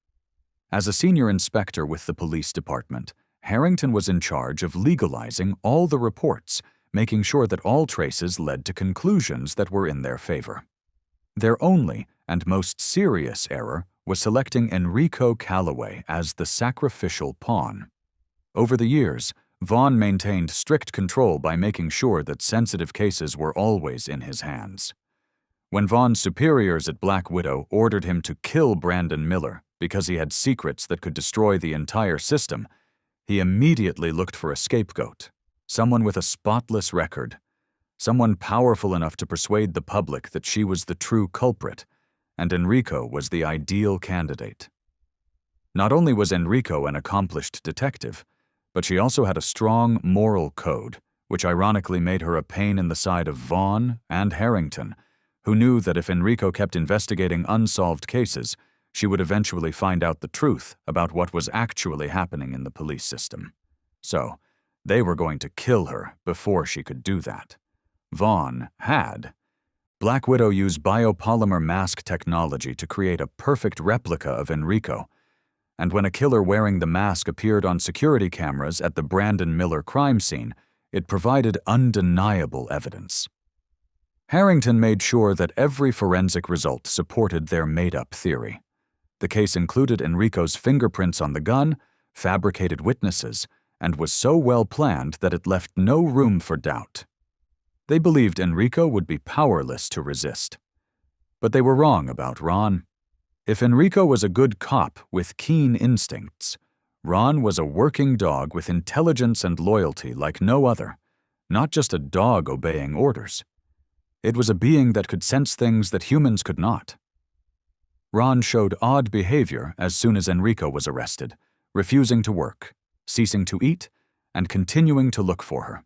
As a senior inspector with the police department, Harrington was in charge of legalizing all the reports, making sure that all traces led to conclusions that were in their favor. Their only and most serious error was selecting Enrico Calloway as the sacrificial pawn. Over the years, Vaughn maintained strict control by making sure that sensitive cases were always in his hands. When Vaughn's superiors at Black Widow ordered him to kill Brandon Miller because he had secrets that could destroy the entire system, he immediately looked for a scapegoat, someone with a spotless record, someone powerful enough to persuade the public that she was the true culprit, and Enrico was the ideal candidate. Not only was Enrico an accomplished detective, but she also had a strong moral code, which ironically made her a pain in the side of Vaughn and Harrington, who knew that if Enrico kept investigating unsolved cases, she would eventually find out the truth about what was actually happening in the police system. So, they were going to kill her before she could do that. Vaughn had. Black Widow used biopolymer mask technology to create a perfect replica of Enrico, and when a killer wearing the mask appeared on security cameras at the Brandon Miller crime scene, it provided undeniable evidence. Harrington made sure that every forensic result supported their made-up theory. The case included Enrico's fingerprints on the gun, fabricated witnesses, and was so well planned that it left no room for doubt. They believed Enrico would be powerless to resist. But they were wrong about Ron. If Enrico was a good cop with keen instincts, Ron was a working dog with intelligence and loyalty like no other, not just a dog obeying orders. It was a being that could sense things that humans could not. Ron showed odd behavior as soon as Enrico was arrested, refusing to work, ceasing to eat, and continuing to look for her.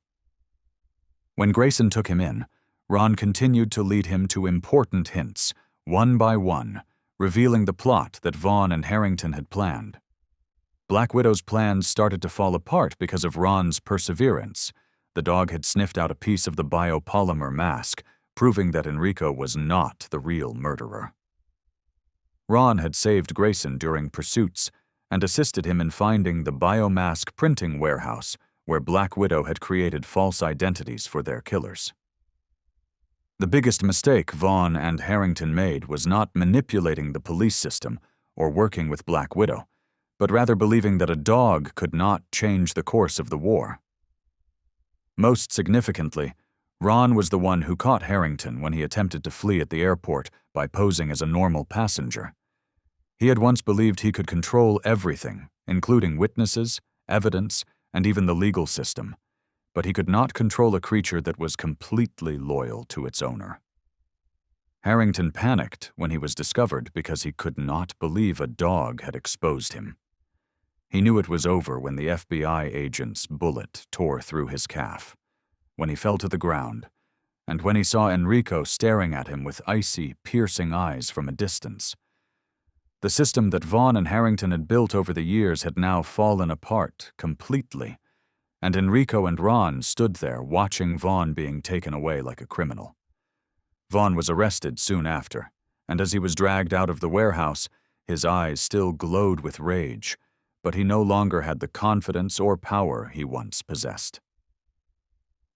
When Grayson took him in, Ron continued to lead him to important hints, one by one, revealing the plot that Vaughn and Harrington had planned. Black Widow's plans started to fall apart because of Ron's perseverance. The dog had sniffed out a piece of the biopolymer mask, proving that Enrico was not the real murderer. Ron had saved Grayson during pursuits and assisted him in finding the biomask printing warehouse where Black Widow had created false identities for their killers. The biggest mistake Vaughn and Harrington made was not manipulating the police system or working with Black Widow, but rather believing that a dog could not change the course of the war. Most significantly, Ron was the one who caught Harrington when he attempted to flee at the airport by posing as a normal passenger. He had once believed he could control everything, including witnesses, evidence, and even the legal system, but he could not control a creature that was completely loyal to its owner. Harrington panicked when he was discovered because he could not believe a dog had exposed him. He knew it was over when the FBI agent's bullet tore through his calf, when he fell to the ground, and when he saw Enrico staring at him with icy, piercing eyes from a distance. The system that Vaughn and Harrington had built over the years had now fallen apart completely, and Enrico and Ron stood there watching Vaughn being taken away like a criminal. Vaughn was arrested soon after, and as he was dragged out of the warehouse, his eyes still glowed with rage, but he no longer had the confidence or power he once possessed.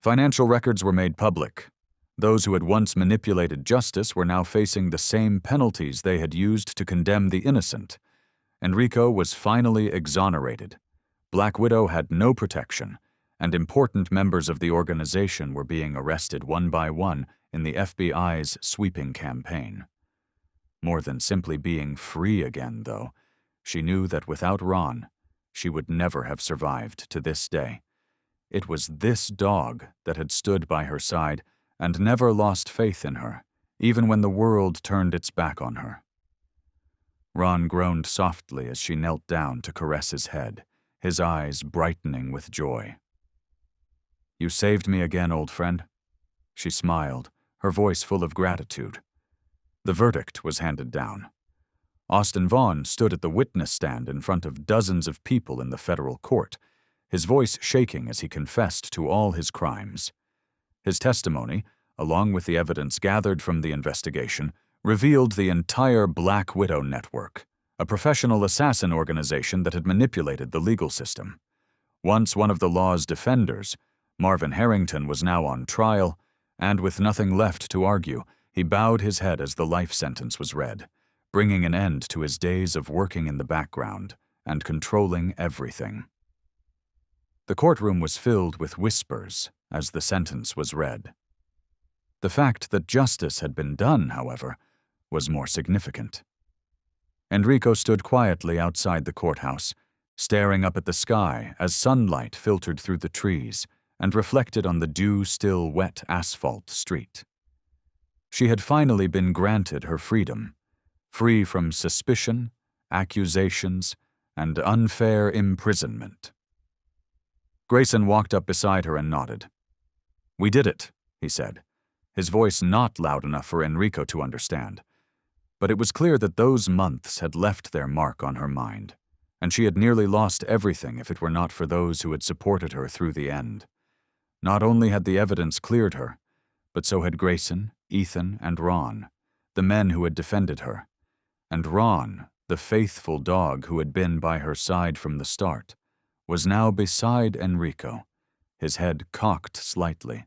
Financial records were made public. Those who had once manipulated justice were now facing the same penalties they had used to condemn the innocent. Enrico was finally exonerated. Black Widow had no protection, and important members of the organization were being arrested one by one in the FBI's sweeping campaign. More than simply being free again, though, she knew that without Ron, she would never have survived to this day. It was this dog that had stood by her side and never lost faith in her, even when the world turned its back on her. Ron groaned softly as she knelt down to caress his head, his eyes brightening with joy. "You saved me again, old friend." She smiled, her voice full of gratitude. The verdict was handed down. Austin Vaughn stood at the witness stand in front of dozens of people in the federal court, his voice shaking as he confessed to all his crimes. His testimony, along with the evidence gathered from the investigation, revealed the entire Black Widow network, a professional assassin organization that had manipulated the legal system. Once one of the law's defenders, Marvin Harrington was now on trial, and with nothing left to argue, he bowed his head as the life sentence was read, bringing an end to his days of working in the background and controlling everything. The courtroom was filled with whispers as the sentence was read. The fact that justice had been done, however, was more significant. Enrico stood quietly outside the courthouse, staring up at the sky as sunlight filtered through the trees and reflected on the dew-still wet asphalt street. She had finally been granted her freedom, free from suspicion, accusations, and unfair imprisonment. Grayson walked up beside her and nodded. "We did it," he said, his voice not loud enough for Enrico to understand. But it was clear that those months had left their mark on her mind, and she had nearly lost everything if it were not for those who had supported her through the end. Not only had the evidence cleared her, but so had Grayson, Ethan, and Ron, the men who had defended her. And Ron, the faithful dog who had been by her side from the start, was now beside Enrico, his head cocked slightly,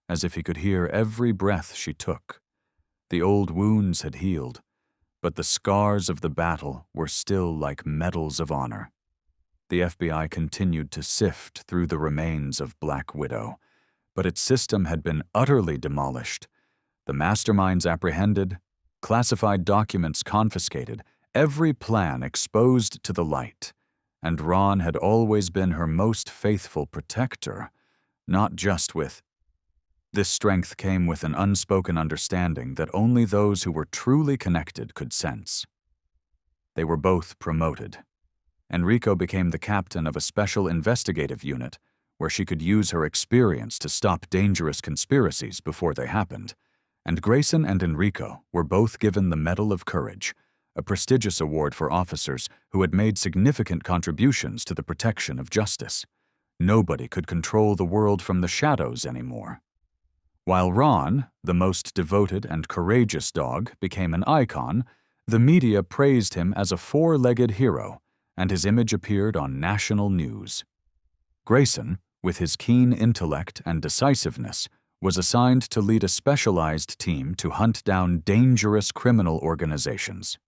as if he could hear every breath she took. The old wounds had healed, but the scars of the battle were still like medals of honor. The FBI continued to sift through the remains of Black Widow, but its system had been utterly demolished. The masterminds apprehended, classified documents confiscated, every plan exposed to the light, and Ron had always been her most faithful protector, not just with. This strength came with an unspoken understanding that only those who were truly connected could sense. They were both promoted. Enrico became the captain of a special investigative unit where she could use her experience to stop dangerous conspiracies before they happened, and Grayson and Enrico were both given the Medal of Courage, a prestigious award for officers who had made significant contributions to the protection of justice. Nobody could control the world from the shadows anymore. While Ron, the most devoted and courageous dog, became an icon, the media praised him as a four-legged hero, and his image appeared on national news. Grayson, with his keen intellect and decisiveness, was assigned to lead a specialized team to hunt down dangerous criminal organizations.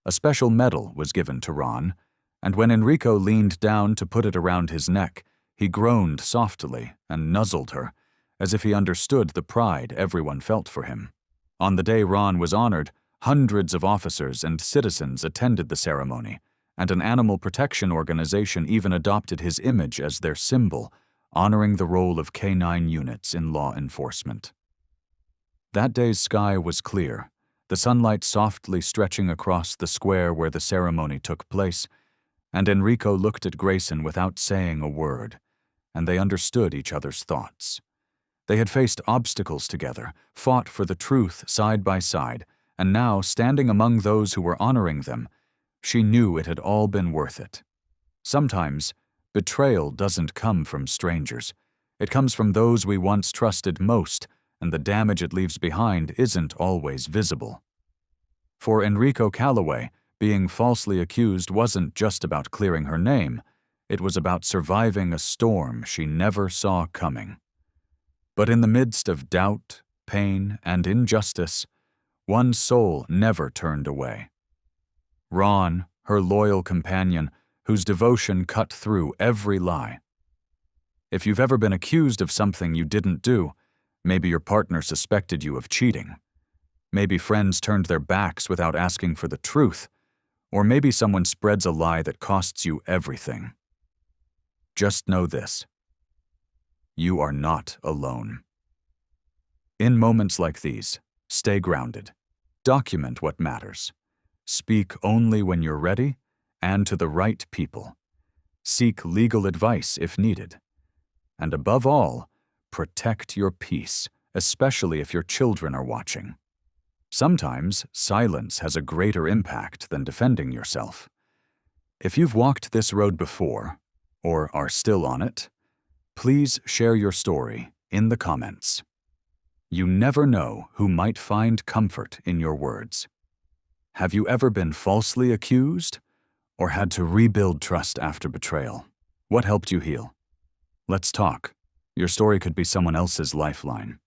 A special medal was given to Ron, and when Enrico leaned down to put it around his neck, he groaned softly and nuzzled her, as if he understood the pride everyone felt for him. On the day Ron was honored, hundreds of officers and citizens attended the ceremony, and an animal protection organization even adopted his image as their symbol, honoring the role of canine units in law enforcement. That day's sky was clear, the sunlight softly stretching across the square where the ceremony took place, and Enrico looked at Grayson without saying a word, and they understood each other's thoughts. They had faced obstacles together, fought for the truth side by side, and now, standing among those who were honoring them, she knew it had all been worth it. Sometimes, betrayal doesn't come from strangers. It comes from those we once trusted most, and the damage it leaves behind isn't always visible. For Enrico Calloway, being falsely accused wasn't just about clearing her name. It was about surviving a storm she never saw coming. But in the midst of doubt, pain, and injustice, one soul never turned away. Ron, her loyal companion, whose devotion cut through every lie. If you've ever been accused of something you didn't do, maybe your partner suspected you of cheating. Maybe friends turned their backs without asking for the truth, or maybe someone spreads a lie that costs you everything. Just know this: you are not alone. In moments like these, stay grounded. Document what matters. Speak only when you're ready and to the right people. Seek legal advice if needed. And above all, protect your peace, especially if your children are watching. Sometimes silence has a greater impact than defending yourself. If you've walked this road before, or are still on it, please share your story in the comments. You never know who might find comfort in your words. Have you ever been falsely accused, or had to rebuild trust after betrayal? What helped you heal? Let's talk. Your story could be someone else's lifeline.